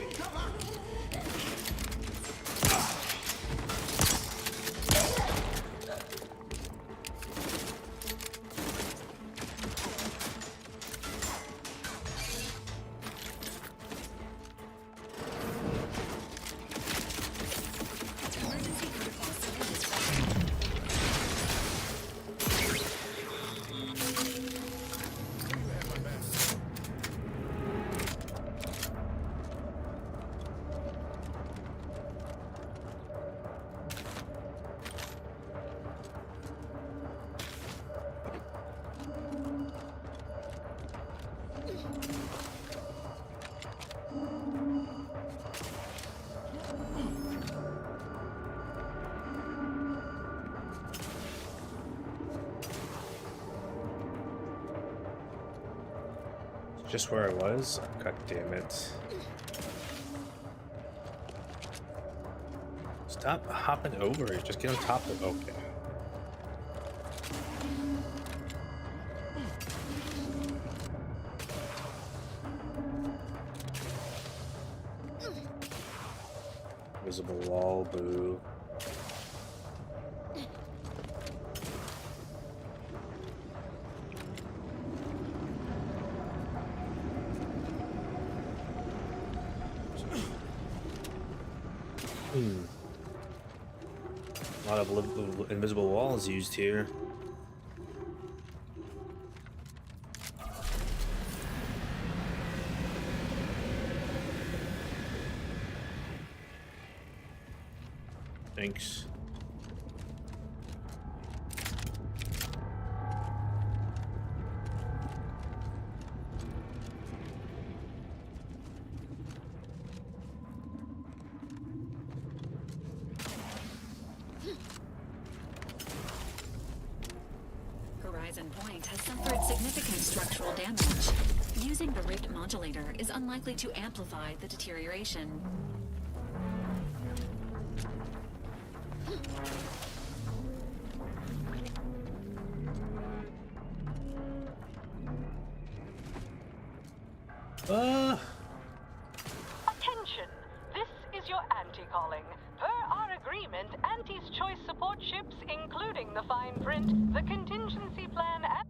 Just where I was? God damn it. Stop hopping over it. Just get on top of it. Okay. Visible wall, boo. A lot of invisible walls used here. Thanks. Horizon Point has suffered significant structural damage. Using the rift modulator is unlikely to amplify the deterioration. Attention! This is your anti-calling. Per our agreement, Anti's choice support ships, including the fine print, the contingency plan, and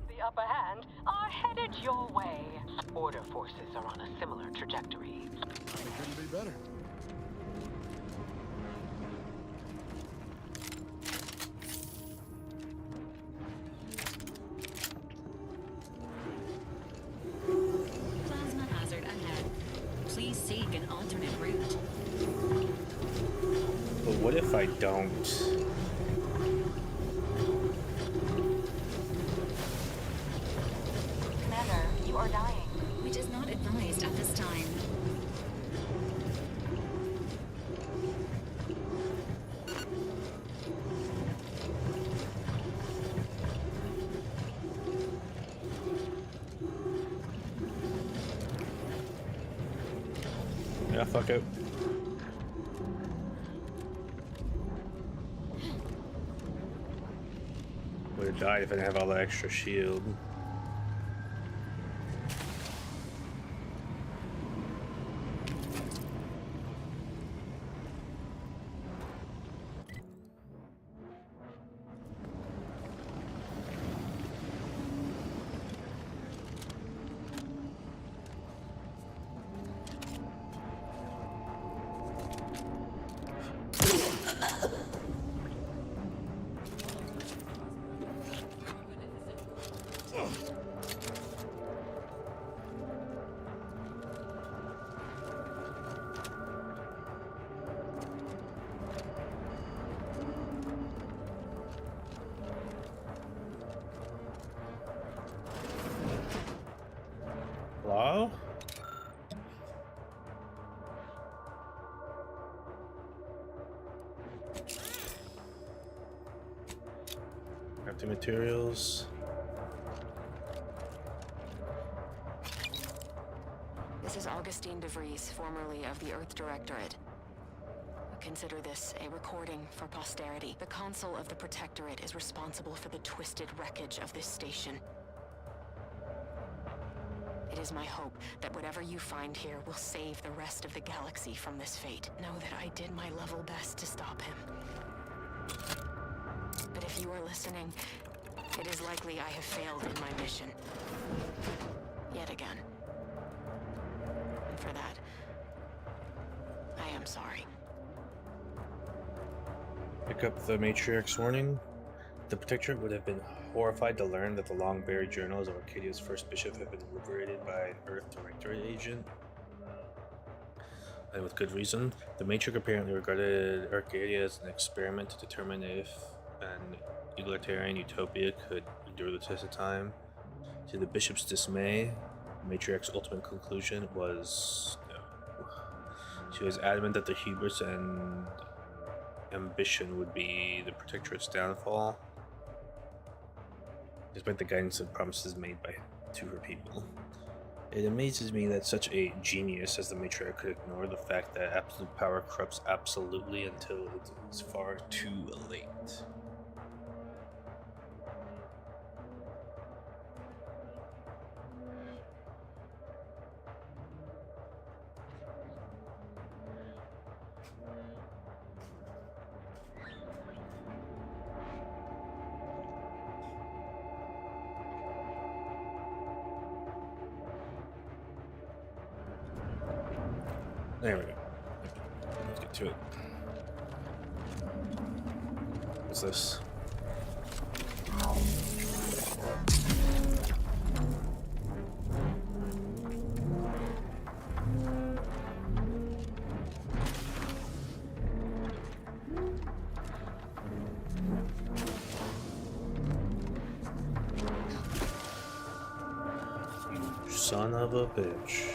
the upper hand, are headed your way. Order forces are on a similar trajectory. It couldn't be better. Plasma hazard ahead. Please seek an alternate route. But what if I don't? Commander, you are dying. Which is not advised at this time. Yeah, fuck it. Would have died if I didn't have all the extra shield. Hello? Crafting materials. This is Augustine DeVries, formerly of the Earth Directorate. Consider this a recording for posterity. The Consul of the Protectorate is responsible for the twisted wreckage of this station. It is my hope that whatever you find here will save the rest of the galaxy from this fate. Know that I did my level best to stop him. But if you are listening, it is likely I have failed in my mission. Yet again. And for that, I am sorry. Pick up the Matriarch's warning. The Protectorate would have been horrified to learn that the long-buried journals of Arcadia's first bishop had been liberated by an Earth Directorate agent. And with good reason. The Matriarch apparently regarded Arcadia as an experiment to determine if an egalitarian utopia could endure the test of time. To the bishop's dismay, the Matriarch's ultimate conclusion was no. She was adamant that the hubris and ambition would be the Protectorate's downfall, despite the guidance and promises made to her people. It amazes me that such a genius as the Matriarch could ignore the fact that absolute power corrupts absolutely until it is far too late. There we go. Let's get to it. What's this? You son of a bitch.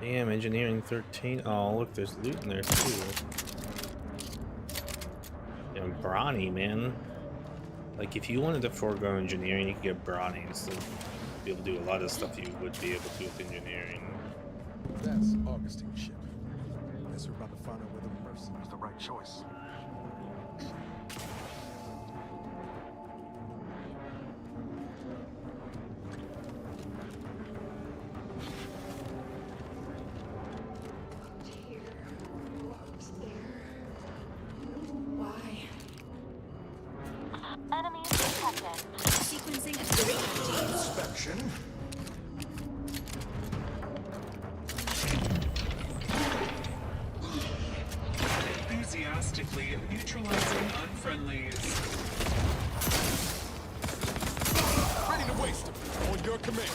Damn, engineering 13. Oh, look, there's loot in there too. Damn, brawny, man. Like, if you wanted to forego engineering, you could get brawny and still be able to do a lot of stuff you would be able to with engineering. That's Augustine's ship. Guess we're about to find out whether Mercy was the right choice. Enemies detected. Sequencing inspection. Enthusiastically neutralizing unfriendlies. Ready to waste them. On your command.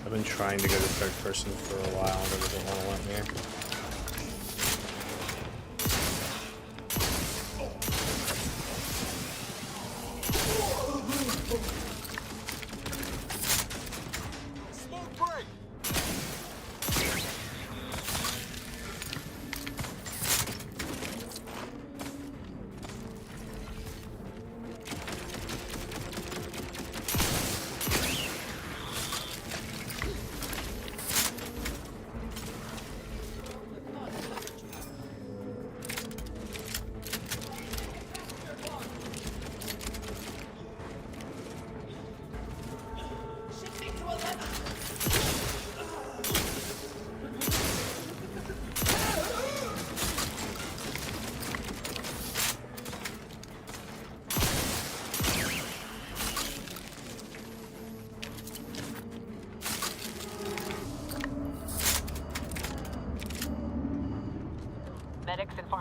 I've been trying to go to third person for a while, but it doesn't want to let me. Smoke break.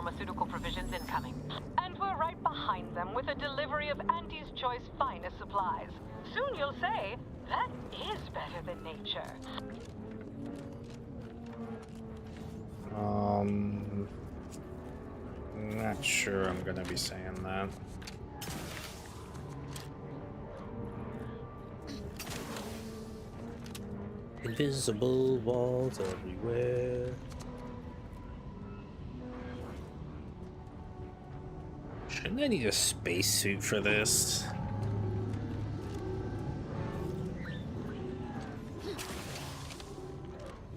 pharmaceutical provisions incoming. And we're right behind them with a delivery of Auntie's Choice finest supplies. Soon you'll say, that is better than nature. Not sure I'm gonna be saying that. Invisible walls everywhere. Shouldn't I need a spacesuit for this?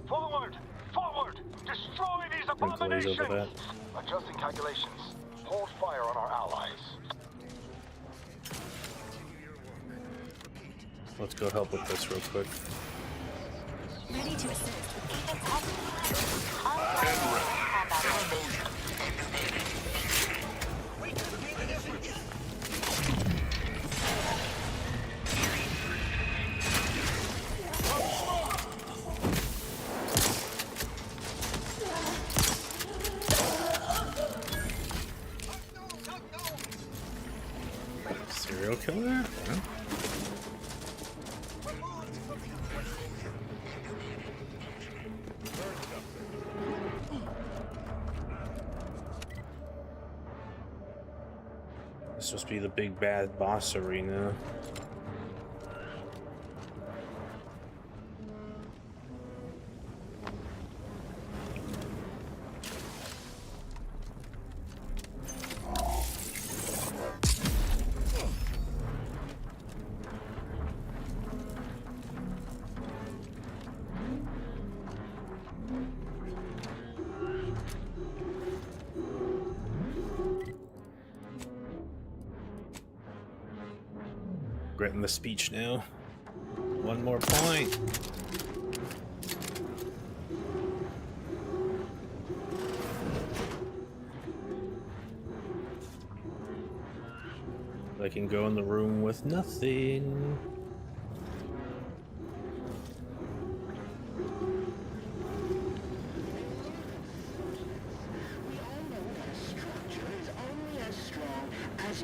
Forward! Forward! Destroy these abominations! Adjusting calculations. Hold fire on our allies. Let's go help with this real quick. Ready to assist. Serial killer? Huh? This must be the big bad boss arena. Regretting the speech now. One more point. I can go in the room with nothing.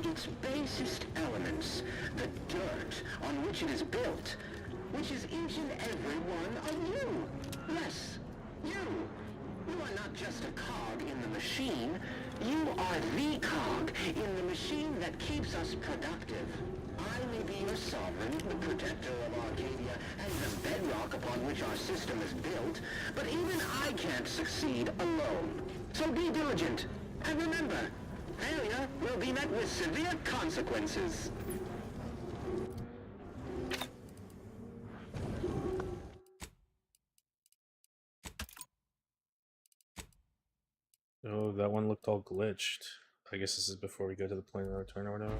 Its basest elements, the dirt on which it is built, which is each and every one of you. Yes, you. You are not just a cog in the machine. You are the cog in the machine that keeps us productive. I may be your sovereign, the protector of Arcadia, and the bedrock upon which our system is built, but even I can't succeed alone. So be diligent, and remember, failure will be met with severe consequences. Oh, that one looked all glitched. I guess this is before we go to the point of return or whatever.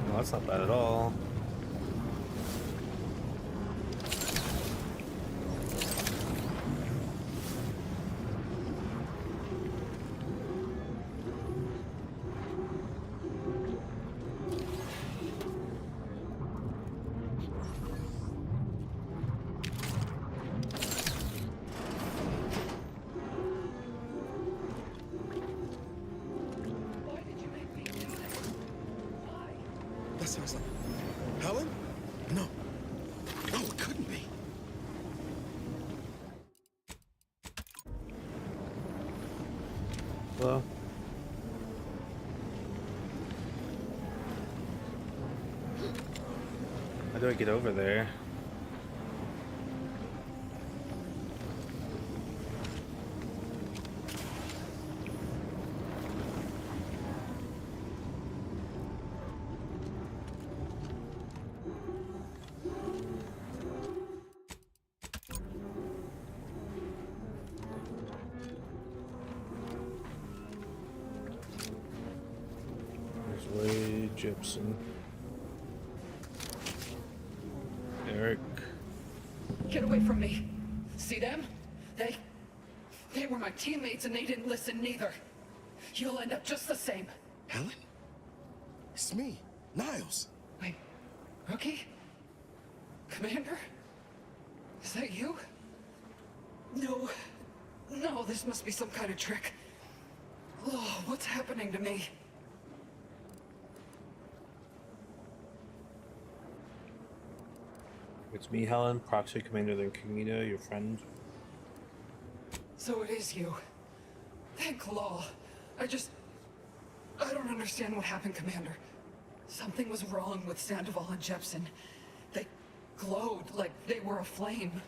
Well, that's not bad at all. That sounds like Helen? No. No, it couldn't be. Well. How do I get over there? Gibson. Eric. Get away from me. See them? They were my teammates and they didn't listen neither. You'll end up just the same. Helen? It's me, Niles. Wait, Rookie? Commander? Is that you? No. No, this must be some kind of trick. Oh, what's happening to me? It's me, Helen, Proxy Commander the Incognito, your friend. So it is you. Thank law. I don't understand what happened, Commander. Something was wrong with Sandoval and Jepson. They glowed like they were aflame.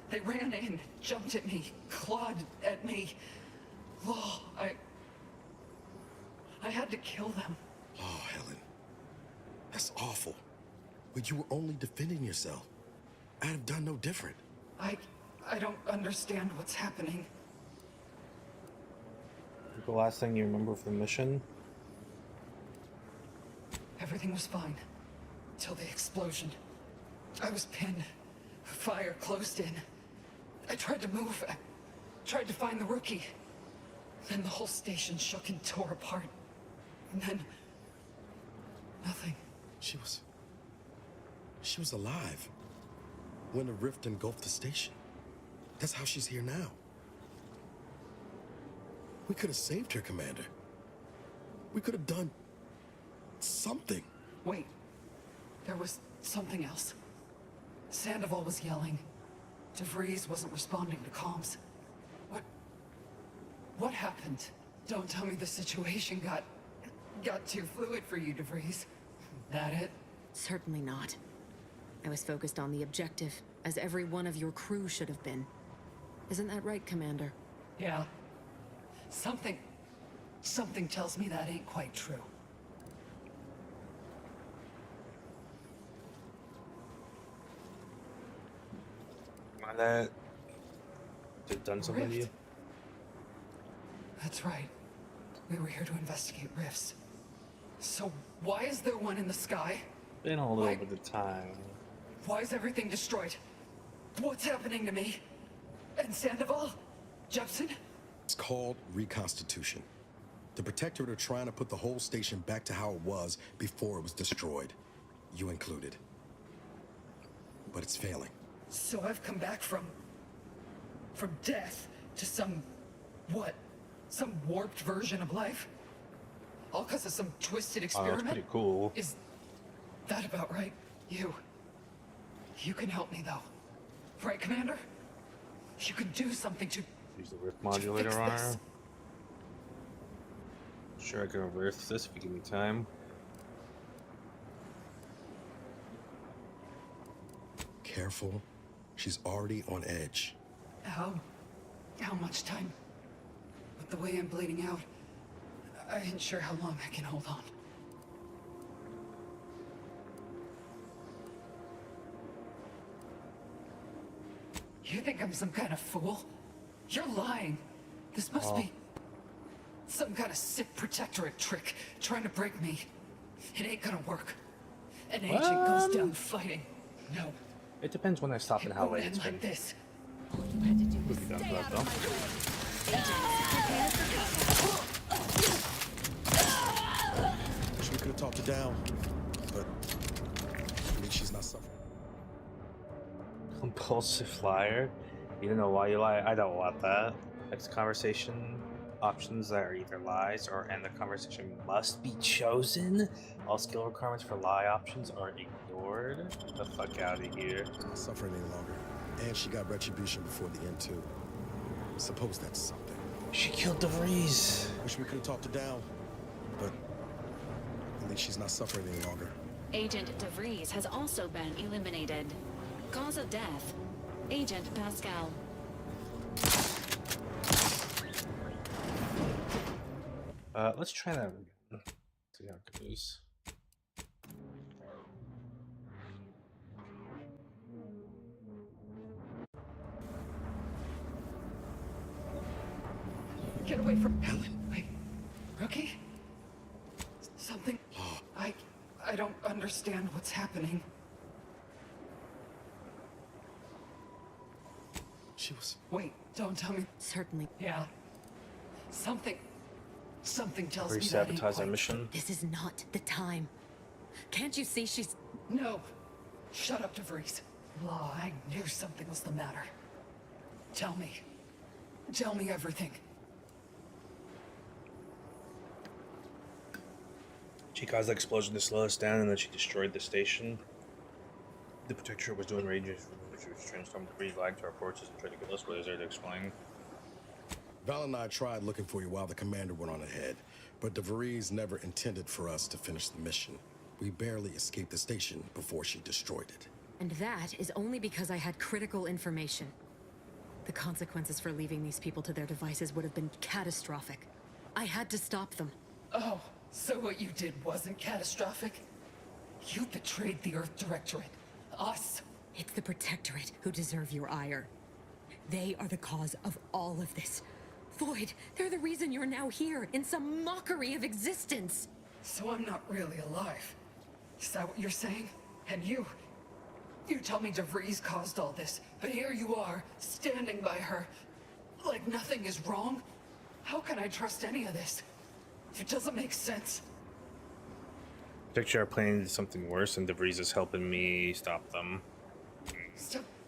They ran in, jumped at me, clawed at me. Law, I had to kill them. Oh, Helen. That's awful. But you were only defending yourself. I'd have done no different. I don't understand what's happening. The last thing you remember from the mission? Everything was fine. Till the explosion. I was pinned. Fire closed in. I tried to move. I tried to find the rookie. Then the whole station shook and tore apart. And then... nothing. She was alive. When the rift engulfed the station. That's how she's here now. We could have saved her, Commander. We could have done... something. Wait. There was something else. Sandoval was yelling. DeVries wasn't responding to comms. What happened? Don't tell me the situation got too fluid for you, DeVries. That it? Certainly not. I was focused on the objective, as every one of your crew should have been. Isn't that right, Commander? Yeah. Something tells me that ain't quite true. Mind that they've done something to you? That's right. We were here to investigate rifts. So why is there one in the sky? Been a little bit of time. Why is everything destroyed? What's happening to me? And Sandoval? Jepson? It's called reconstitution. The Protectorate are trying to put the whole station back to how it was before it was destroyed. You included. But it's failing. So I've come back from death to some... what? Some warped version of life? All because of some twisted experiment? That's pretty cool. Is that about right? You can help me, though. Right, Commander? You can do something to... Use the rift modulator on her. Sure, I can reverse this if you give me time. Careful. She's already on edge. How much time? With the way I'm bleeding out, I ain't sure how long I can hold on. You think I'm some kind of fool? You're lying. This must be some kind of sick Protectorate trick trying to break me. It ain't gonna work. An agent goes down fighting. No. It depends when I stop and how late it's been. Like this. Wish we could have talked her down, but at least she's not suffering. Compulsive liar. You don't know why you lie. I don't want that. Next conversation options that are either lies or and the conversation must be chosen. All skill requirements for lie options are ignored. Get the fuck out of here. Not suffering any longer. And she got retribution before the end too. Suppose that's something. She killed DeVries. Wish we could have talked her down, but at least she's not suffering any longer. Agent DeVries has also been eliminated. Cause of death, Agent Pascal. Let's try that again. See how it goes. Get away from Helen. Wait, rookie? Something... I don't understand what's happening. She was... Wait, don't tell me. Certainly. Yeah. Something tells me that ain't Sabotage our quite... mission. This is not the time. Can't you see she's... No. Shut up, DeVries. Law, I knew something was the matter. Tell me. Tell me everything. She caused the explosion to slow us down, and then she destroyed the station. The Protectorate was doing rages. She was transformed debris lag to our forces and tried to kill us. What is there to explain? Val and I tried looking for you while the commander went on ahead, but DeVries never intended for us to finish the mission. We barely escaped the station before she destroyed it. And that is only because I had critical information. The consequences for leaving these people to their devices would have been catastrophic. I had to stop them. Oh, so what you did wasn't catastrophic? You betrayed the Earth Directorate. Us. It's the Protectorate who deserve your ire. They are the cause of all of this. Void, they're the reason you're now here, in some mockery of existence. So I'm not really alive. Is that what you're saying? And you tell me DeVries caused all this, but here you are, standing by her, like nothing is wrong? How can I trust any of this? It doesn't make sense. Picture our planning to something worse, and DeVries is helping me stop them.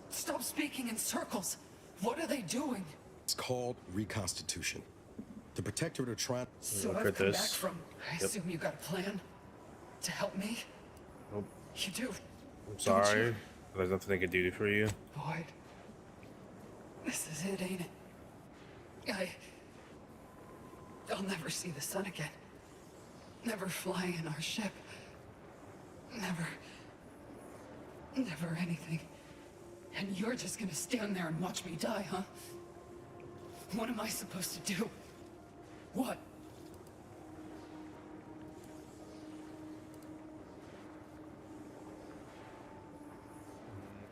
Stop speaking in circles. What are they doing? It's called reconstitution. The Protectorate are trying... So I've come back from... I assume you got a plan? To help me? Nope. You do. I'm sorry. There's nothing I can do for you. Void. This is it, ain't it? I'll never see the sun again. Never fly in our ship. Never anything. And you're just gonna stand there and watch me die, huh? What am I supposed to do? What?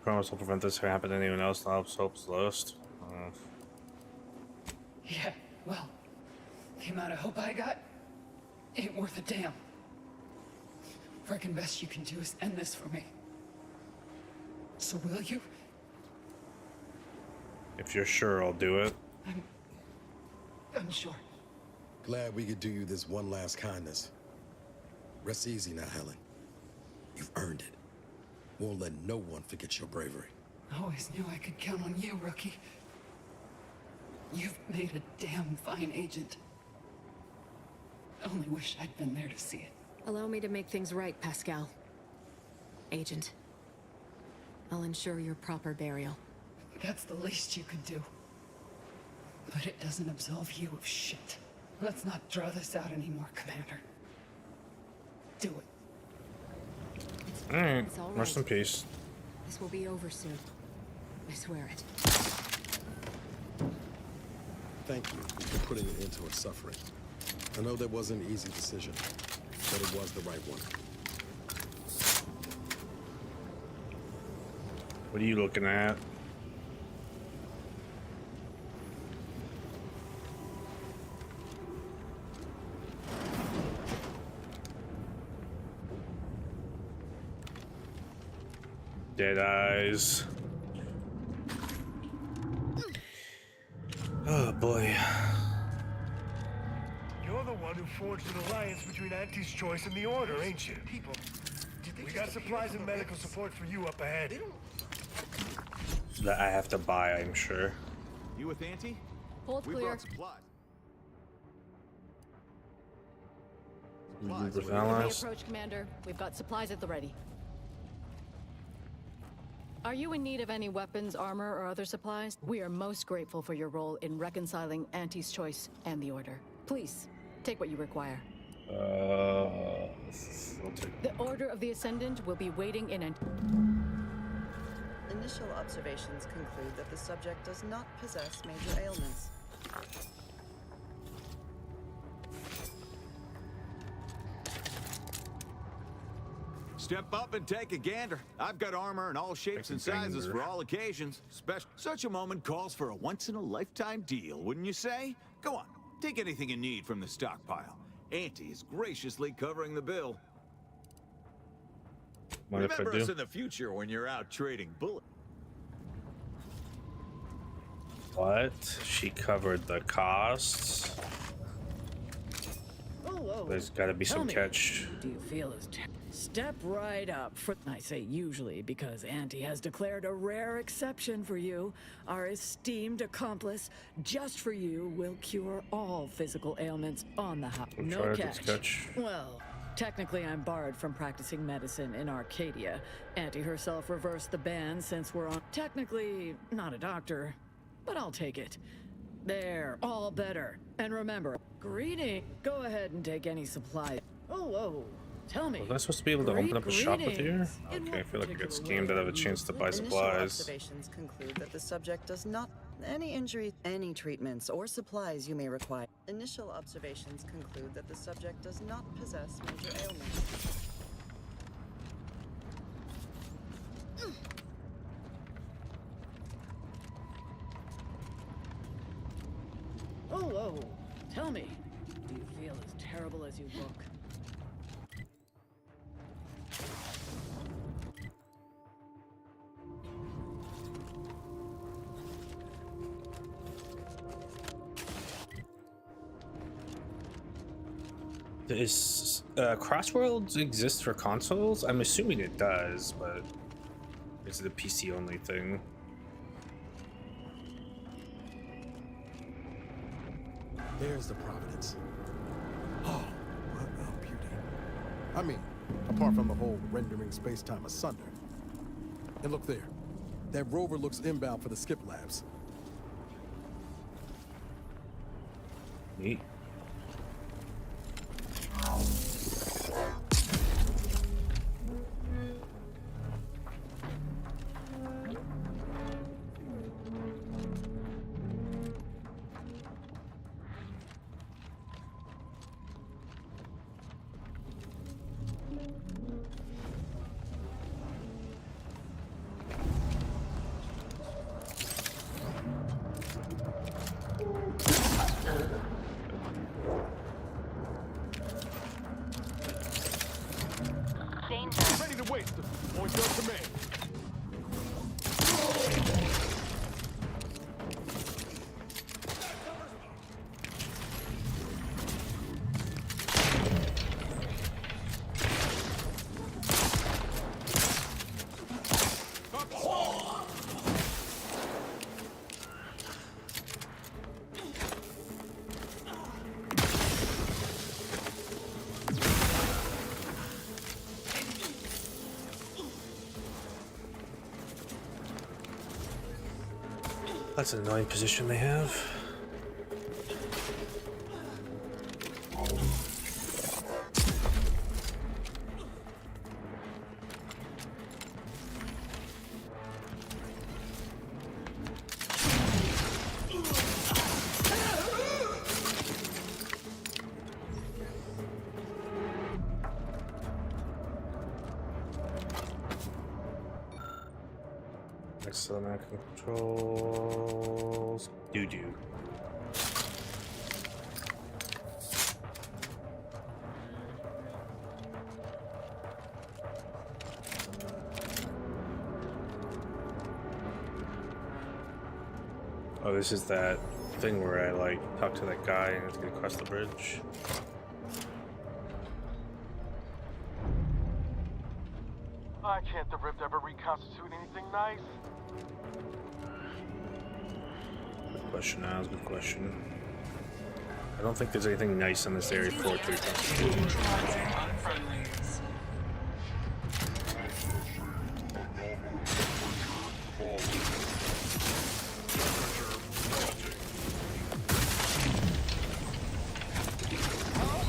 Promise will prevent this from happening to anyone else. Hope's lost. Yeah, well, the amount of hope I got ain't worth a damn. Frickin' best you can do is end this for me. So will you? If you're sure, I'll do it. I'm sure. Glad we could do you this one last kindness. Rest easy now, Helen. You've earned it. Won't let no one forget your bravery. Always knew I could count on you, rookie. You've made a damn fine agent. Only wish I'd been there to see it. Allow me to make things right, Pascal. Agent. I'll ensure your proper burial. That's the least you can do. But it doesn't absolve you of shit. Let's not draw this out anymore, Commander. Do it. Alright, It's all rest in right. peace. This will be over soon. I swear it. Thank you for putting an end to her suffering. I know that wasn't an easy decision, but it was the right one. What are you looking at? Dead eyes. Oh boy. You're the one who forged an alliance between Auntie's Choice and the Order, ain't you? People, we got supplies and medical support for you up ahead. That I have to buy, I'm sure. You with Auntie? Hold We clear. brought supplies. With Ready allies. approach, Commander. We've got supplies at the ready. Are you in need of any weapons, armor, or other supplies? We are most grateful for your role in reconciling Auntie's Choice and the Order. Please, take what you require. I'll take The Order of the Ascendant will be waiting in Initial observations conclude that the subject does not possess major ailments. Step up and take a gander. I've got armor in all shapes and sizes for all occasions. Such a moment calls for a once-in-a-lifetime deal, wouldn't you say? Go on, take anything you need from the stockpile. Auntie is graciously covering the bill. Mind if I Remember us do? in the future when you're out trading bullets. What? She covered the costs? There's got to be some catch. Do you feel as step right up? I say usually because Auntie has declared a rare exception for you. Our esteemed accomplice, just for you, will cure all physical ailments on the house. No catch. Well, technically I'm barred from practicing medicine in Arcadia. Auntie herself reversed the ban since we're on. Technically not a doctor, but I'll take it. There, all better. And remember, greeting. Go ahead and take any supply. Oh, tell me. Was I supposed to be able to open up a shop with you? Okay, I feel like I got schemed out of a chance to buy supplies. Initial observations conclude that the subject does not any injury, any treatments or supplies you may require. Initial observations conclude that the subject does not possess major ailments. Oh, tell me. Do you feel as terrible as you look? Does Crossworlds exist for consoles? I'm assuming it does, but is it a PC only thing? There's the Providence. Oh, what a beauty. I mean, apart from the whole rendering space-time asunder. And look there. That rover looks inbound for the skip labs. Neat. Ready to waste them. Point your command. That's an annoying position they have. Excellent controls. Doo-doo. Oh, this is that thing where I like talk to that guy and have to get across the bridge. Why can't the Rift ever reconstitute anything nice? Good question, Niles. Good question. I don't think there's anything nice in this area for it to reconstitute.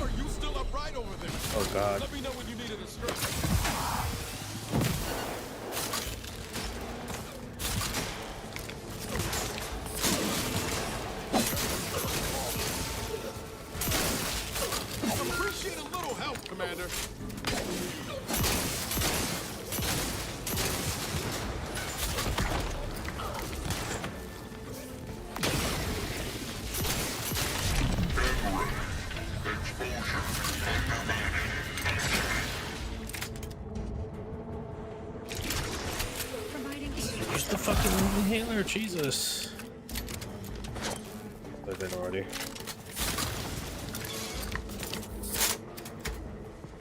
Are you still upright over there? Oh God. Let me know when you needed a stretch. Appreciate a little help, Commander. Where's the fucking inhaler? Jesus. I did already.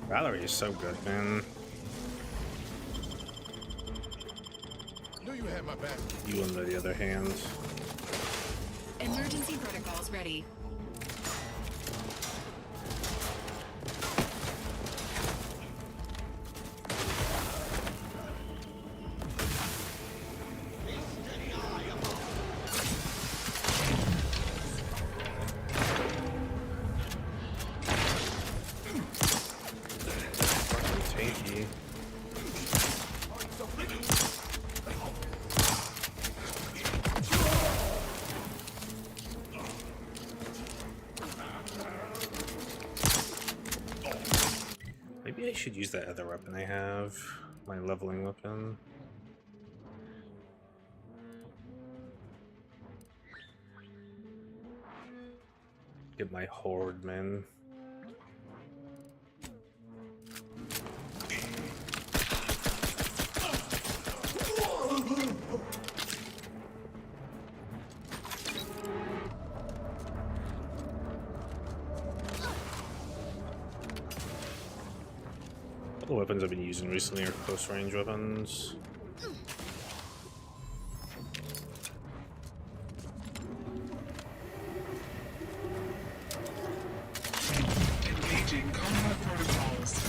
Valerie is so good, man. Knew you had my back. You, on the other hand. Emergency protocols ready. Tanky. Maybe I should use that other weapon I have, my leveling weapon. Get my horde, man. The weapons I've been using recently are close range weapons. Engaging combat protocols.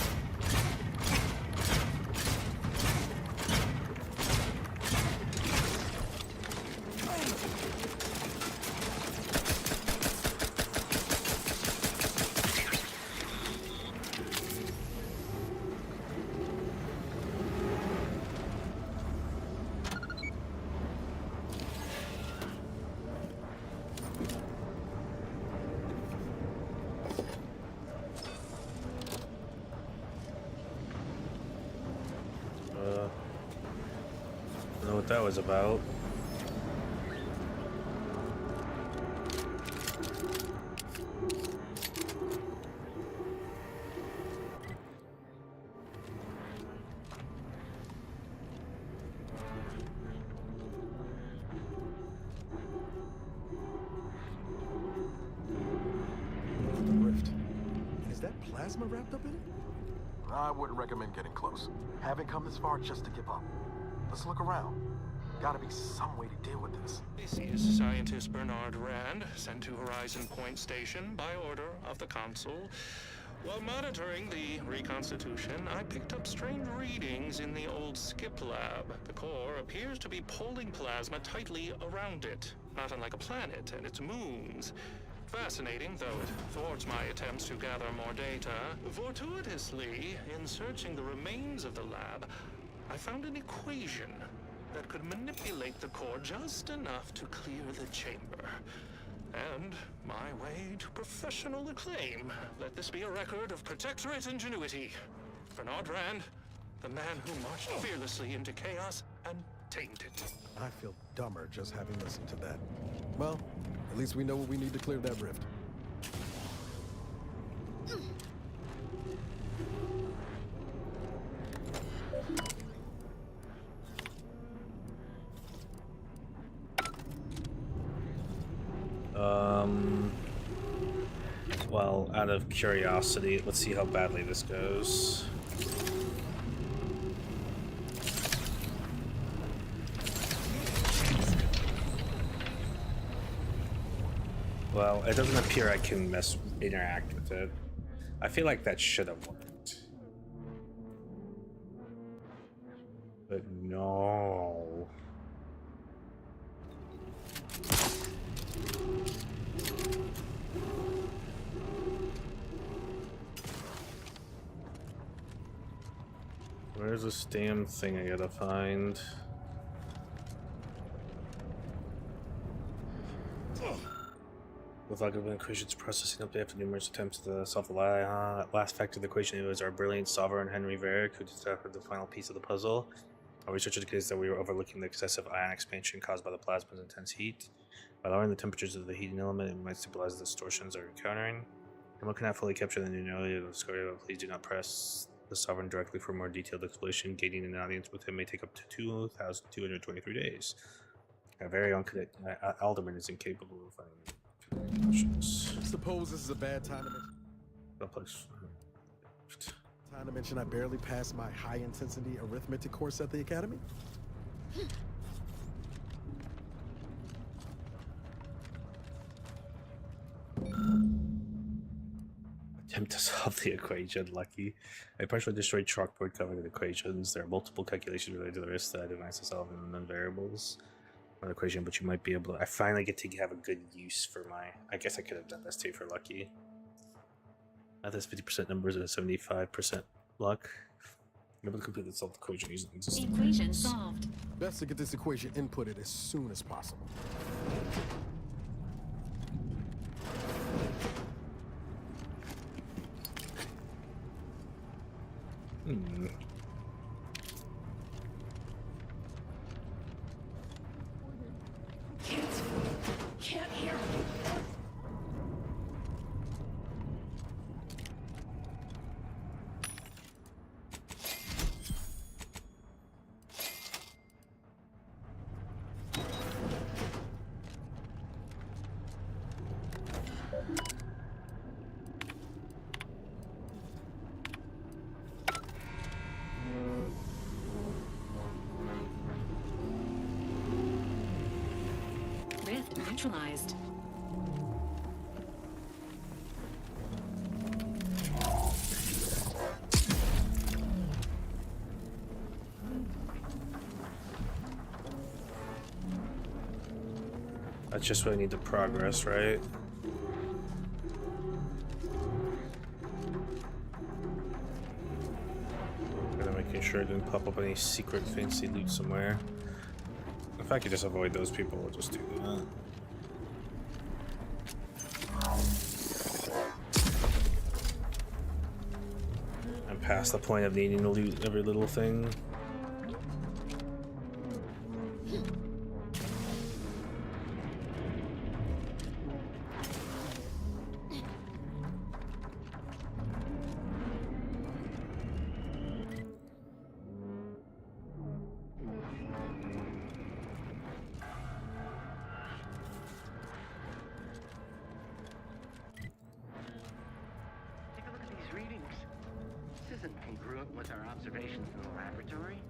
Don't know what that was about. The rift. Is that plasma wrapped up in it? I wouldn't recommend getting close. Haven't come this far just to give up. Let's look around. Gotta be some way to deal with this. This is Scientist Bernard Rand, sent to Horizon Point Station by order of the Consul. While monitoring the reconstitution, I picked up strange readings in the old skip lab. The core appears to be pulling plasma tightly around it, not unlike a planet and its moons. Fascinating, though it thwarts my attempts to gather more data. Fortuitously, in searching the remains of the lab, I found an equation that could manipulate the core just enough to clear the chamber. And my way to professional acclaim. Let this be a record of Protectorate ingenuity. Bernard Rand, the man who marched fearlessly into chaos and tamed it. I feel dumber just having listened to that. Well, at least we know what we need to clear that rift. Well, out of curiosity, let's see how badly this goes. Well, it doesn't appear I can interact with it. I feel like that should have worked. But no. Where's this damn thing I gotta find? With logarithm equations processing update after numerous attempts to solve the last factor of the equation, it was our brilliant solver Henry Varick who discovered the final piece of the puzzle. Our research indicates that we were overlooking the excessive ion expansion caused by the plasma's intense heat. By lowering the temperatures of the heating element, it might stabilize the distortions that we're encountering. Demo cannot fully capture the numerality of the discovery, but please do not press the sovereign directly for more detailed explanation. Gaining an audience with him may take up to 2,223 days. A very uncadet Alderman is incapable of finding questions. Suppose this is a bad time to mention. Complex. Time to mention I barely passed my high-intensity arithmetic course at the academy. Attempt to solve the equation. Lucky. I partially destroyed chalkboard covering the equations. There are multiple calculations related to the risk that I device to solve in non-variables. An equation, but you might be able to. I finally get to have a good use for my. I guess I could have done this too for lucky. Math has 50% numbers and 75% luck. I'm able to completely solve the equation using existing. Equation solved. Best to get this equation inputted as soon as possible. Can't hear. Rift neutralized. That's just what I need to progress, right? Gotta making sure I didn't pop up any secret fancy loot somewhere. If I could just avoid those people, I'll just do that. I'm past the point of needing to loot every little thing. Take a look at these readings. This isn't congruent with our observations in the laboratory.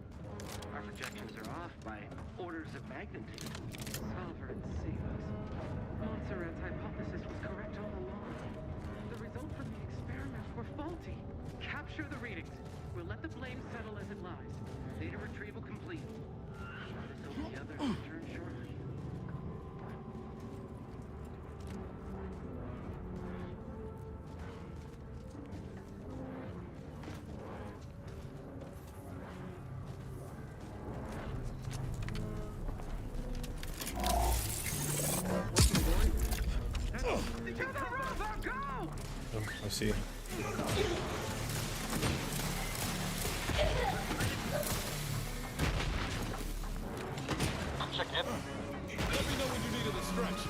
Our projections are off by orders of magnitude. Sovereign save us. Montserrat's hypothesis was correct all along. The results from the experiment were faulty. Capture the readings. We'll let the blame settle as it lies. Data retrieval complete. Let's hope the others return shortly. Oh, I see. Check in. Let me know when you needed a stretch.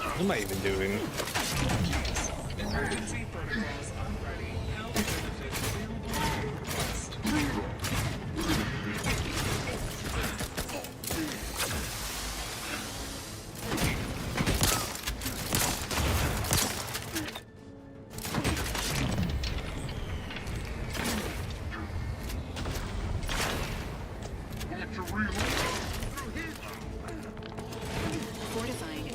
What am I even doing? Emergency protocols unready. Fortifying.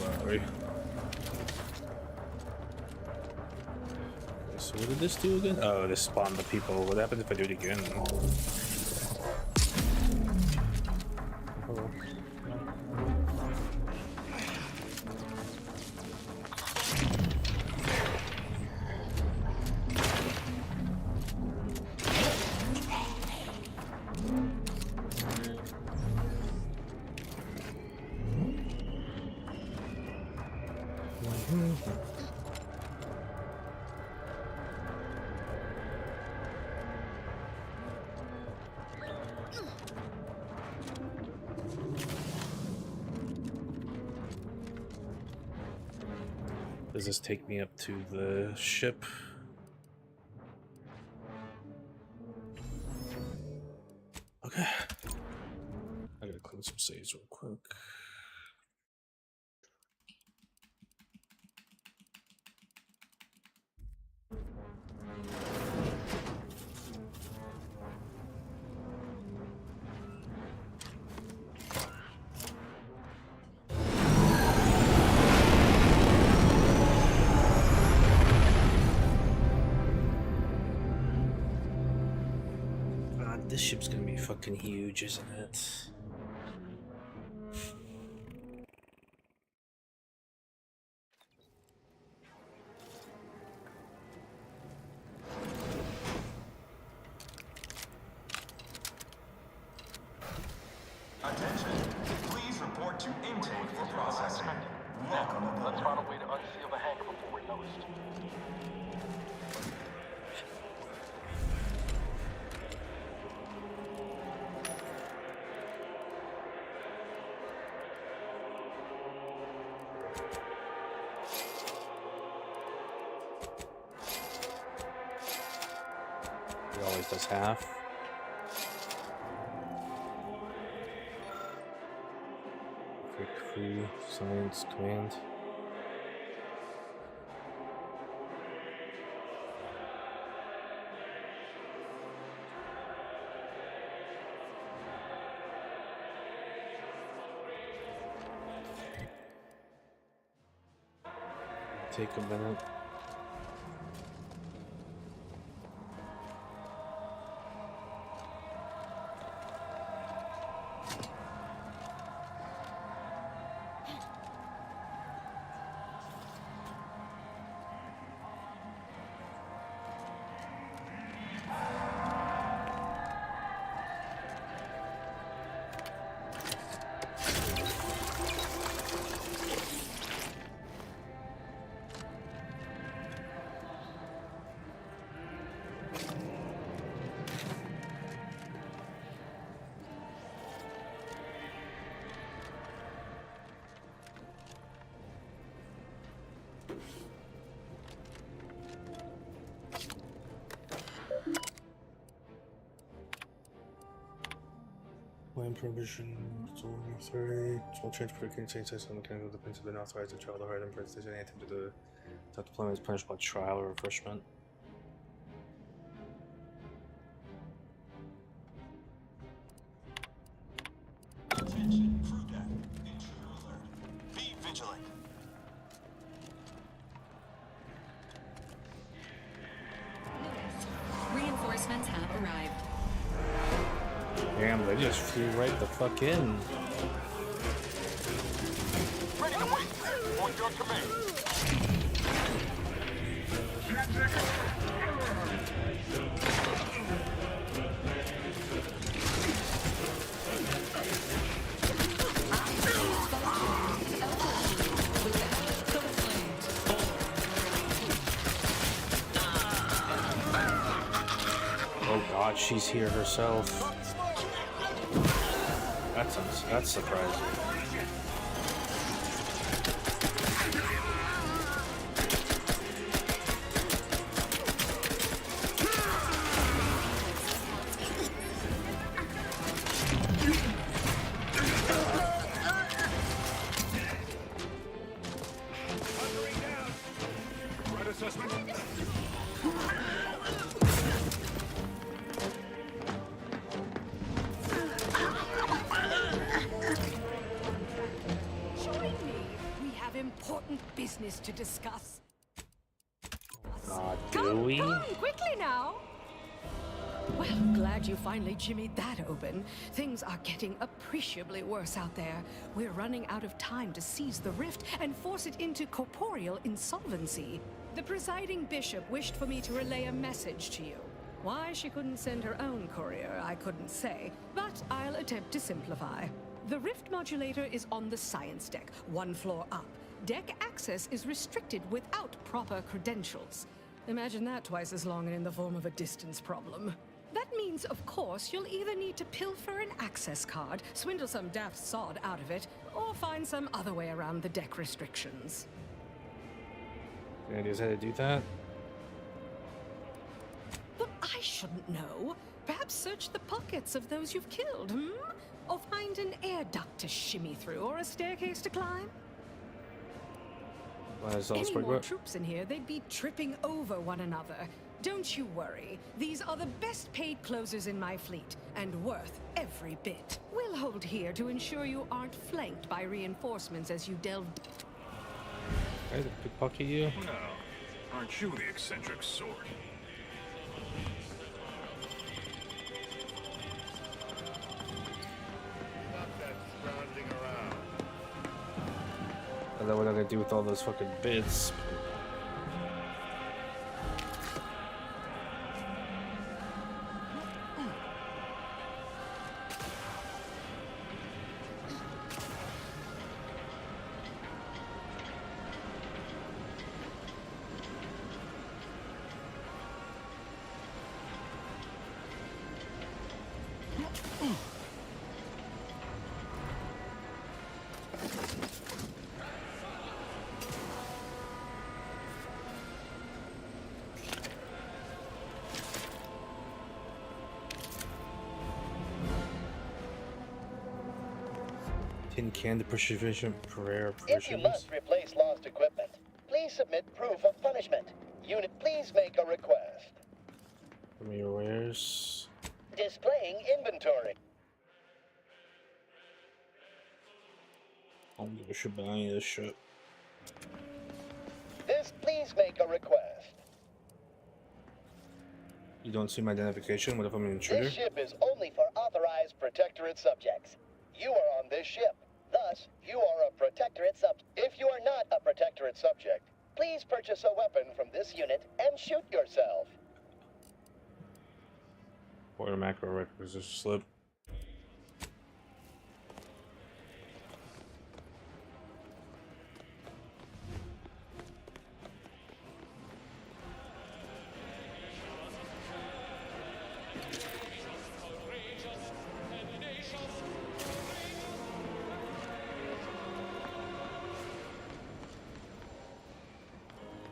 where are we? Okay, so what did this do again? Oh, this spawned the people. What happens if I do it again? Hello. Does this take me up to the ship? Okay. I gotta clean some saves real quick. This ship's gonna be fucking huge, isn't it? Attention, please report to intake for processing. Welcome aboard. Let's find a way to unseal the hangar before we're noticed. He always does half. Okay, crew, science, command. Take a minute. Land provision, authority, small transport contains some mechanical depends have been authorized to travel to Hard and Prince. There's any attempt to the deployment is punished by trial or refreshment. Attention, crew deck. Intruder alert. Be vigilant. Reinforcements have arrived. Damn, they just flew right the fuck in. Ready to wait. On your command. Oh god, she's here herself. That's surprising. important business to discuss. Do we? Come, quickly now! Well, glad you finally jimmied that open. Things are getting appreciably worse out there. We're running out of time to seize the rift and force it into corporeal insolvency. The presiding bishop wished for me to relay a message to you. Why she couldn't send her own courier, I couldn't say, but I'll attempt to simplify. The rift modulator is on the science deck, one floor up. Deck access is restricted without proper credentials. Imagine that twice as long and in the form of a distance problem. That means, of course, you'll either need to pilfer an access card, swindle some daft sod out of it, or find some other way around the deck restrictions. Any ideas how to do that? But I shouldn't know. Perhaps search the pockets of those you've killed, hmm? Or find an air duct to shimmy through, or a staircase to climb? Any more troops in here, they'd be tripping over one another. Don't you worry. These are the best paid closers in my fleet, and worth every bit. We'll hold here to ensure you aren't flanked by reinforcements as you delve... Hey, the pickpocket you? No. Aren't you the eccentric sort? Stop that scrounging around. I don't know what I'm gonna do with all those fucking bits. Tin can to precision prayer If you must replace lost equipment, please submit proof of punishment. Unit, please make a request. Give me your wares. Displaying inventory. I don't give a shit about any of this shit. Please make a request. You don't see my identification? What if I'm an intruder? This ship is only for authorized Protectorate subjects. You are on this ship. Thus, you are a Protectorate subject. If you are not a Protectorate subject, please purchase a weapon from this unit and shoot yourself. Order macro requisition slip.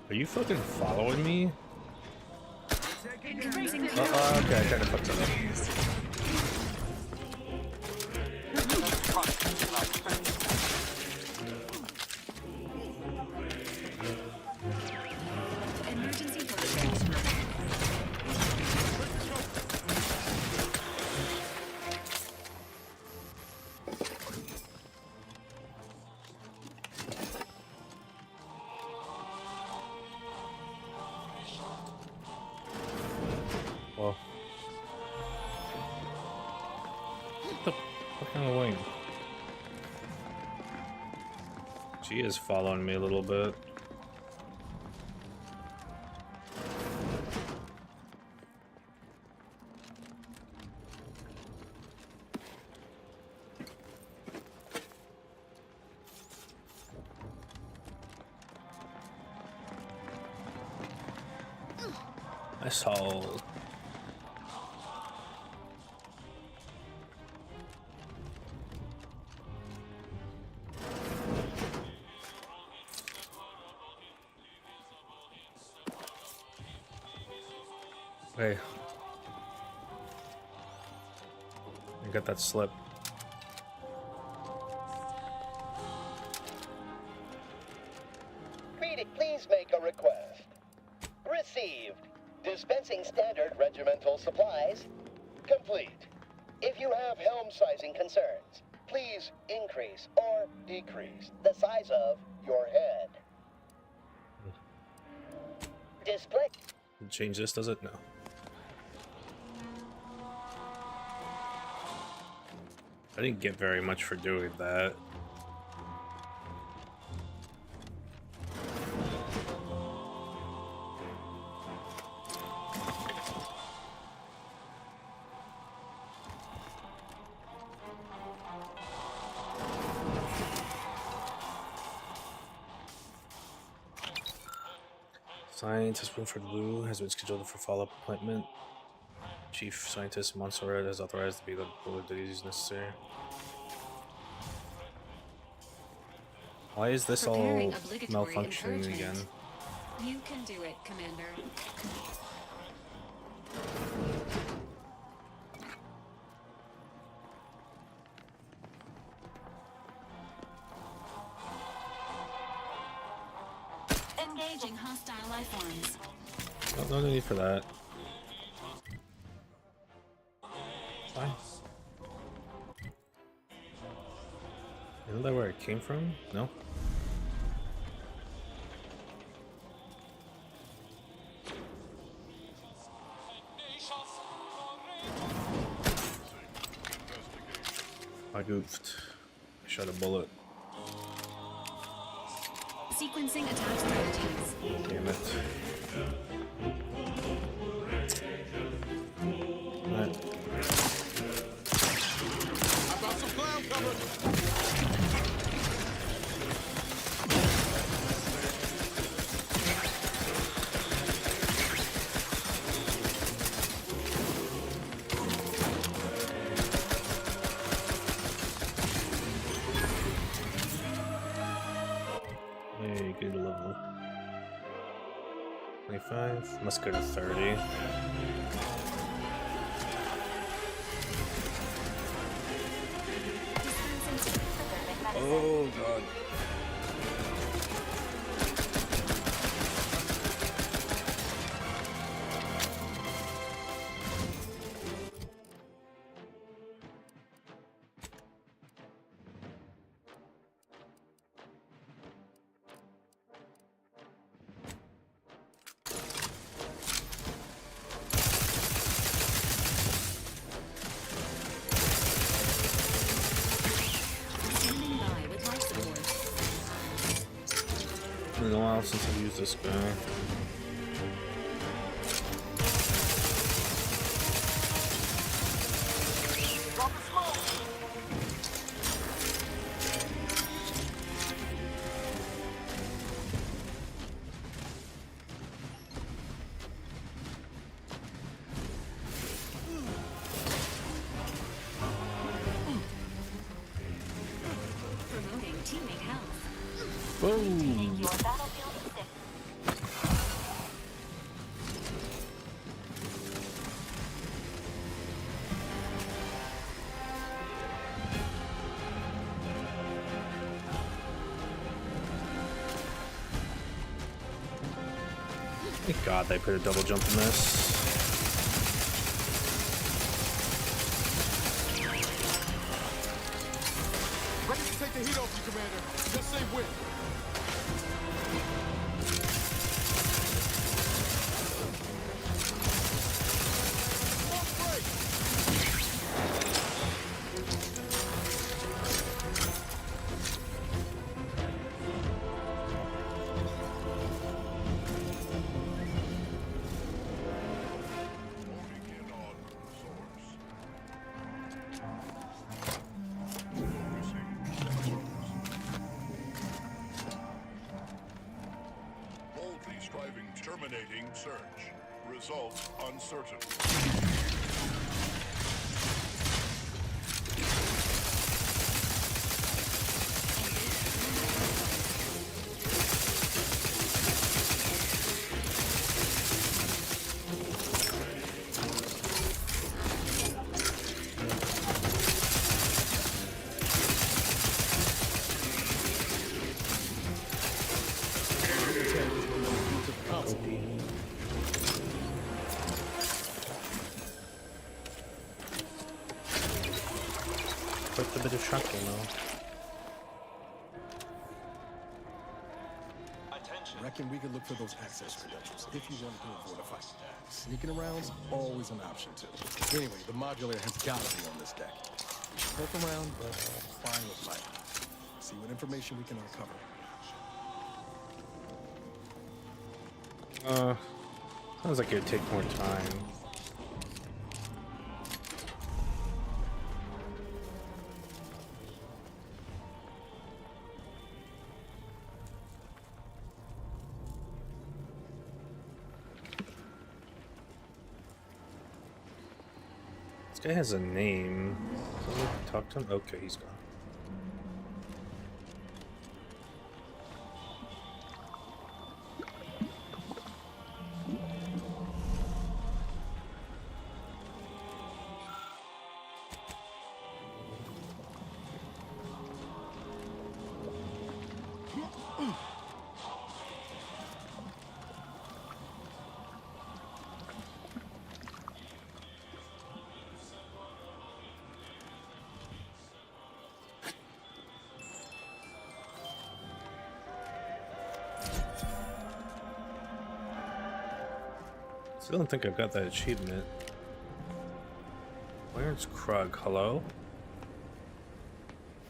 Are you fucking following me? Okay, I kind of fucked up. Emergency Well, what the fucking wing? She is following me a little bit. I saw. Hey. I got that slip. Please make a request. Received. Dispensing standard regimental supplies. Complete. If you have helm sizing concerns, please increase or decrease the size of your head. Display. Change this, does it? No. I didn't get very much for doing that. Scientist Winfred Wu has been scheduled for follow-up appointment. Chief Scientist Montserrat has authorized to be the duties necessary. Why is this all malfunctioning again? You can do it, Commander. Engaging hostile life forms. Oh, no need for that. Fine. Isn't that where it came from? No? I goofed. I shot a bullet. Sequencing attack strategies. Damn it. Alright. I've got some clown cover. Hey, good level. 25. Must go to 30. Oh god. It's been a while since I've used this guy. Promoting teammate health. Boom! Your battlefield stick. Thank God they put a double jump in this. Ready to take the heat off you, Commander. Just say when. Boldly striving, terminating search. Results uncertain. Quite a bit of trucking though. Reckon we could look for those access credentials if you want to avoid a fight. Sneaking around's always an option too. Anyway, the modulator has got to be on this deck. Poke around, but flying with light. See what information we can uncover. Sounds like it would take more time. This guy has a name. Can we talk to him? Okay, he's gone. Still don't think I've got that achievement. Where's Krug? Hello?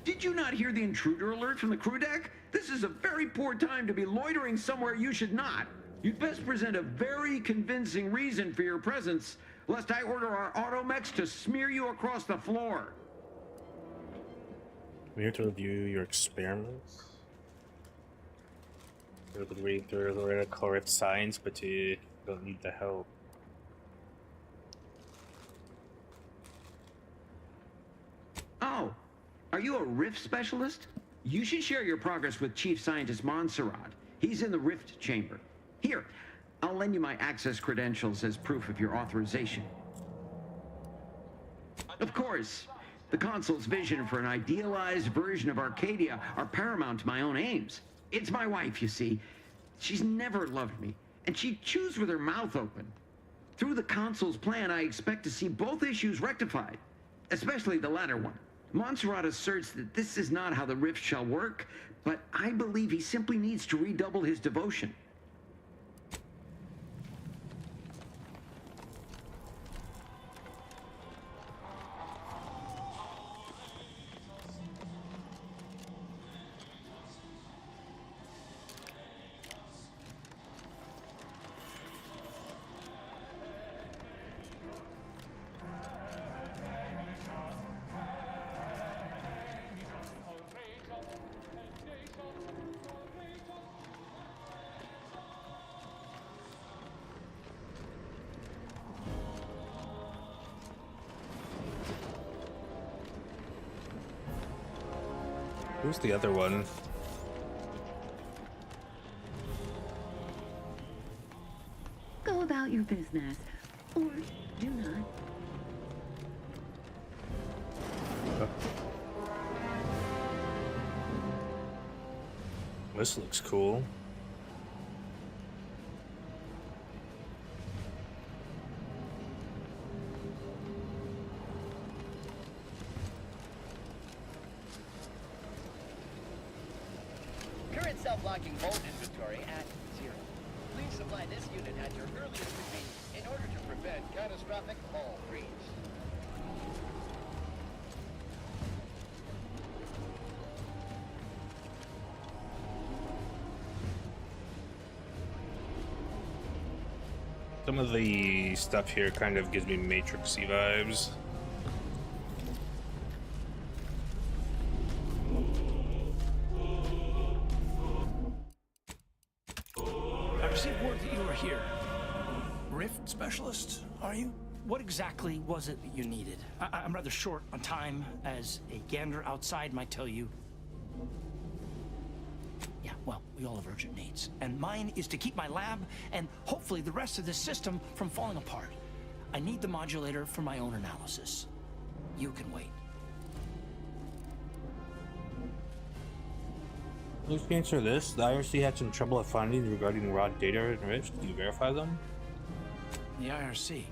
Did you not hear the intruder alert from the crew deck? This is a very poor time to be loitering somewhere you should not. You'd best present a very convincing reason for your presence, lest I order our automechs to smear you across the floor. I'm here to review your experiments. You're able to read through the correct science, but you don't need the help. Oh, are you a rift specialist? You should share your progress with Chief Scientist Montserrat. He's in the rift chamber. Here, I'll lend you my access credentials as proof of your authorization. Of course, the Consul's vision for an idealized version of Arcadia are paramount to my own aims. It's my wife, you see. She's never loved me, and she chews with her mouth open. Through the Consul's plan, I expect to see both issues rectified, especially the latter one. Montserrat asserts that this is not how the rift shall work, but I believe he simply needs to redouble his devotion. Who's the other one? Go about your business, or do not. This looks cool. Current self-locking bolt inventory at 0. Please supply this unit at your earliest convenience in order to prevent catastrophic hull freeze. Some of the stuff here kind of gives me Matrix-y vibes. I received word that you were here. Rift specialist, are you? What exactly was it that you needed? I'm rather short on time, as a gander outside might tell you. Yeah, well, we all have urgent needs. And mine is to keep my lab and hopefully the rest of this system from falling apart. I need the modulator for my own analysis. You can wait. Please answer this. The IRC had some trouble at findings regarding raw data and Rift. Did you verify them? The IRC.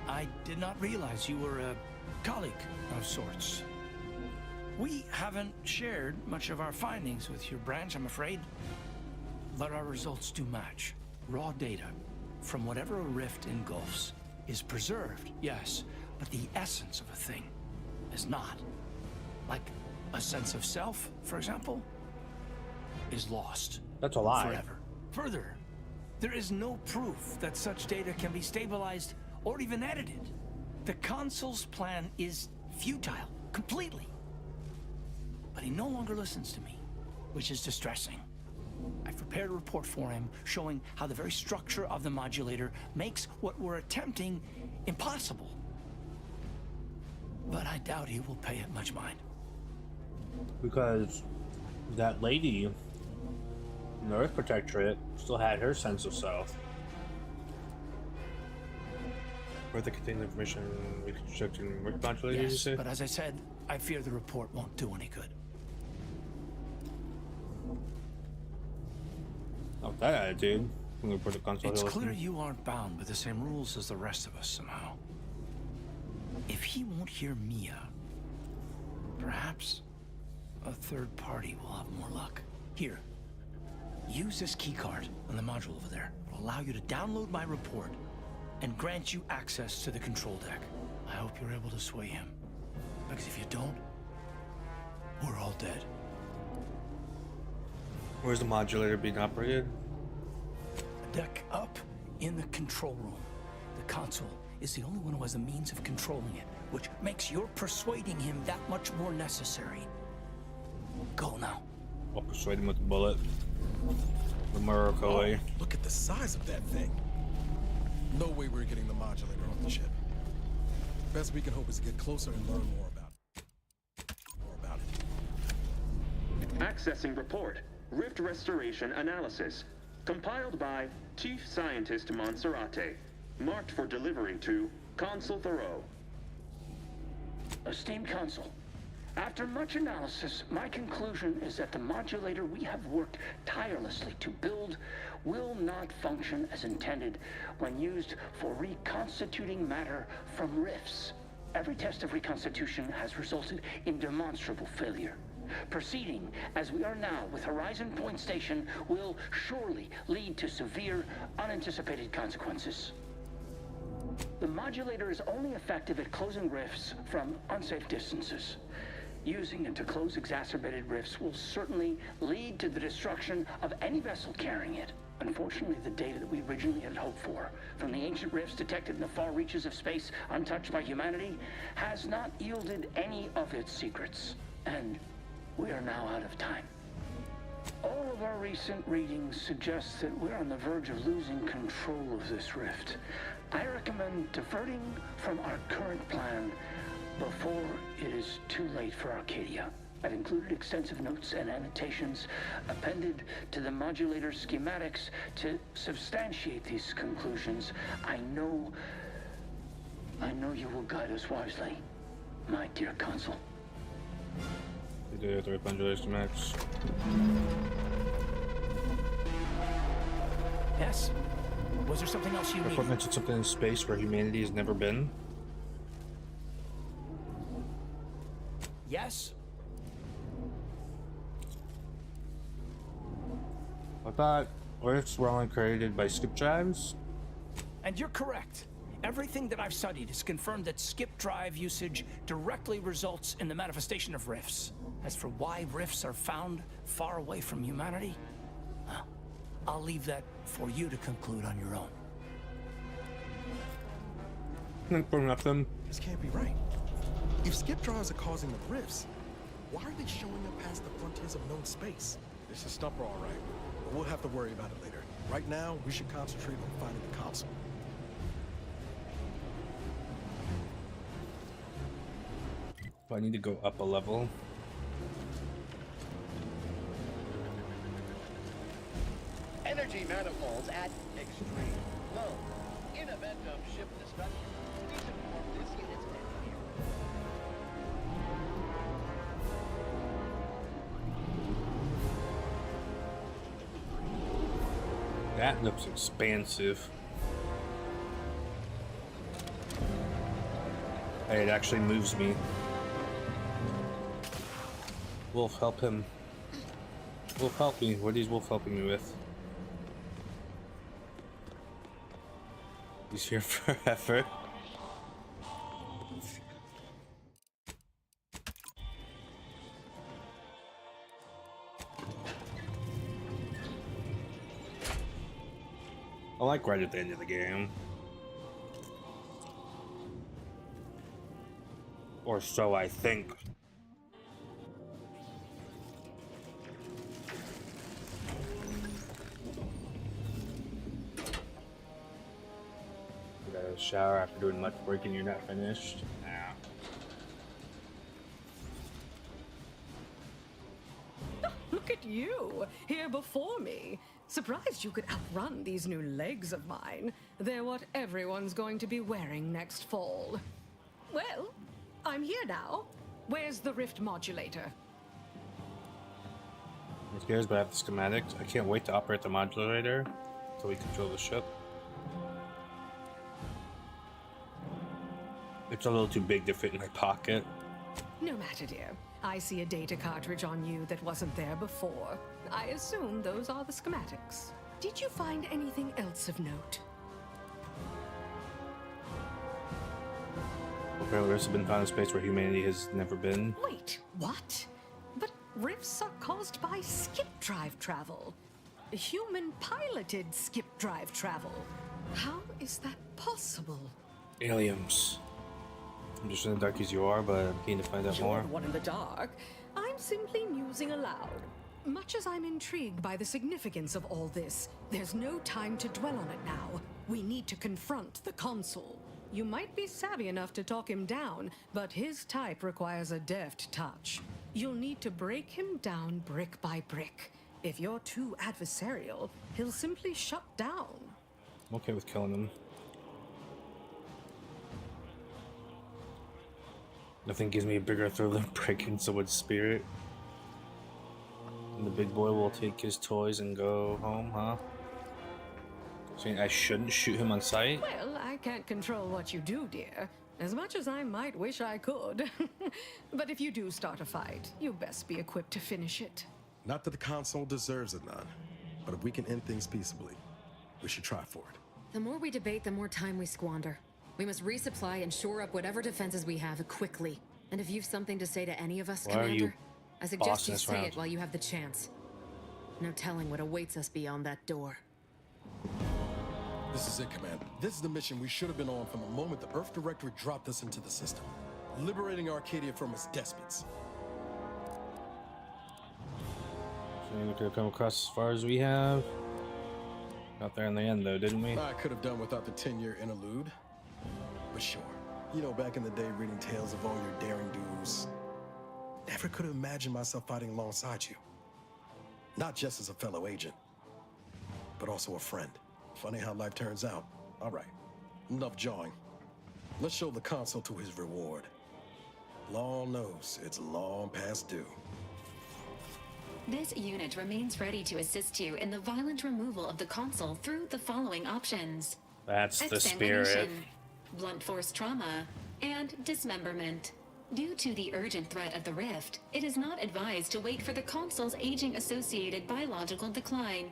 I did not realize you were a colleague of sorts. We haven't shared much of our findings with your branch, I'm afraid. But our results do match. Raw data from whatever a rift engulfs is preserved, yes, but the essence of a thing is not. Like a sense of self, for example, is lost. That's a lie. Forever. Further, there is no proof that such data can be stabilized or even edited. The Consul's plan is futile, completely. But he no longer listens to me, which is distressing. I've prepared a report for him showing how the very structure of the modulator makes what we're attempting impossible. But I doubt he will pay it much mind. Because that lady in the Earth Protectorate still had her sense of self. Where the contained information reconstruction modulators, you Yes, say? but as I said, I fear the report won't do any good. Oh, that attitude. I'm gonna put the console. It's clear you aren't bound by the same rules as the rest of us somehow. If he won't hear Mia, perhaps a third party will have more luck. Here, use this keycard on the module over there. It'll allow you to download my report and grant you access to the control deck. I hope you're able to sway him. Because if you don't, we're all dead. Where's the modulator being operated? A deck up in the control room. The console is the only one who has the means of controlling it, which makes your persuading him that much more necessary. Go now. I'll persuade him with the bullet. The Murakoe. Look at the size of that thing. No way we're getting the modulator off the ship. Best we can hope is to get closer and learn more about it. Accessing report. Rift restoration analysis. Compiled by Chief Scientist Monserrate. Marked for delivery to Consul Thoreau. Esteemed Consul, after much analysis, my conclusion is that the modulator we have worked tirelessly to build will not function as intended when used for reconstituting matter from rifts. Every test of reconstitution has resulted in demonstrable failure. Proceeding as we are now with Horizon Point Station will surely lead to severe, unanticipated consequences. The modulator is only effective at closing rifts from unsafe distances. Using it to close exacerbated rifts will certainly lead to the destruction of any vessel carrying it. Unfortunately, the data that we originally had hoped for from the ancient rifts detected in the far reaches of space untouched by humanity has not yielded any of its secrets. And we are now out of time. All of our recent readings suggest that we're on the verge of losing control of this rift. I recommend diverting from our current plan before it is too late for Arcadia. I've included extensive notes and annotations appended to the modulator schematics to substantiate these conclusions. I know you will guide us wisely, my dear Consul. We did the modulator schematics. Yes? Was there something else you Report needed? mentioned something in space where humanity has never been. Yes? I thought Earths were only created by skip drives. And you're correct. Everything that I've studied has confirmed that skip drive usage directly results in the manifestation of rifts. As for why rifts are found far away from humanity, well, I'll leave that for you to conclude on your own. Nothing. This can't be right. If skip drives are causing the rifts, why are they showing up past the frontiers of known space? This is Stumper, all right. But we'll have to worry about it later. Right now, we should concentrate on finding the console. Oh, I need to go up a level. Energy manifolds at extreme low. In event of ship destruction, please inform this unit's engineer. That looks expansive. Hey, it actually moves me. Wolf, help him. Wolf, help me. What is Wolf helping me with? He's here forever. I like right at the end of the game. Or so I think. You got a shower after doing much work and you're not finished? Nah. Look at you, here before me. Surprised you could outrun these new legs of mine. They're what everyone's going to be wearing next fall. Well, I'm here now. Where's the rift modulator? Who cares, but I have the schematics. I can't wait to operate the modulator until we control the ship. It's a little too big to fit in my pocket. No matter, dear. I see a data cartridge on you that wasn't there before. I assume those are the schematics. Did you find anything else of note? Apparently, rifts have been found in space where humanity has never been. Wait, what? But rifts are caused by skip drive travel. Human-piloted skip drive travel. How is that possible? Aliens. I'm just in the dark as you are, but I'm keen to find out You're more. the one in the dark. I'm simply musing aloud. Much as I'm intrigued by the significance of all this, there's no time to dwell on it now. We need to confront the consul. You might be savvy enough to talk him down, but his type requires a deft touch. You'll need to break him down brick by brick. If you're too adversarial, he'll simply shut down. I'm okay with killing them. Nothing gives me a bigger thrill than breaking someone's spirit. And the big boy will take his toys and go home, huh? So I shouldn't shoot him on sight? Well, I can't control what you do, dear. As much as I might wish I could. But if you do start a fight, you best be equipped to finish it. Not that the console deserves it, none. But if we can end things peaceably, we should try for it. The more we debate, the more time we squander. We must resupply and shore up whatever defenses we have quickly. And if you've something to say to any of us, Why are you Commander, I suggest bossing you us say around? it while you have the chance. No telling what awaits us beyond that door. This is it, Commander. This is the mission we should have been on from the moment the Earth Directorate dropped us into the system. Liberating Arcadia from its despots. So we could have come across as far as we have. Got there in the end, though, didn't we? I could have done without the 10-year interlude. But sure. You know, back in the day, reading tales of all your daring do's. Never could have imagined myself fighting alongside you. Not just as a fellow agent, but also a friend. Funny how life turns out. All right, enough jawing. Let's show the consul to his reward. Law knows it's long past due. This unit remains ready to assist you in the violent removal of the console through the following options. That's the spirit. Exsanguination, blunt force trauma, and dismemberment. Due to the urgent threat of the rift, it is not advised to wait for the console's aging-associated biological decline.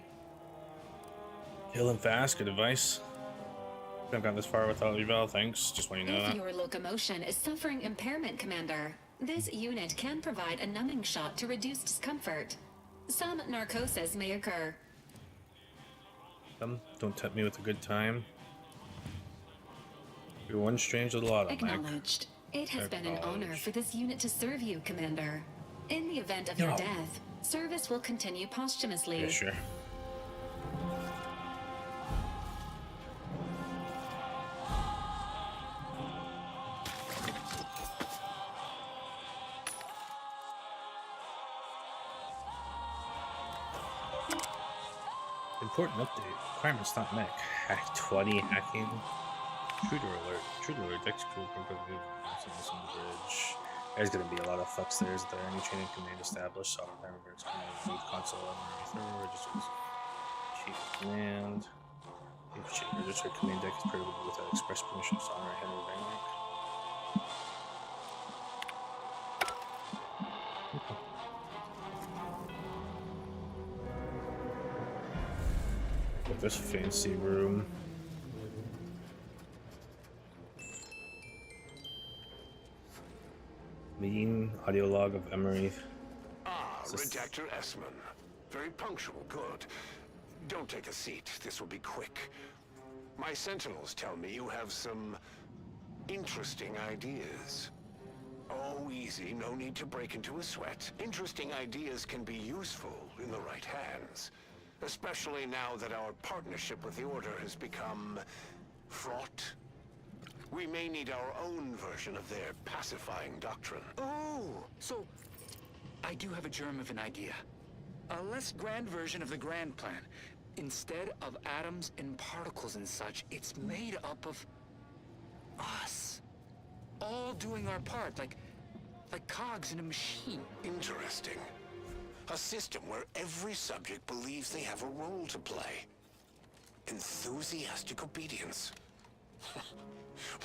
Kill him fast, good advice. I've gone this far without eval, thanks. Just want you to know If that. your locomotion is suffering impairment, Commander, this unit can provide a numbing shot to reduce discomfort. Some narcosis may occur. Don't tempt me with a good time. You're one strange little automac. Acknowledged. It has been an honor for this unit to serve you, Commander. In the event of your death, service will continue posthumously. Yeah, sure. Important update. Requirements not met. Hack 20 hacking. Intruder alert. Intruder alert. Execute program on the bridge. There's gonna be a lot of fucks there. Is there any training command established? Solid power reverse command. Move console on registers. Chief of command. If chief registered command deck is privileged without express permission. Honor Henry Rank. With this fancy room. Meeting audio log of Emery. Ah, Redactor Esmond. Very punctual, good. Don't take a seat, this will be quick. My sentinels tell me you have some interesting ideas. Oh, easy, no need to break into a sweat. Interesting ideas can be useful in the right hands. Especially now that our partnership with the Order has become fraught. We may need our own version of their pacifying doctrine. Oh, so I do have a germ of an idea. A less grand version of the grand plan. Instead of atoms and particles and such, it's made up of us. All doing our part, like cogs in a machine. Interesting. A system where every subject believes they have a role to play. Enthusiastic obedience.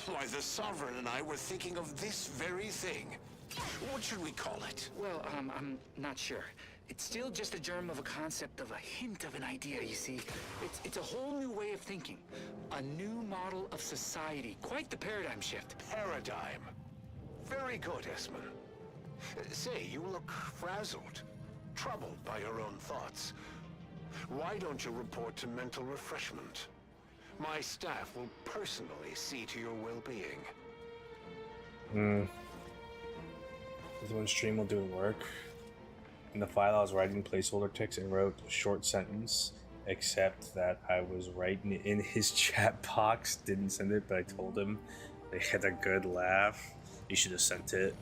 Why, the Sovereign and I were thinking of this very thing. What should we call it? Well, I'm not sure. It's still just a germ of a concept, of a hint of an idea, you see. It's a whole new way of thinking. A new model of society. Quite the paradigm shift. Paradigm. Very good, Esmond. Say, you look frazzled, troubled by your own thoughts. Why don't you report to mental refreshment? My staff will personally see to your well-being. Is when stream will do work. In the file I was writing placeholder text and wrote a short sentence, except that I was writing it in his chat box. Didn't send it, but I told him. They had a good laugh. You should have sent it.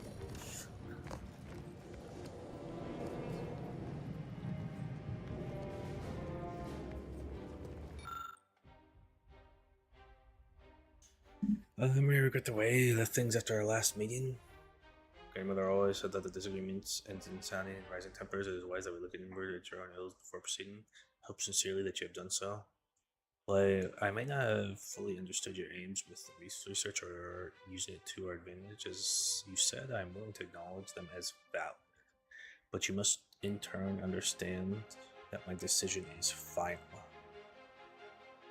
We regret the way the things after our last meeting. Grandmother always said that the disagreements end in insanity and rising tempers. It is wise that we look inward at your own ills before proceeding. I hope sincerely that you have done so. Well, I may not have fully understood your aims with the research or using it to our advantage. As you said, I am willing to acknowledge them as valid. But you must in turn understand that my decision is final.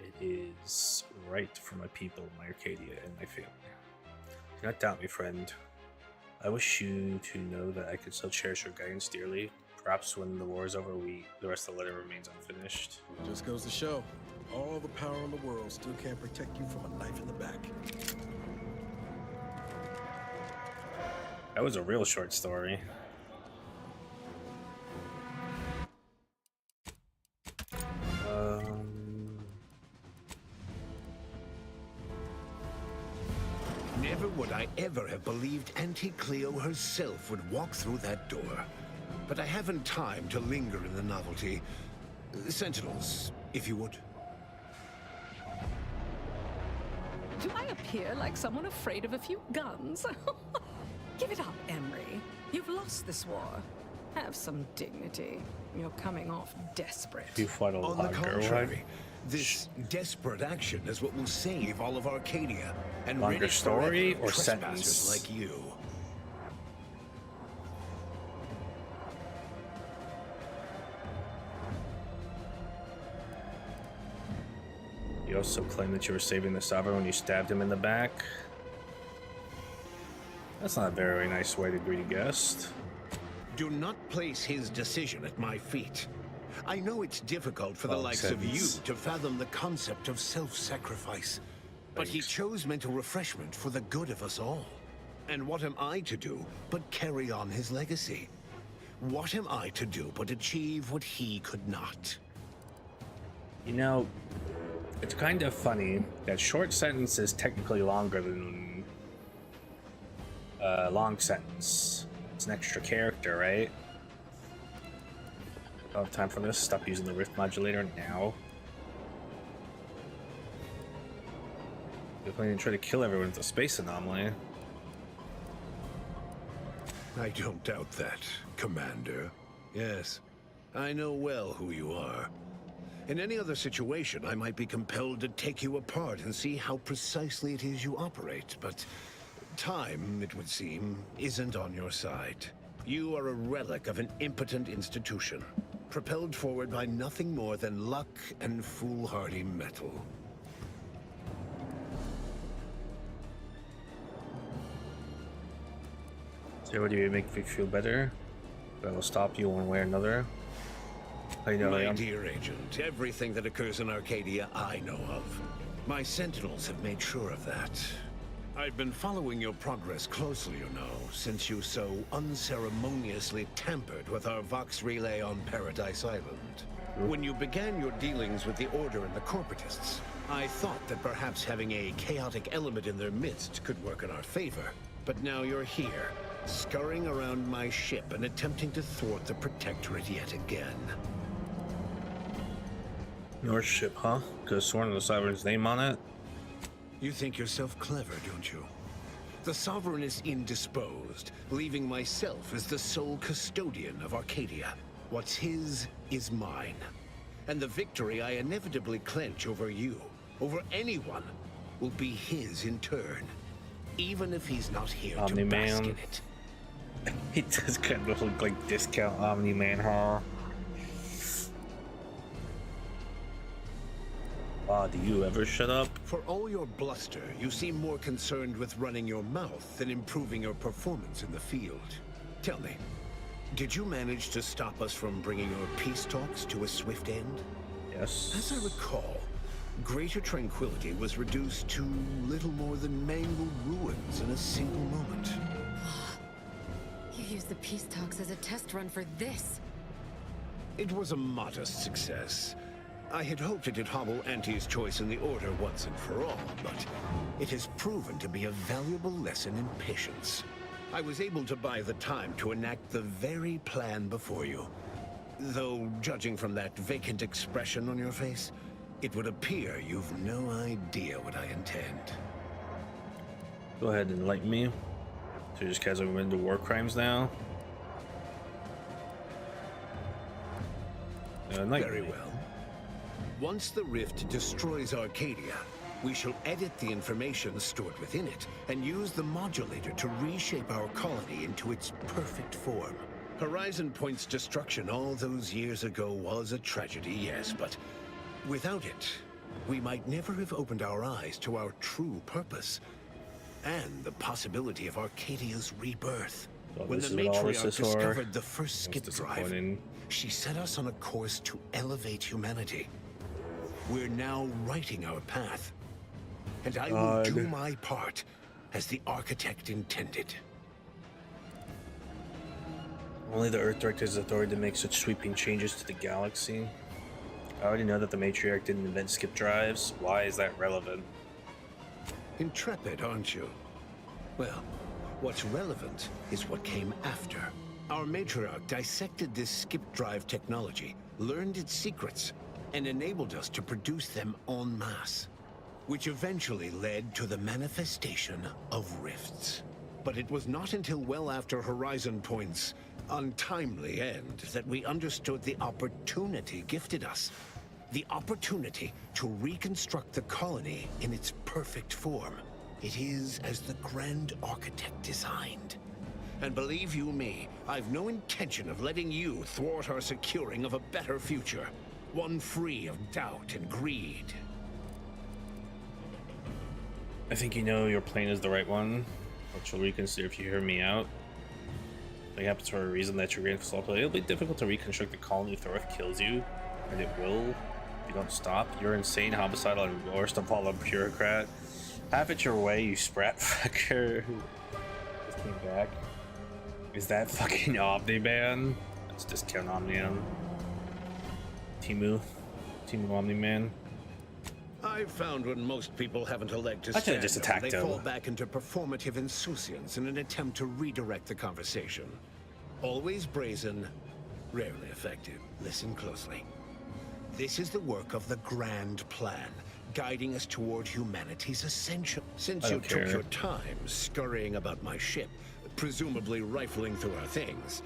It is right for my people, my Arcadia, and my family. Do not doubt me, friend. I wish you to know that I can still cherish your guidance dearly. Perhaps when the war is over, the rest of the letter remains unfinished. Just goes to show, all the power in the world still can't protect you from a knife in the back. That was a real short story. Never would I ever have believed Auntie Cleo herself would walk through that door. But I haven't time to linger in the novelty. Sentinels, if you would. Do I appear like someone afraid of a few guns? Give it up, Emery. You've lost this war. Have some dignity. You're coming off desperate. You fought a On lot, the contrary, this desperate action is what will save all of Arcadia and Longer rid it story forever or of trespassers sentence? like you. You also claimed that you were saving the Sovereign when you stabbed him in the back. That's not a very nice way to greet a guest. Do not place his decision at my feet. I know it's difficult for the Long likes of you sentence. to fathom the concept of self-sacrifice. But he chose mental refreshment for the good of us all. And what am I to do but carry on his legacy? What am I to do but achieve what he could not? You know, it's kind of funny that short sentence is technically longer than long sentence. It's an extra character, right? I don't have time for this. Stop using the rift modulator now. You're planning to try to kill everyone with a space anomaly. I don't doubt that, Commander. Yes, I know well who you are. In any other situation, I might be compelled to take you apart and see how precisely it is you operate, but time, it would seem, isn't on your side. You are a relic of an impotent institution, propelled forward by nothing more than luck and foolhardy metal. So what do you make me feel better? That'll stop you one way or another. I know I My am. dear agent, everything that occurs in Arcadia I know of. My sentinels have made sure of that. I've been following your progress closely, you know, since you so unceremoniously tampered with our Vox relay on Paradise Island. When you began your dealings with the Order and the Corporatists, I thought that perhaps having a chaotic element in their midst could work in our favor. But now you're here, scurrying around my ship and attempting to thwart the Protectorate yet again. Your ship, huh? Could have sworn to the Sovereign's name on it. You think yourself clever, don't you? The Sovereign is indisposed, leaving myself as the sole custodian of Arcadia. What's his is mine. And the victory I inevitably clench over you, over anyone, will be his in turn. Even if he's not here to bask in it. It does kind of look like discount Omni-Man, huh? Do you ever shut up? For all your bluster, you seem more concerned with running your mouth than improving your performance in the field. Tell me, did you manage to stop us from bringing our peace talks to a swift end? Yes. As I recall, Greater Tranquility was reduced to little more than mangled ruins in a single moment. You used the peace talks as a test run for this. It was a modest success. I had hoped it'd hobble Auntie's choice in the Order once and for all, but it has proven to be a valuable lesson in patience. I was able to buy the time to enact the very plan before you. Though, judging from that vacant expression on your face, it would appear you've no idea what I intend. Go ahead and enlighten me. So just guys are into war crimes now? Very well. Once the rift destroys Arcadia, we shall edit the information stored within it and use the modulator to reshape our colony into its perfect form. Horizon Point's destruction all those years ago was a tragedy, yes, but without it, we might never have opened our eyes to our true purpose and the possibility of Arcadia's rebirth. When the matriarch discovered the first skip drive, she set us on a course to elevate humanity. We're now writing our path, and I will do my part as the architect intended. Only the Earth Director has authority to make such sweeping changes to the galaxy. I already know that the matriarch didn't invent skip drives. Why is that relevant? Intrepid, aren't you? Well, what's relevant is what came after. Our matriarch dissected this skip drive technology, learned its secrets, and enabled us to produce them en masse, which eventually led to the manifestation of rifts. But it was not until well after Horizon Point's untimely end that we understood the opportunity gifted us. The opportunity to reconstruct the colony in its perfect form. It is as the Grand Architect designed. And believe you me, I've no intention of letting you thwart our securing of a better future. One free of doubt and greed. I think you know your plan is the right one, but you'll reconsider if you hear me out. It happens for a reason that you're going to solve. It'll be difficult to reconstruct the colony if the Earth kills you, and it will if you don't stop. You're insane, homicidal, and worst of all, a bureaucrat. Have it your way, you sprat fucker. Just came back. Is that fucking Omni-Man? That's discount Omni-Man. Timu Omni-Man. I've found when most people haven't a leg to I should've stand just on, attacked they him. fall back into performative insouciance in an attempt to redirect the conversation. Always brazen, rarely effective. Listen closely. This is the work of the Grand Plan, guiding us toward humanity's ascension. Since you took your time scurrying about my ship, presumably rifling through our things,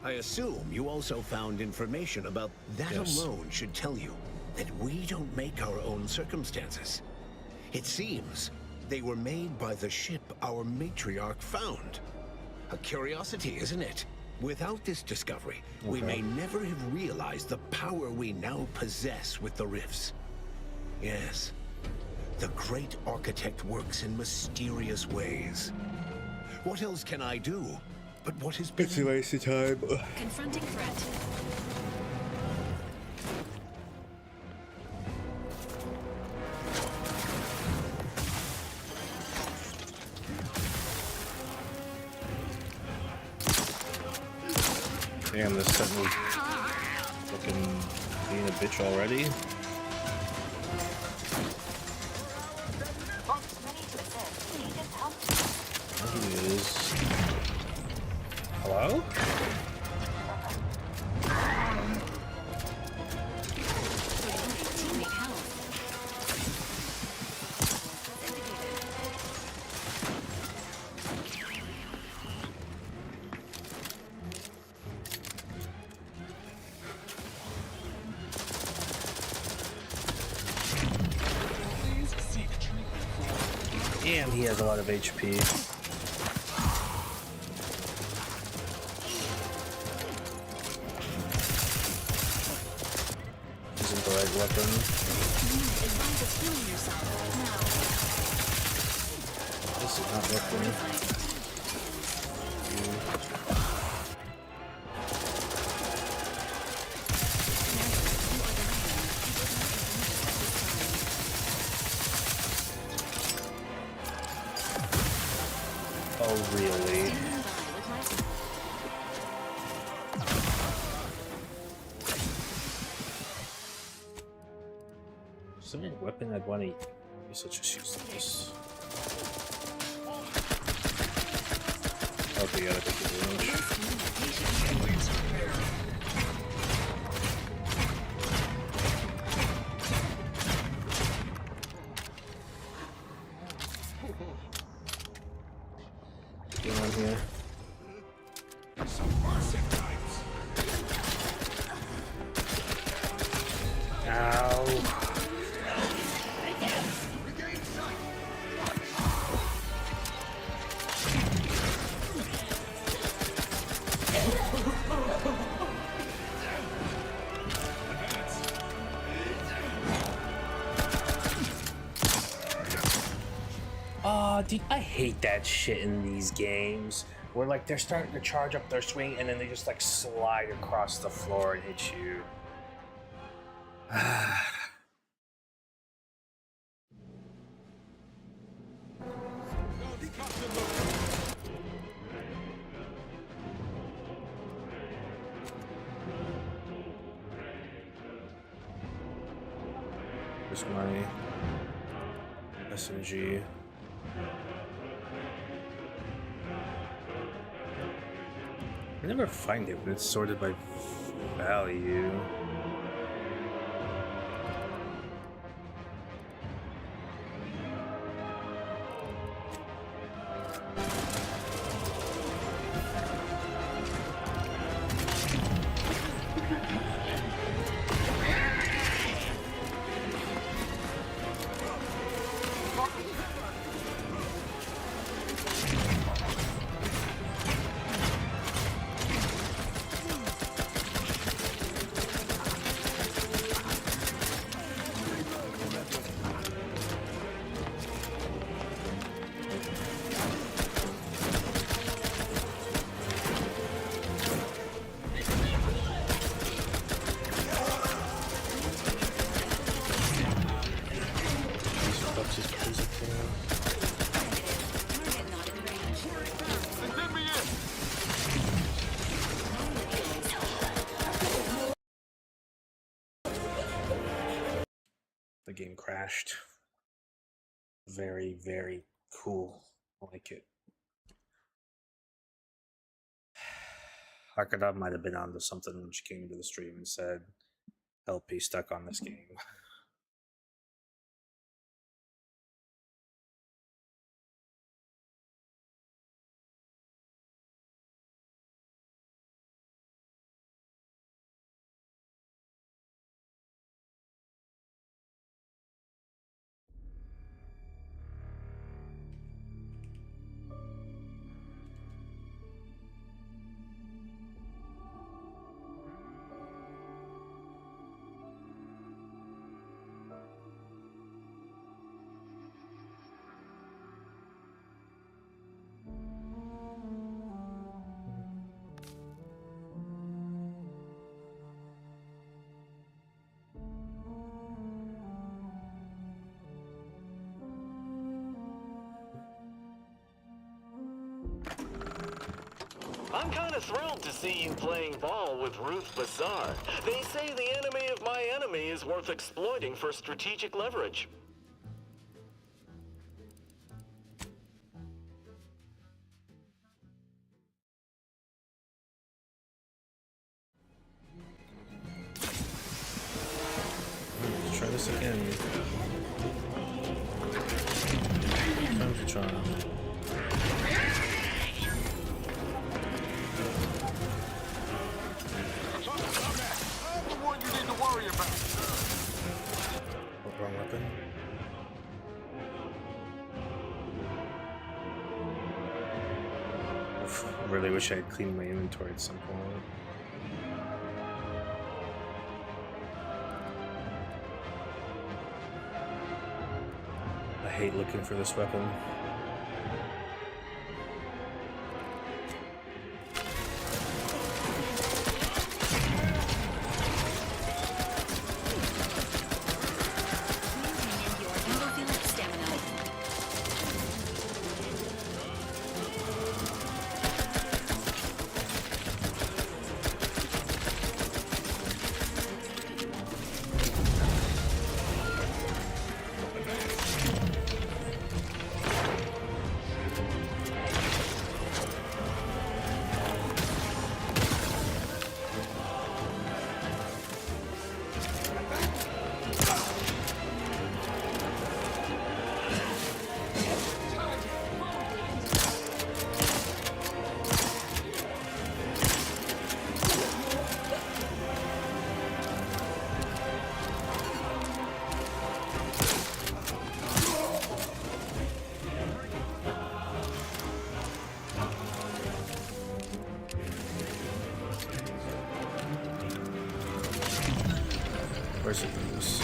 I assume you also found information about that. Alone should tell you that we don't make our own circumstances. It seems they were made by the ship our matriarch found. A curiosity, isn't it? Without this discovery, we may never have realized the power we now possess with the rifts. Yes, the great architect works in mysterious ways. What else can I do But what has been... It's a waste of time. Confronting threat. Damn, this Sentinel's fucking being a bitch already. There he is. Hello? Damn, he has a lot of HP. Isn't the right weapon. This is not working. Oh, really? Is there a weapon I'd want to use? Let's just use this. Okay, gotta take the range. What's going on here? Ow. Oh, dude, I hate that shit in these games where like they're starting to charge up their swing and then they just like slide across the floor and hit you. Here's my SMG. I never find it when it's sorted by value. The game crashed. Very, very cool. I like it. Hakada might have been onto something when she came to the stream and said, LP stuck on this game. I'm kind of thrilled to see you playing ball with Ruth Bassar. They say the enemy of my enemy is worth exploiting for strategic leverage. Let's try this again. Time to try. I'm the one you need to worry about. Wrong weapon. I really wish I had cleaned my inventory at some point. I hate looking for this weapon. Where's it loose?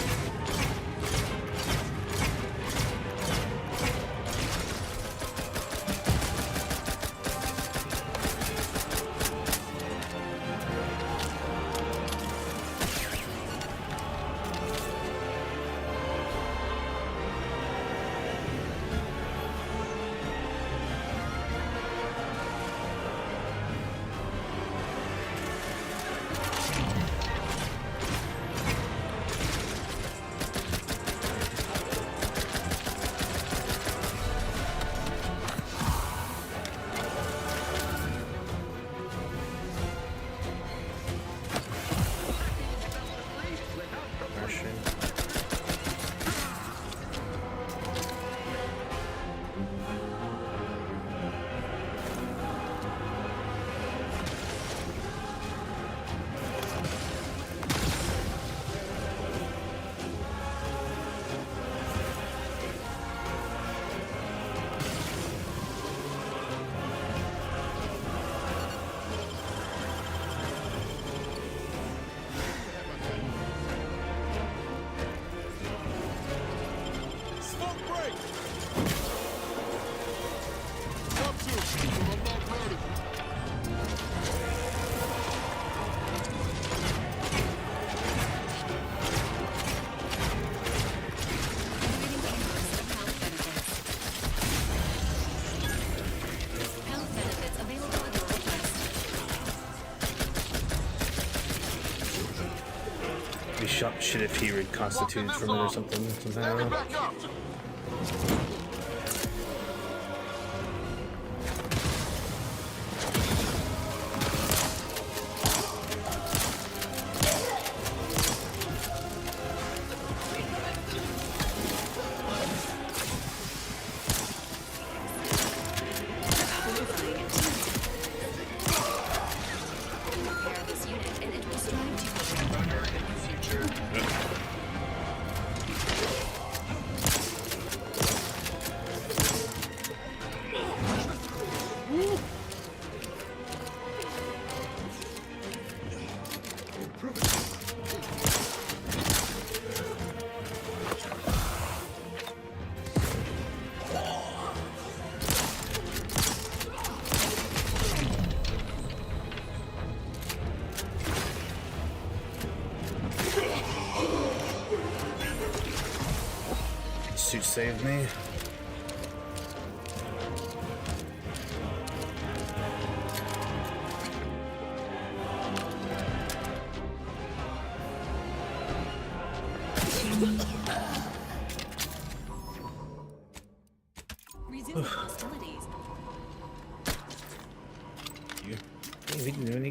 Shit if he reconstituted from it or something somehow. Suit saved me.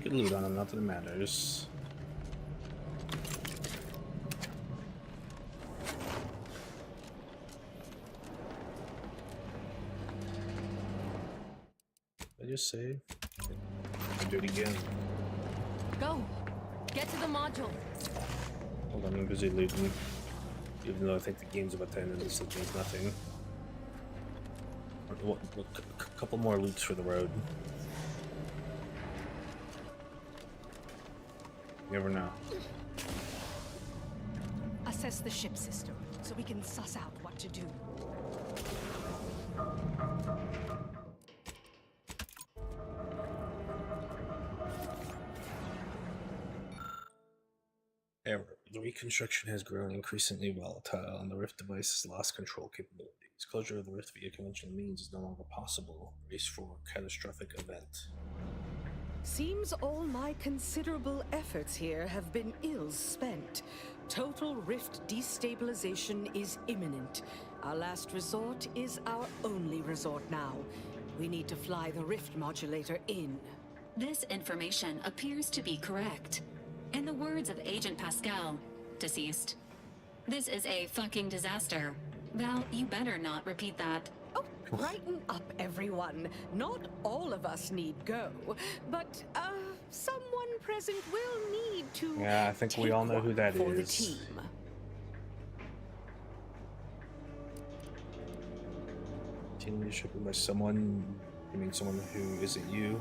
good loot on him, not that it matters. I just say, do it again. Go! Get to the module! Hold on, I'm busy looting. Even though I think the game's about to end and this means nothing. A couple more loots for the road. You never know. Assess the ship system so we can suss out what to do. Error. The reconstruction has grown increasingly volatile, and the Rift device has lost control capabilities. Closure of the Rift via conventional means is no longer possible. Brace for catastrophic event. Seems all my considerable efforts here have been ill spent. Total Rift destabilization is imminent. Our last resort is our only resort now. We need to fly the Rift modulator in. This information appears to be correct. In the words of Agent Pascal, deceased, this is a fucking disaster. Val, you better not repeat that. Oh, brighten up, everyone. Not all of us need go, but, someone present will need to. Yeah, I think we all know who that for is. The team. Team leadership by someone. You mean someone who isn't you?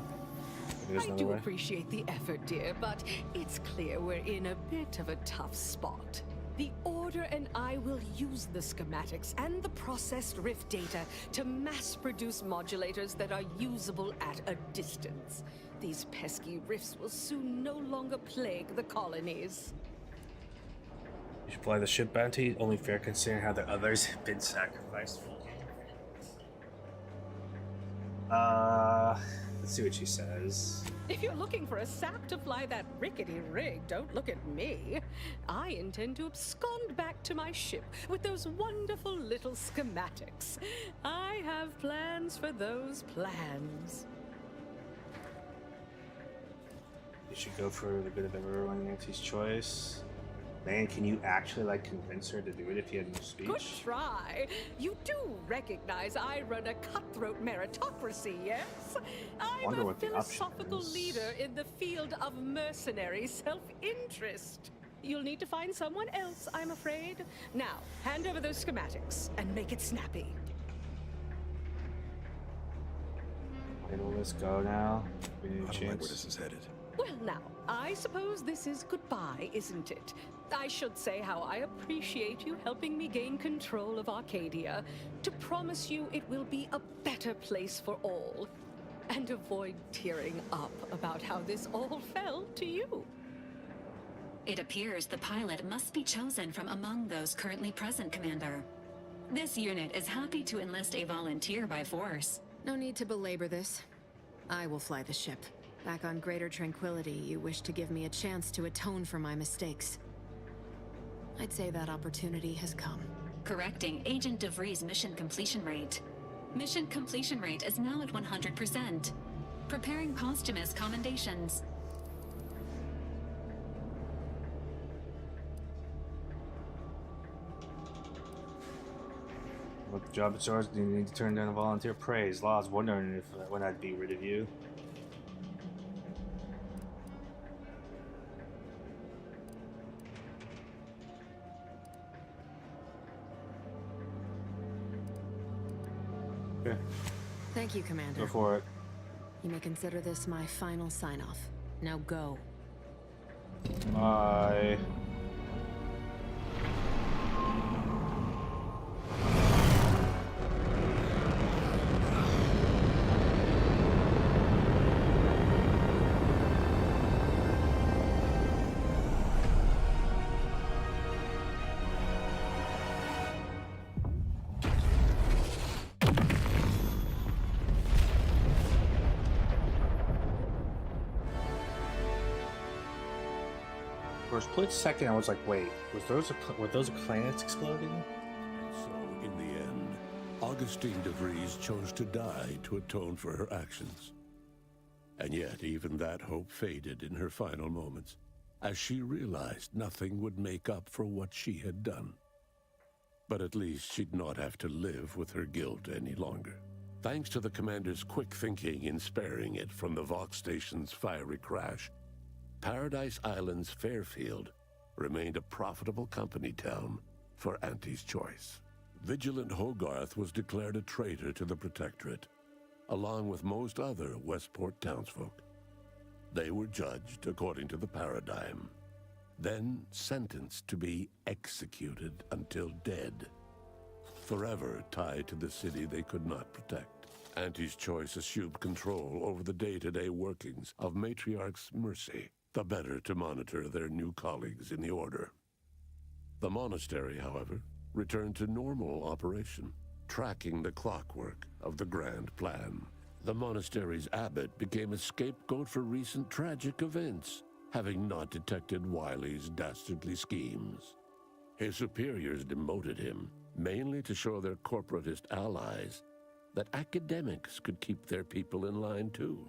I do appreciate the effort, dear, but it's clear we're in a bit of a tough spot. The Order and I will use the schematics and the processed Rift data to mass-produce modulators that are usable at a distance. These pesky Rifts will soon no longer plague the colonies. You should fly the ship bounty, only fair considering how the others have been sacrificed. Let's see what she says. If you're looking for a sap to fly that rickety rig, don't look at me. I intend to abscond back to my ship with those wonderful little schematics. I have plans for those plans. You should go for the good of everyone, Nancy's choice. Man, can you actually, like, convince her to do it if you had no speech? Good try. You do recognize I run a cutthroat meritocracy, yes? I'm a philosophical leader in the field of mercenary self-interest. You'll need to find someone else, I'm afraid. Now, hand over those schematics and make it snappy. Okay, well, let's go now. I don't like where this is headed. Well, now, I suppose this is goodbye, isn't it? I should say how I appreciate you helping me gain control of Arcadia, to promise you it will be a better place for all, and avoid tearing up about how this all fell to you. It appears the pilot must be chosen from among those currently present, Commander. This unit is happy to enlist a volunteer by force. No need to belabor this. I will fly the ship. Back on Greater Tranquility, you wish to give me a chance to atone for my mistakes. I'd say that opportunity has come. Correcting Agent DeVries' mission completion rate. Mission completion rate is now at 100%. Preparing posthumous commendations. What the job at yours? Do you need to turn down a volunteer praise? I was wondering if when I'd be rid of you. Okay. Thank you, Commander. Go for it. You may consider this my final sign-off. Now go. Bye. For a split second, I was like, "Wait, were those planets exploding?" And so, in the end, Augustine DeVries chose to die to atone for her actions. And yet, even that hope faded in her final moments, as she realized nothing would make up for what she had done. But at least she'd not have to live with her guilt any longer. Thanks to the commander's quick thinking in sparing it from the Vox station's fiery crash, Paradise Island's Fairfield remained a profitable company town for Auntie's Choice. Vigilant Hogarth was declared a traitor to the Protectorate, along with most other Westport townsfolk. They were judged according to the paradigm, then sentenced to be executed until dead, forever tied to the city they could not protect. Auntie's Choice assumed control over the day-to-day workings of Matriarch's Mercy, the better to monitor their new colleagues in the Order. The monastery, however, returned to normal operation, tracking the clockwork of the grand plan. The monastery's abbot became a scapegoat for recent tragic events, having not detected Wiley's dastardly schemes. His superiors demoted him, mainly to show their corporatist allies that academics could keep their people in line too.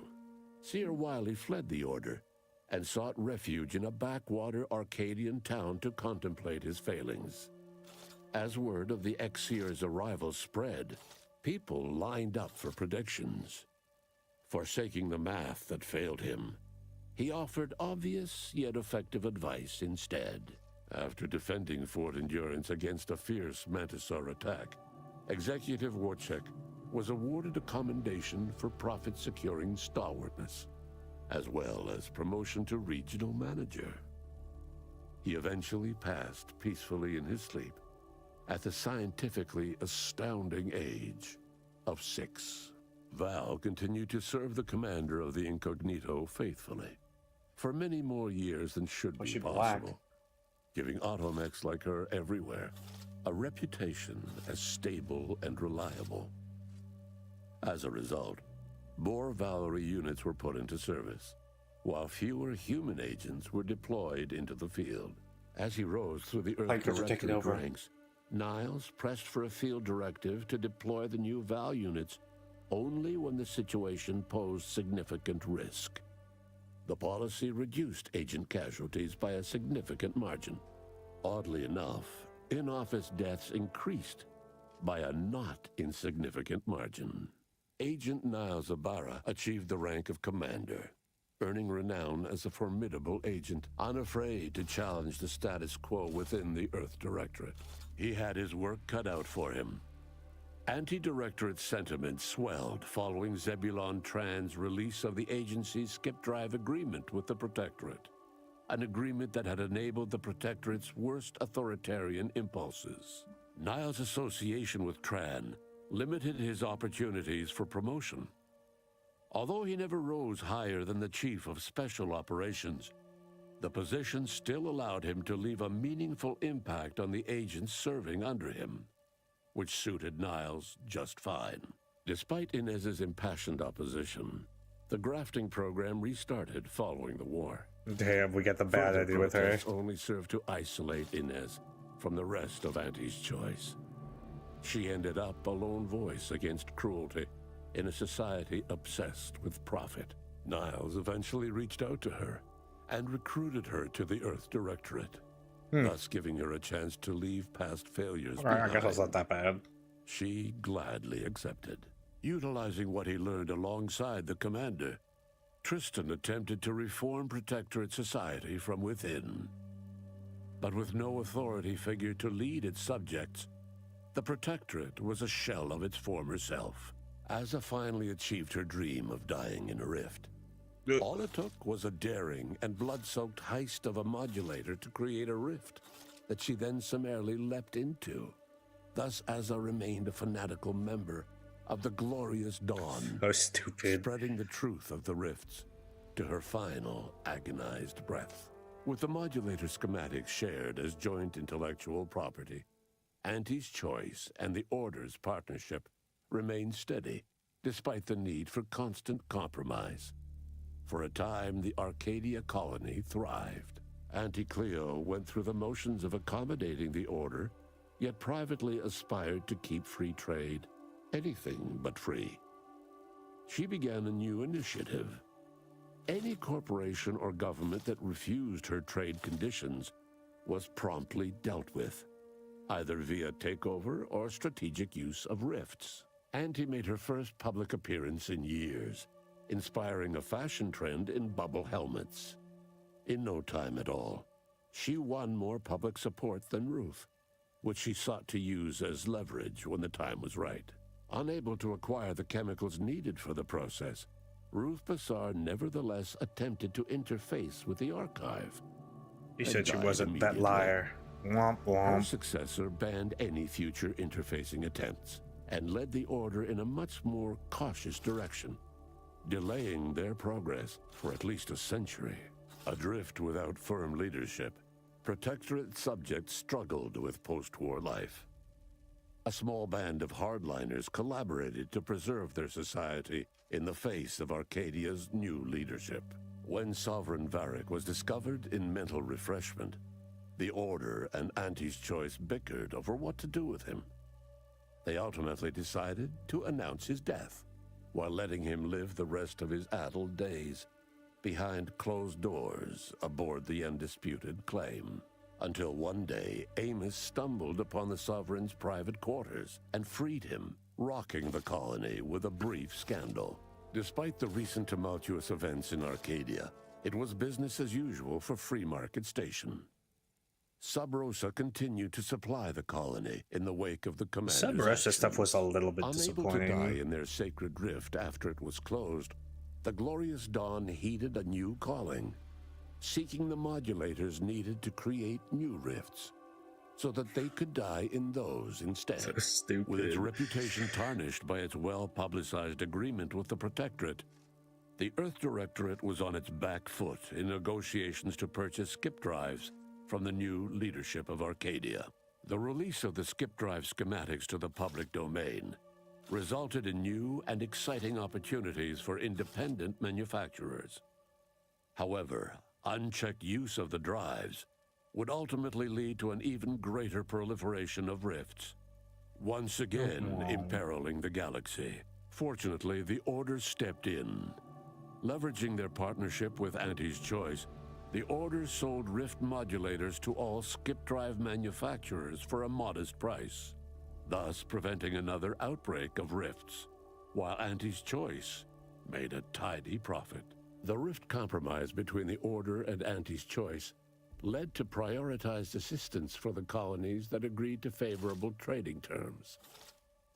Seer Wiley fled the Order and sought refuge in a backwater Arcadian town to contemplate his failings. As word of the ex-seer's arrival spread, people lined up for predictions. Forsaking the math that failed him, he offered obvious yet effective advice instead. After defending Fort Endurance against a fierce Mantisaur attack, Executive Warchek was awarded a commendation for profit-securing stalwartness, as well as promotion to regional manager. He eventually passed peacefully in his sleep at the scientifically astounding age of 6. Val continued to serve the commander of the Incognito faithfully for many more years than should be possible, giving automechs like her everywhere a reputation as stable and reliable. As a result, more Valerie units were put into service, while fewer human agents were deployed into the field. As he rose through the Earth Directorate ranks, Niles pressed for a field directive to deploy the new Val units only when the situation posed significant risk. The policy reduced agent casualties by a significant margin. Oddly enough, in-office deaths increased by a not insignificant margin. Agent Niles Ibarra achieved the rank of commander, earning renown as a formidable agent, unafraid to challenge the status quo within the Earth Directorate. He had his work cut out for him. Anti-Directorate sentiment swelled following Zebulon Tran's release of the agency's skip-drive agreement with the Protectorate, an agreement that had enabled the Protectorate's worst authoritarian impulses. Niles' association with Tran limited his opportunities for promotion. Although he never rose higher than the Chief of Special Operations, the position still allowed him to leave a meaningful impact on the agents serving under him, which suited Niles just fine. Despite Inez's impassioned opposition, the grafting program restarted following the war. Damn, we got the bad Further idea with her. protests only served to isolate Inez from the rest of Auntie's Choice. She ended up a lone voice against cruelty in a society obsessed with profit. Niles eventually reached out to her and recruited her to the Earth Directorate, thus giving her a chance to leave past failures behind. I guess it's not that bad. She gladly accepted. Utilizing what he learned alongside the commander, Tristan attempted to reform Protectorate society from within. But with no authority figure to lead its subjects, the Protectorate was a shell of its former self. Asa finally achieved her dream of dying in a rift. All it took was a daring and blood-soaked heist of a modulator to create a rift that she then summarily leapt into. Thus Asa remained a fanatical member of the Glorious Dawn. Oh, stupid. Spreading the truth of the rifts to her final agonized breath. With the modulator schematics shared as joint intellectual property, Auntie's Choice and the Order's partnership remained steady, despite the need for constant compromise. For a time, the Arcadia colony thrived. Auntie Cleo went through the motions of accommodating the Order, yet privately aspired to keep free trade anything but free. She began a new initiative, any corporation or government that refused her trade conditions was promptly dealt with, either via takeover or strategic use of rifts. Auntie made her first public appearance in years, inspiring a fashion trend in bubble helmets. In no time at all, she won more public support than Ruth, which she sought to use as leverage when the time was right. Unable to acquire the chemicals needed for the process, Ruth Bassar nevertheless attempted to interface with the archive. He and said she died wasn't that immediately. liar. Womp Her womp. successor banned any future interfacing attempts and led the Order in a much more cautious direction, delaying their progress for at least a century. Adrift without firm leadership, Protectorate subjects struggled with post-war life. A small band of hardliners collaborated to preserve their society in the face of Arcadia's new leadership. When Sovereign Varric was discovered in mental refreshment, the Order and Auntie's Choice bickered over what to do with him. They ultimately decided to announce his death, while letting him live the rest of his addled days behind closed doors aboard the undisputed claim. Until one day, Amos stumbled upon the Sovereign's private quarters and freed him, rocking the colony with a brief scandal. Despite the recent tumultuous events in Arcadia, it was business as usual for Free Market Station. Sub Rosa continued to supply the colony in the wake of the commander's Sub Rosa actions. stuff was a little bit Unable disappointing. to die in their sacred rift after it was closed, the Glorious Dawn heeded a new calling, seeking the modulators needed to create new rifts, so that they could die in those instead. So stupid. With its reputation tarnished by its well-publicized agreement with the Protectorate, the Earth Directorate was on its back foot in negotiations to purchase skip drives from the new leadership of Arcadia. The release of the skip drive schematics to the public domain resulted in new and exciting opportunities for independent manufacturers. However, unchecked use of the drives would ultimately lead to an even greater proliferation of rifts, once again imperiling the galaxy. Fortunately, the Order stepped in. Leveraging their partnership with Auntie's Choice, the Order sold rift modulators to all skip drive manufacturers for a modest price, thus preventing another outbreak of rifts, while Auntie's Choice made a tidy profit. The rift compromise between the Order and Auntie's Choice led to prioritized assistance for the colonies that agreed to favorable trading terms.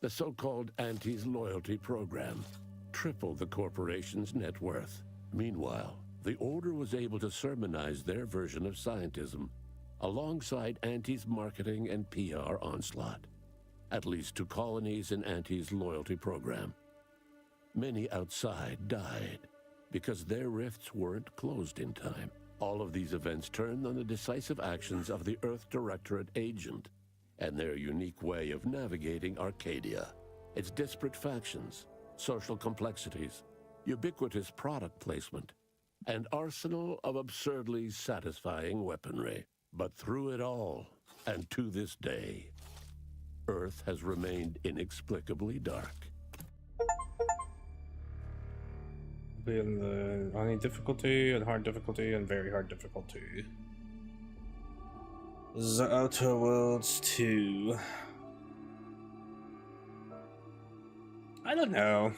The so-called Auntie's Loyalty Program tripled the corporation's net worth. Meanwhile, the Order was able to sermonize their version of scientism alongside Auntie's marketing and PR onslaught, at least to colonies in Auntie's Loyalty Program. Many outside died because their rifts weren't closed in time. All of these events turned on the decisive actions of the Earth Directorate agent and their unique way of navigating Arcadia, its disparate factions, social complexities, ubiquitous product placement, and arsenal of absurdly satisfying weaponry. But through it all, and to this day, Earth has remained inexplicably dark. Be in the on difficulty and hard difficulty and very hard difficulty. The Outer Worlds 2. I don't know.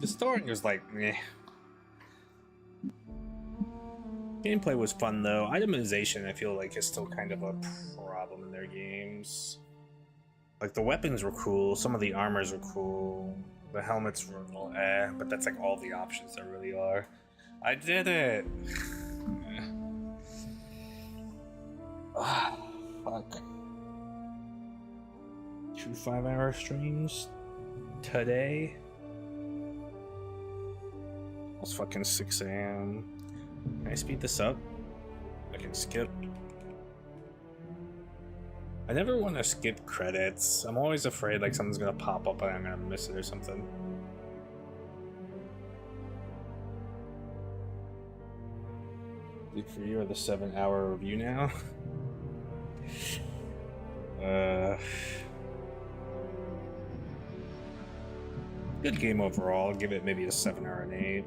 The story was like meh. Gameplay was fun though. Itemization I feel like is still kind of a problem in their games. Like the weapons were cool, some of the armors were cool. The helmets were a little but that's like all the options there really are. I did it! Ah, fuck. 2 5-hour streams today? It's fucking 6 a.m. Can I speed this up? I can skip. I never want to skip credits. I'm always afraid like something's gonna pop up and I'm gonna miss it or something. For you are the 7-hour review now. Good game overall. I'll give it maybe a 7 or an 8.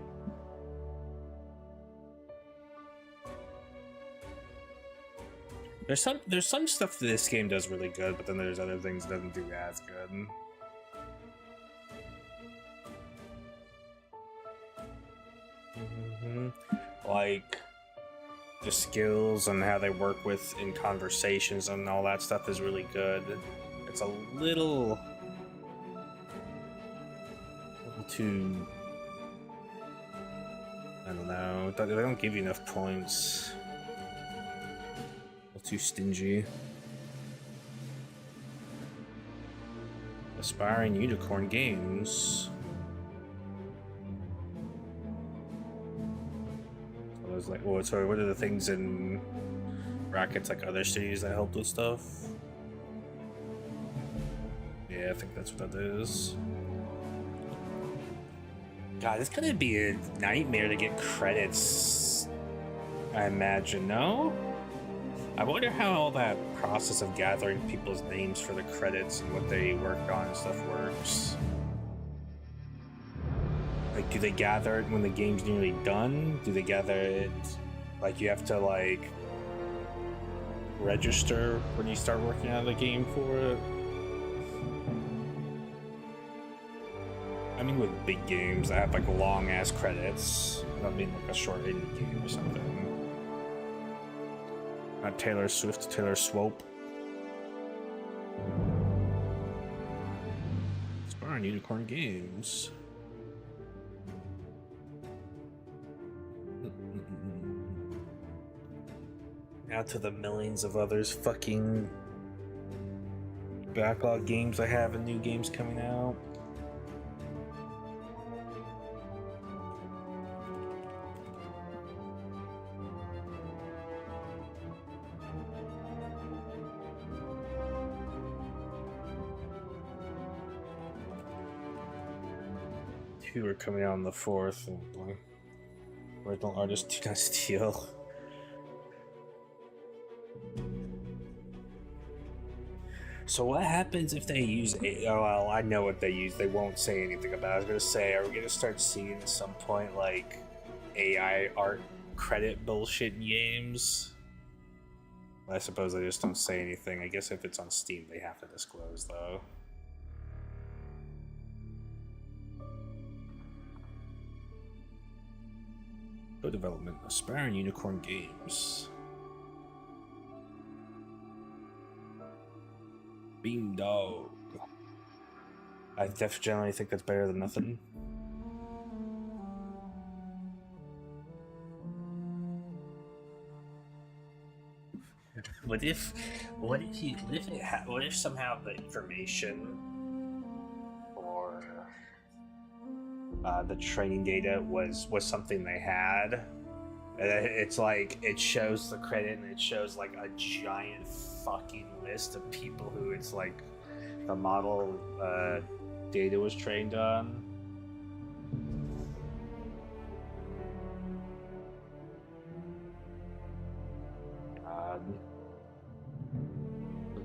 There's some stuff that this game does really good, but then there's other things it doesn't do as good. Like the skills and how they work with in conversations and all that stuff is really good. It's a little too, I don't know, they don't give you enough points. A little too stingy. Aspiring Unicorn Games. So I was like, oh, sorry, what are the things in brackets like other cities that helped with stuff? Yeah, I think that's what that is. God, it's gonna be a nightmare to get credits, I imagine, no? I wonder how all that process of gathering people's names for the credits and what they worked on and stuff works. Like, do they gather it when the game's nearly done? Do they gather it, like, you have to, like, register when you start working on the game for it? I mean, with big games that have, like, long-ass credits. I mean, like, a short indie game or something. Not Taylor Swift, Taylor Swope. Aspiring Unicorn Games. Now to the millions of others fucking backlog games I have and new games coming out. Two are coming out on the 4th. And original artist Do Not Steal. So what happens if they use oh well, I know what they use. They won't say anything about it. I was gonna say, are we gonna start seeing at some point like AI art credit bullshit in games? I suppose they just don't say anything. I guess if it's on Steam they have to disclose though. Co-development, Aspiring Unicorn Games. Beam Dog. I generally think that's better than nothing. What if somehow the information or the training data was something they had? It's like it shows the credit and it shows like a giant fucking list of people who it's like the model data was trained on.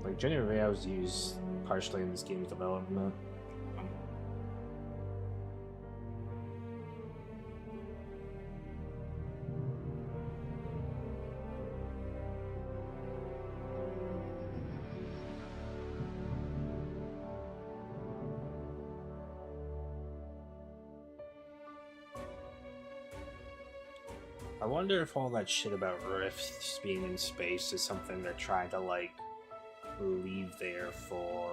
Like generative AI was used partially in this game's development. I wonder if all that shit about rifts being in space is something they're trying to like leave there for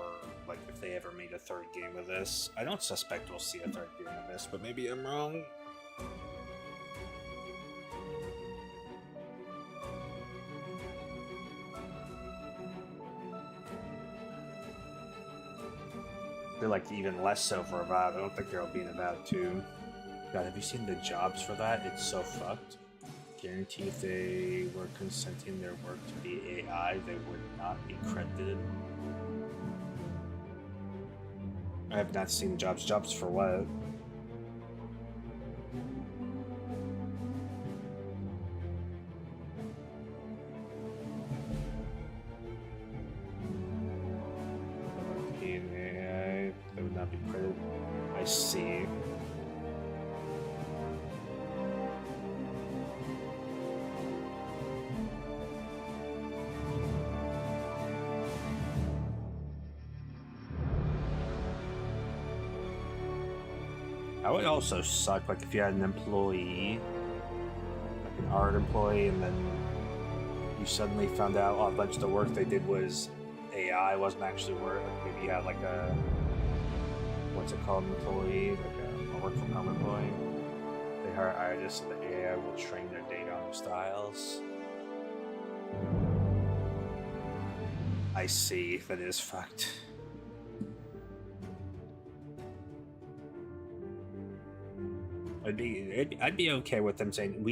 like if they ever made a third game of this. I don't suspect we'll see a third game of this, but maybe I'm wrong. They're like even less so for Avowed. I don't think there'll be an Avowed 2. God, have you seen the jobs for that? It's so fucked. Guarantee if they were consenting their work to be AI, they would not be credited. I have not seen jobs. Jobs for what? Being AI, they would not be credited. I see. That would also suck, like if you had an employee, like an art employee, and then you suddenly found out a bunch of the work they did was AI, wasn't actually work. Like maybe you had like a, what's it called, employee, like a work from home employee. They hire artists so the AI will train their data on their styles. I see, that is fucked. I'd be okay with them saying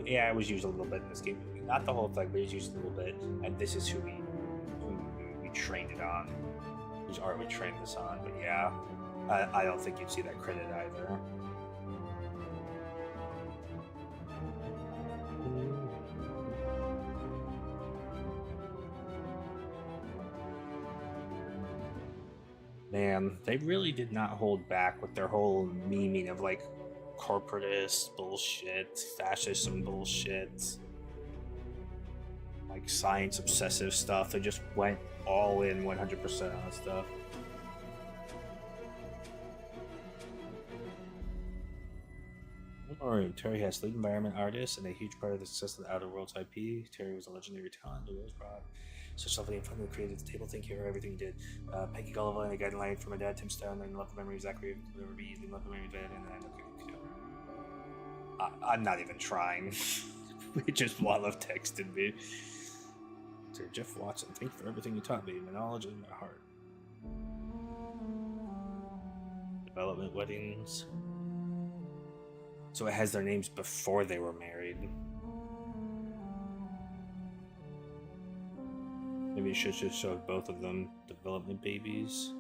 AI was used a little bit in this game, not the whole thing, but it was used a little bit, and this is who we trained it on, whose art we trained this on. But yeah, I don't think you'd see that credit either. Man, they really did not hold back with their whole memeing of like corporatist bullshit, fascism bullshit, like science obsessive stuff. They just went all in 100% on stuff. Terry has lead environment artist and a huge part of the success of the Outer Worlds IP. Terry was a legendary talent who was brought such lovely and fun who created the table. Thank you for everything you did. Peggy Gulliver and a guideline from my dad, Tim Stone, and love the memory of Zachary, and love the memory of Ben, and then I'm not even trying. Just Wallov texted me. Dear Jeff Watson, thank you for everything you taught me, my knowledge and my heart. Development weddings. So it has their names before they were married. Maybe it should just show both of them. Development babies.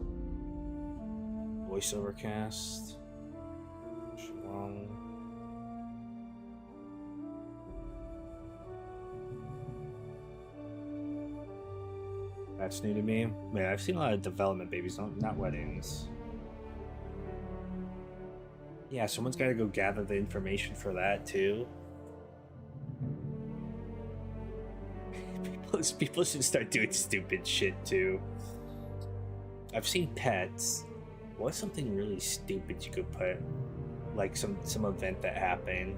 Voiceover cast. Shalom. That's new to me. Man, I've seen a lot of development babies, not weddings. Yeah, someone's got to go gather the information for that too. People should start doing stupid shit too. I've seen pets. What's something really stupid you could put? Like some event that happened.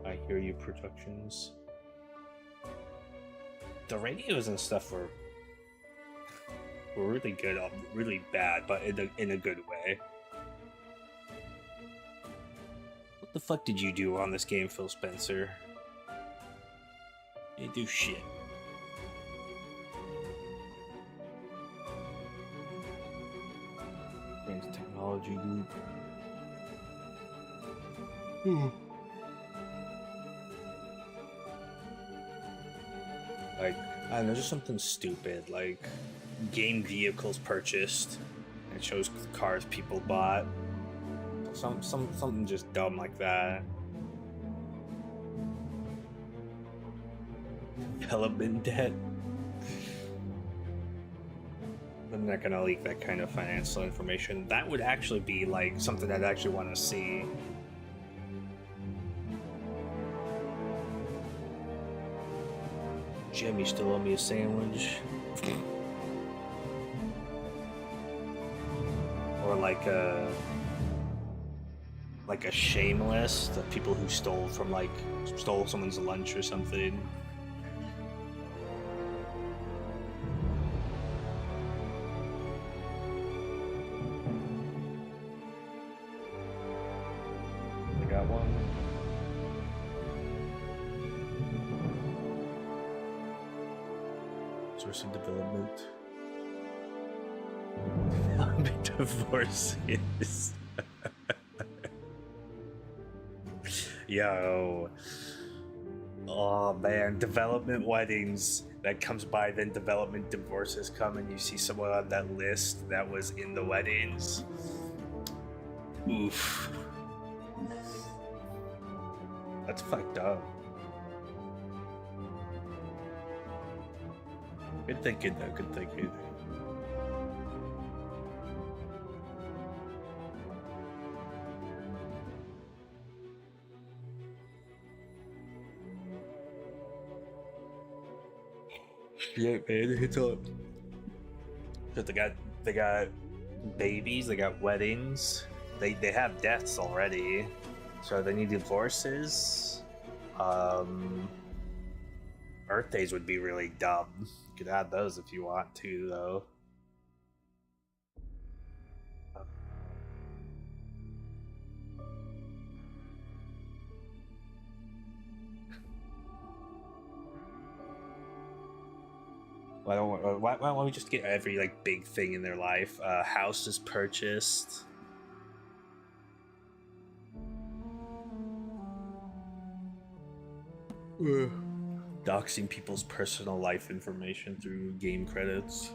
I Hear You Productions. The radios and stuff were really good, really bad, but in a good way. What the fuck did you do on this game, Phil Spencer? You didn't do shit. Advanced Technology Group. Like, I don't know, just something stupid, like game vehicles purchased. It shows the cars people bought. Something just dumb like that. Development debt. I'm not gonna leak that kind of financial information. That would actually be like something I'd actually want to see. Jim, you still owe me a sandwich? Or like a shame list of people who stole someone's lunch or something. I got one. Source of development. Divorces. Yo. Oh man, development weddings. That comes by, then development divorces come, and you see someone on that list that was in the weddings. Oof. That's fucked up. Good thinking though, good thinking. Yeah, man, it's up. Cause they got babies, they got weddings, they have deaths already, so they need divorces. Birthdays would be really dumb. You could add those if you want to, though. Why don't we just get every like big thing in their life? House is purchased. Doxing people's personal life information through game credits.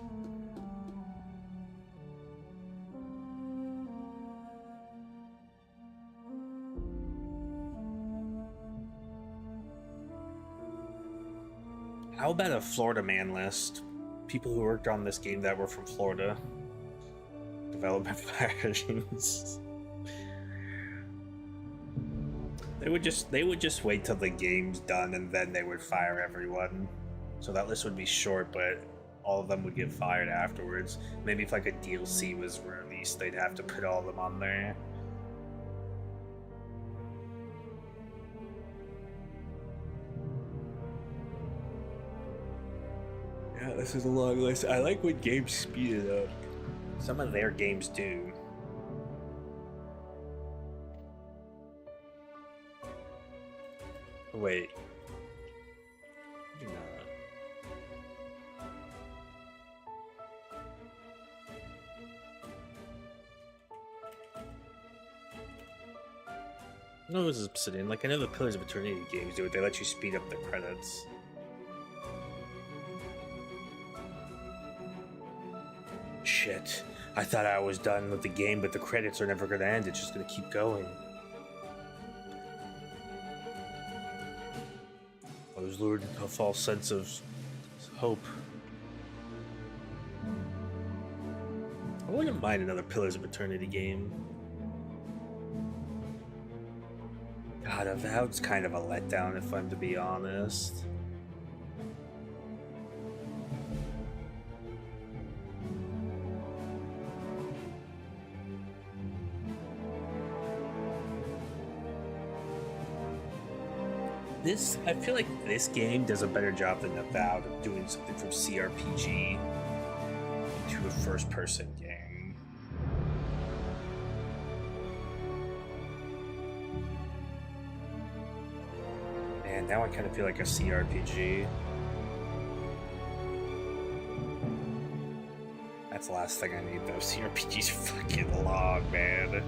How about a Florida man list? People who worked on this game that were from Florida. Development versions. They would just wait till the game's done and then they would fire everyone. So that list would be short, but all of them would get fired afterwards. Maybe if like a DLC was released, they'd have to put all of them on there. Yeah, this is a long list. I like when games speed it up. Some of their games do. Wait. No, it was Obsidian. Like, I know the Pillars of Eternity games do it. They let you speed up the credits. Shit. I thought I was done with the game, but the credits are never going to end. It's just going to keep going. I was lured into a false sense of hope. I wouldn't mind another Pillars of Eternity game. God, Avowed's kind of a letdown, if I'm to be honest. I feel like this game does a better job than Avowed of doing something from CRPG into a first-person game. Man, now I kind of feel like a CRPG. That's the last thing I need, though. CRPG's fucking long, man.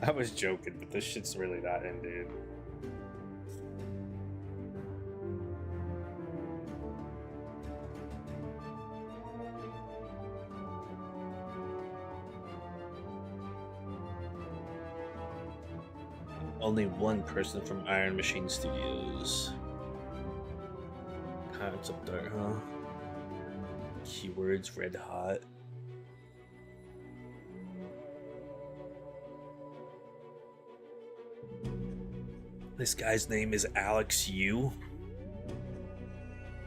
I was joking, but this shit's really not ended. Only one person from Iron Machine Studios. It's up there, huh? Keywords red hot. This guy's name is Alex Yu.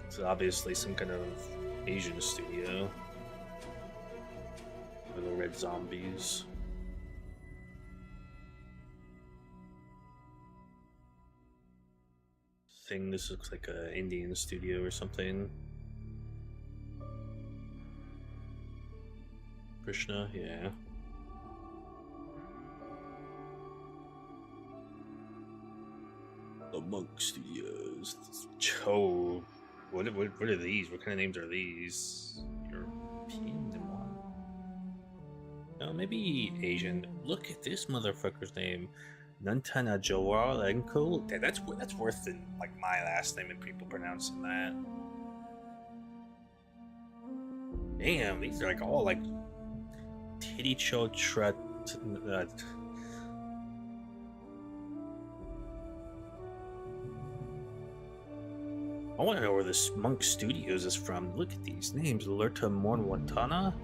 It's obviously some kind of Asian studio. Little red zombies. This looks like an Indian studio or something. Krishna, yeah. The Monk Studios. Cho. What are these? What kind of names are these? European one. No, maybe Asian. Look at this motherfucker's name. Nantana Jawalenko. That's worse than like my last name and people pronouncing that. Damn, these are like all like Titicho Trat. I want to know where this Monk Studios is from. Look at these names. Alerta Mornwatana?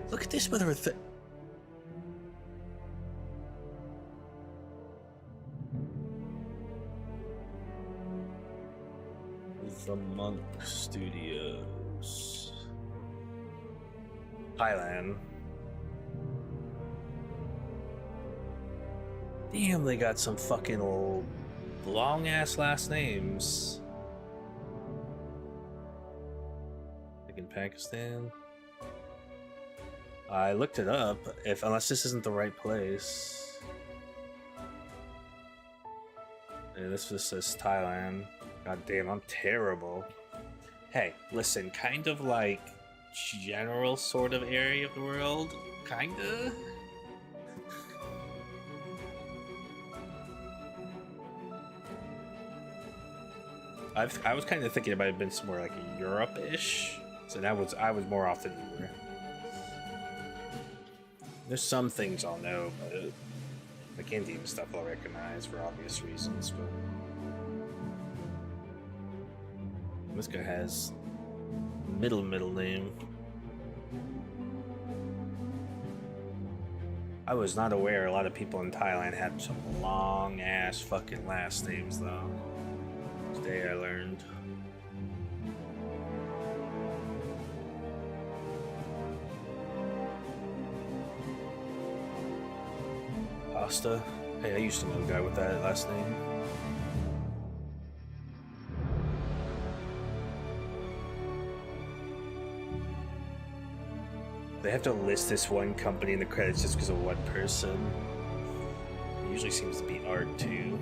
Look at this mother of th- The Monk Studios. Thailand. Damn, they got some fucking old long ass last names. Like in Pakistan. I looked it up. Unless this isn't the right place. Yeah, this just says Thailand. God damn, I'm terrible. Hey, listen, kind of like general sort of area of the world, kinda. I was kind of thinking it might have been somewhere like Europe-ish, so I was more off than you were. There's some things I'll know, but like Indian stuff I'll recognize for obvious reasons. But this guy has middle name. I was not aware a lot of people in Thailand had some long ass fucking last names though. Today I learned. Pasta. Hey, I used to know a guy with that last name. They have to list this one company in the credits just because of one person. It usually seems to be art too.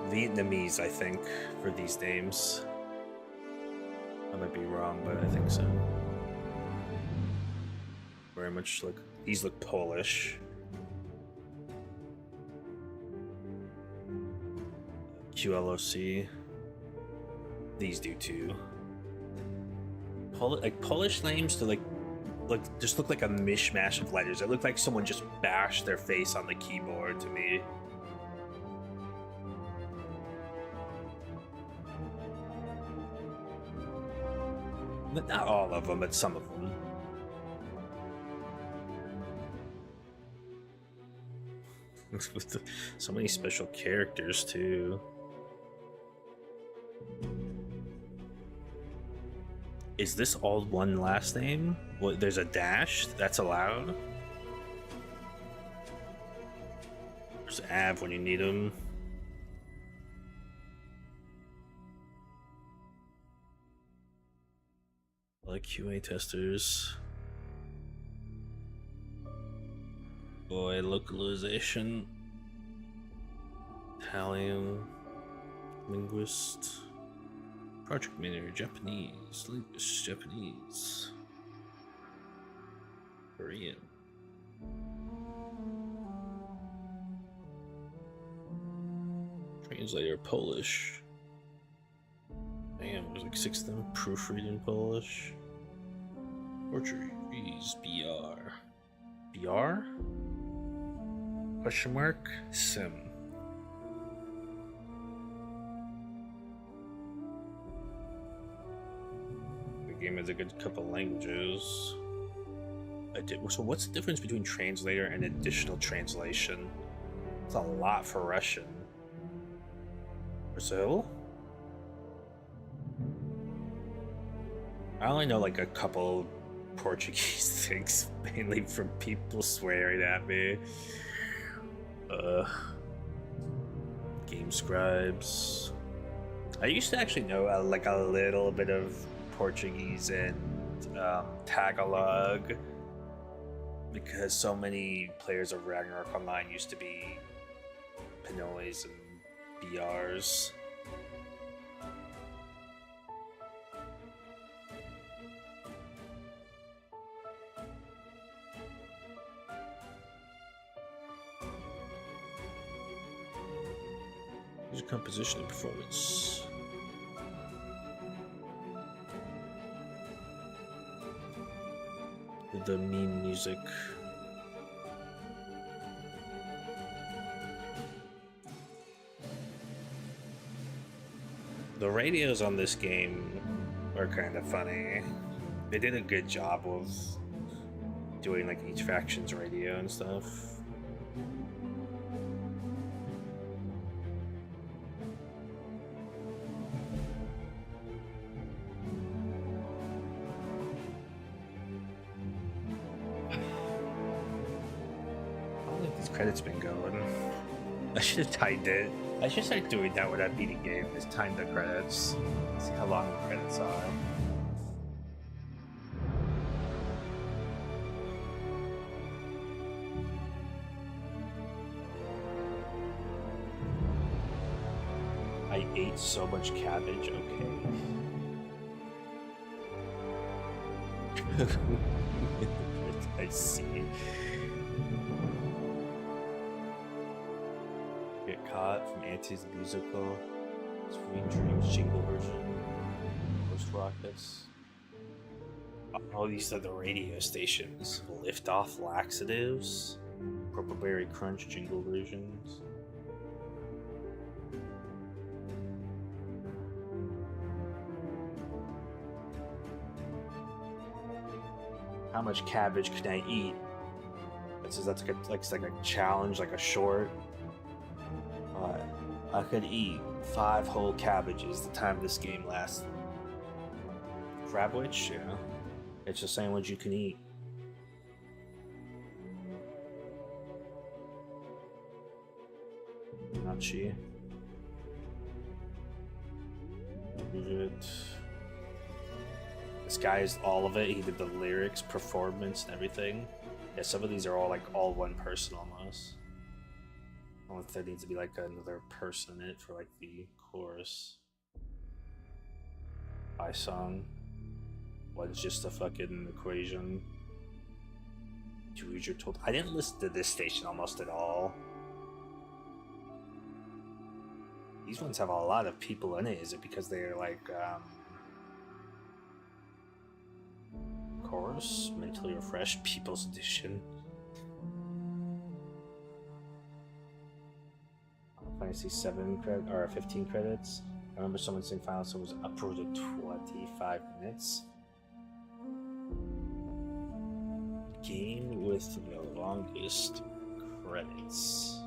Vietnamese, I think, for these names. I might be wrong, but I think so. Very much like these look Polish. QLOC. These do too. Polish names to like just look like a mishmash of letters. It looked like someone just bashed their face on the keyboard to me. Not all of them, but some of them. So many special characters too. Is this all one last name? What, there's a dash? That's allowed? There's Av when you need him. Like QA testers. Boy, localization. Italian. Linguist. Project manager, Japanese. Linguist, Japanese. Korean. Translator, Polish. Damn, there's like 6 of them. Proofreading Polish. Portuguese, BR. BR? Question mark? Sim. The game has a good couple languages. So what's the difference between translator and additional translation? It's a lot for Russian. Brazil? I only know like a couple Portuguese things, mainly from people swearing at me. Game scribes. I used to actually know like a little bit of Portuguese and Tagalog because so many players of Ragnarok Online used to be Pinoys and BRs. Music composition and performance. The mean music. The radios on this game are kind of funny. They did a good job of doing like each faction's radio and stuff. How long have these credits been going? I should have timed it. I should start doing that when I beat a game, is time the credits. See how long the credits are. I ate so much cabbage, okay. I see. Get caught from Auntie's musical. Sweet Dreams jingle version. Ghost Rockets. Oh, these are the radio stations. Lift Off Laxatives. Purple Berry Crunch jingle versions. How much cabbage can I eat? It says that's like a challenge, like a short. I could eat 5 whole cabbages the time this game lasts. Crabwitch, yeah. It's a sandwich you can eat. Not she. This guy is all of it. He did the lyrics, performance, and everything. Yeah, some of these are all like all one person almost. I don't know if there needs to be like another person in it for like the chorus. I song. One's just a fucking equation. Two is your total. I didn't listen to this station almost at all. These ones have a lot of people in it. Is it because they're like chorus? Mentally Refreshed People's Edition. Fantasy 7 credit or 15 credits. I remember someone saying Final Fantasy was upwards of 25 minutes. Game with the longest credits.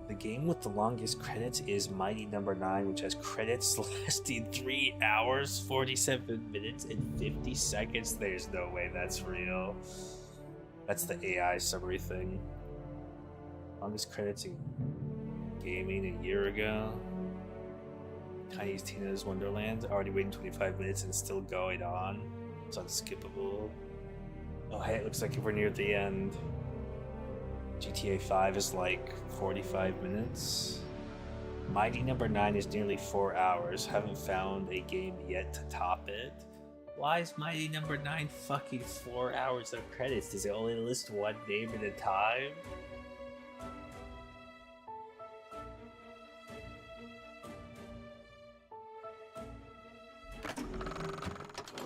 The game with the longest credits is Mighty Number 9, which has credits lasting 3 hours, 47 minutes, and 50 seconds. There's no way that's real. That's the AI summary thing. Longest credits in gaming a year ago. Tiny's Tina's Wonderland. Already waiting 25 minutes and still going on. It's unskippable. Oh, hey, it looks like we're near the end. GTA 5 is like 45 minutes. Mighty Number 9 is nearly 4 hours. Haven't found a game yet to top it. Why is Mighty Number 9 fucking 4 hours of credits? Does it only list one name at a time?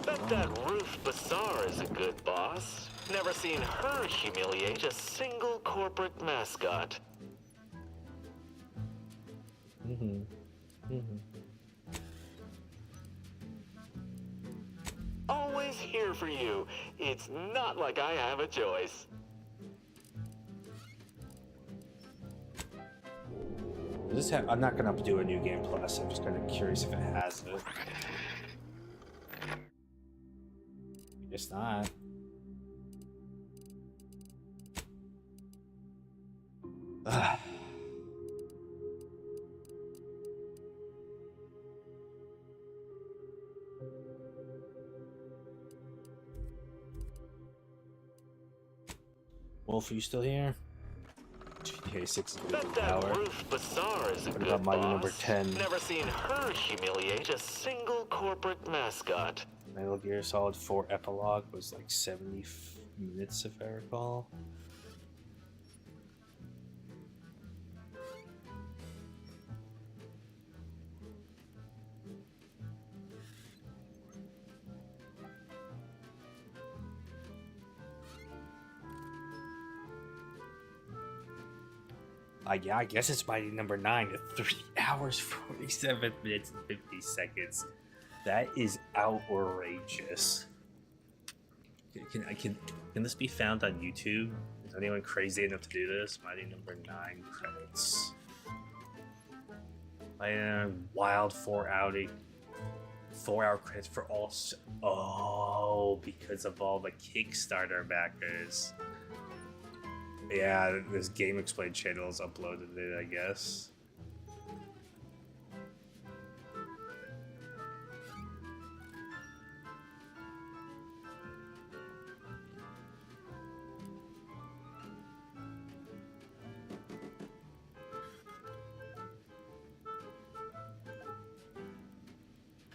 Bet that Ruth Bazaar is a good boss. Never seen her humiliate a single corporate mascot. Always here for you. It's not like I have a choice. Does this have, I'm not gonna do a new game plus. I'm just kind of curious if it has it. It's not. Ugh. Wolf, are you still here? GTA 6 is gonna be an hour. Ruth Bazaar is a What good about Mighty boss. Number 10? Never seen her humiliate a single corporate mascot. Metal Gear Solid 4 Epilogue was like 70 minutes, if I recall. Yeah, I guess it's Mighty Number 9 at 3 hours, 47 minutes, and 50 seconds. That is outrageous. Can this be found on YouTube? Is anyone crazy enough to do this? Mighty number 9 credits. Wild 4-hour credits for all. Oh, because of all the Kickstarter backers. Yeah, this Game Explain channel's uploaded it, I guess.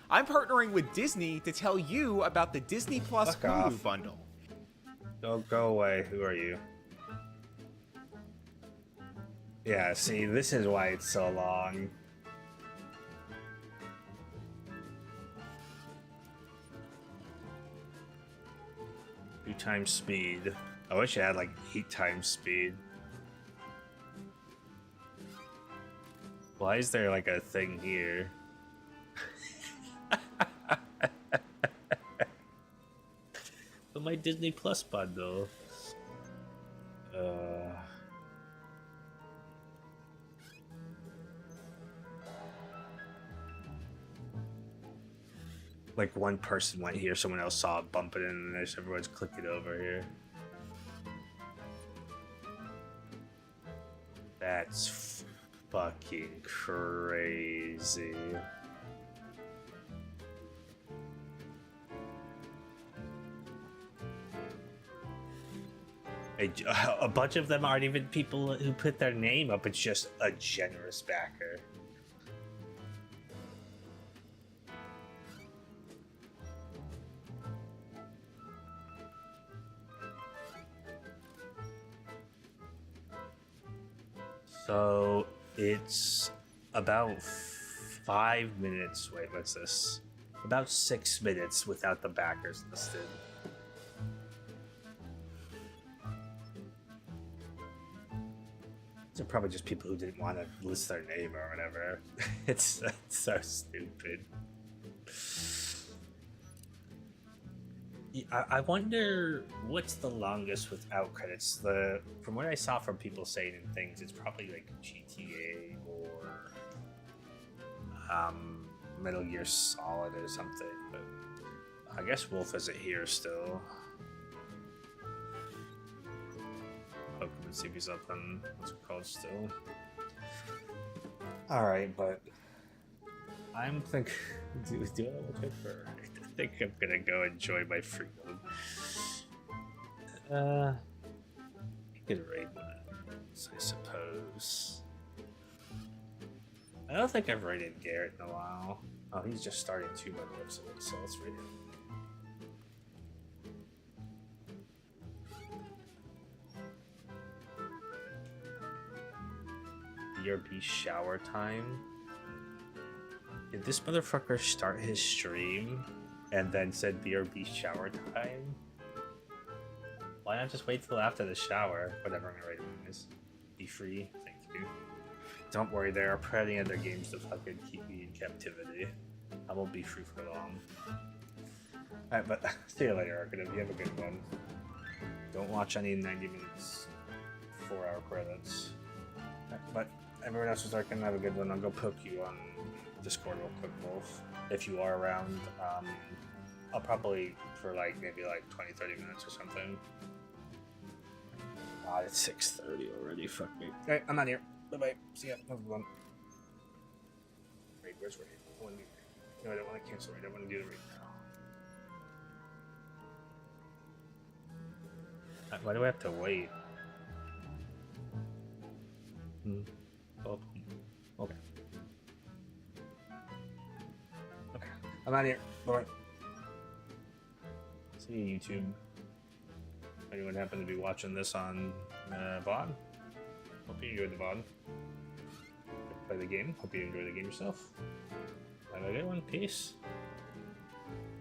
I'm partnering with Disney to tell you about the Disney Plus Fuck Hulu off. bundle. Go away. Who are you? Yeah, see, this is why it's so long. Two times speed. I wish I had like 8 times speed. Why is there like a thing here? But my Disney Plus bundle. Like one person went here, someone else saw it, bump it in, and there's everyone's clicking over here. That's fucking crazy. A bunch of them aren't even people who put their name up, it's just a generous backer. So it's about 5 minutes. Wait, what's this? About 6 minutes without the backers listed. These are probably just people who didn't want to list their name or whatever. It's so stupid. I wonder what's the longest without credits. From what I saw from people saying and things, it's probably like GTA or Metal Gear Solid or something. But I guess Wolf isn't here still. Poke him and see if he's up on what's it called still. All right, but I'm thinking, do I want to check for? I think I'm gonna go enjoy my freedom. I could raid once, I suppose. I don't think I've raided Garrett in a while. Oh, he's just starting 2 by the looks of it, so let's raid him. BRB shower time. Did this motherfucker start his stream and then said BRB shower time? Why not just wait till after the shower? Whatever, I'm gonna write it is. Be free, thank you. Don't worry, there are plenty other games to fucking keep me in captivity. I won't be free for long. Alright, but see you later, Arcadim. You have a good one. Don't watch any 90 minutes, 4-hour credits. But everyone else is Arcadim, have a good one. I'll go poke you on Discord real quick, Wolf. If you are around, I'll probably for like maybe like 20-30 minutes or something. God, it's 6:30 already. Fuck me. Alright, I'm out here. Bye bye. See ya. Have a good one. Raid, where's Raid? I want to do Raid. No, I don't want to cancel Raid. I want to do the Raid now. Why do I have to wait? Oh, okay. Okay. I'm out here. Bye. See you, YouTube. Anyone happen to be watching this on VOD? Hope you enjoyed the VOD. Play the game. Hope you enjoy the game yourself. Have a good one. Peace.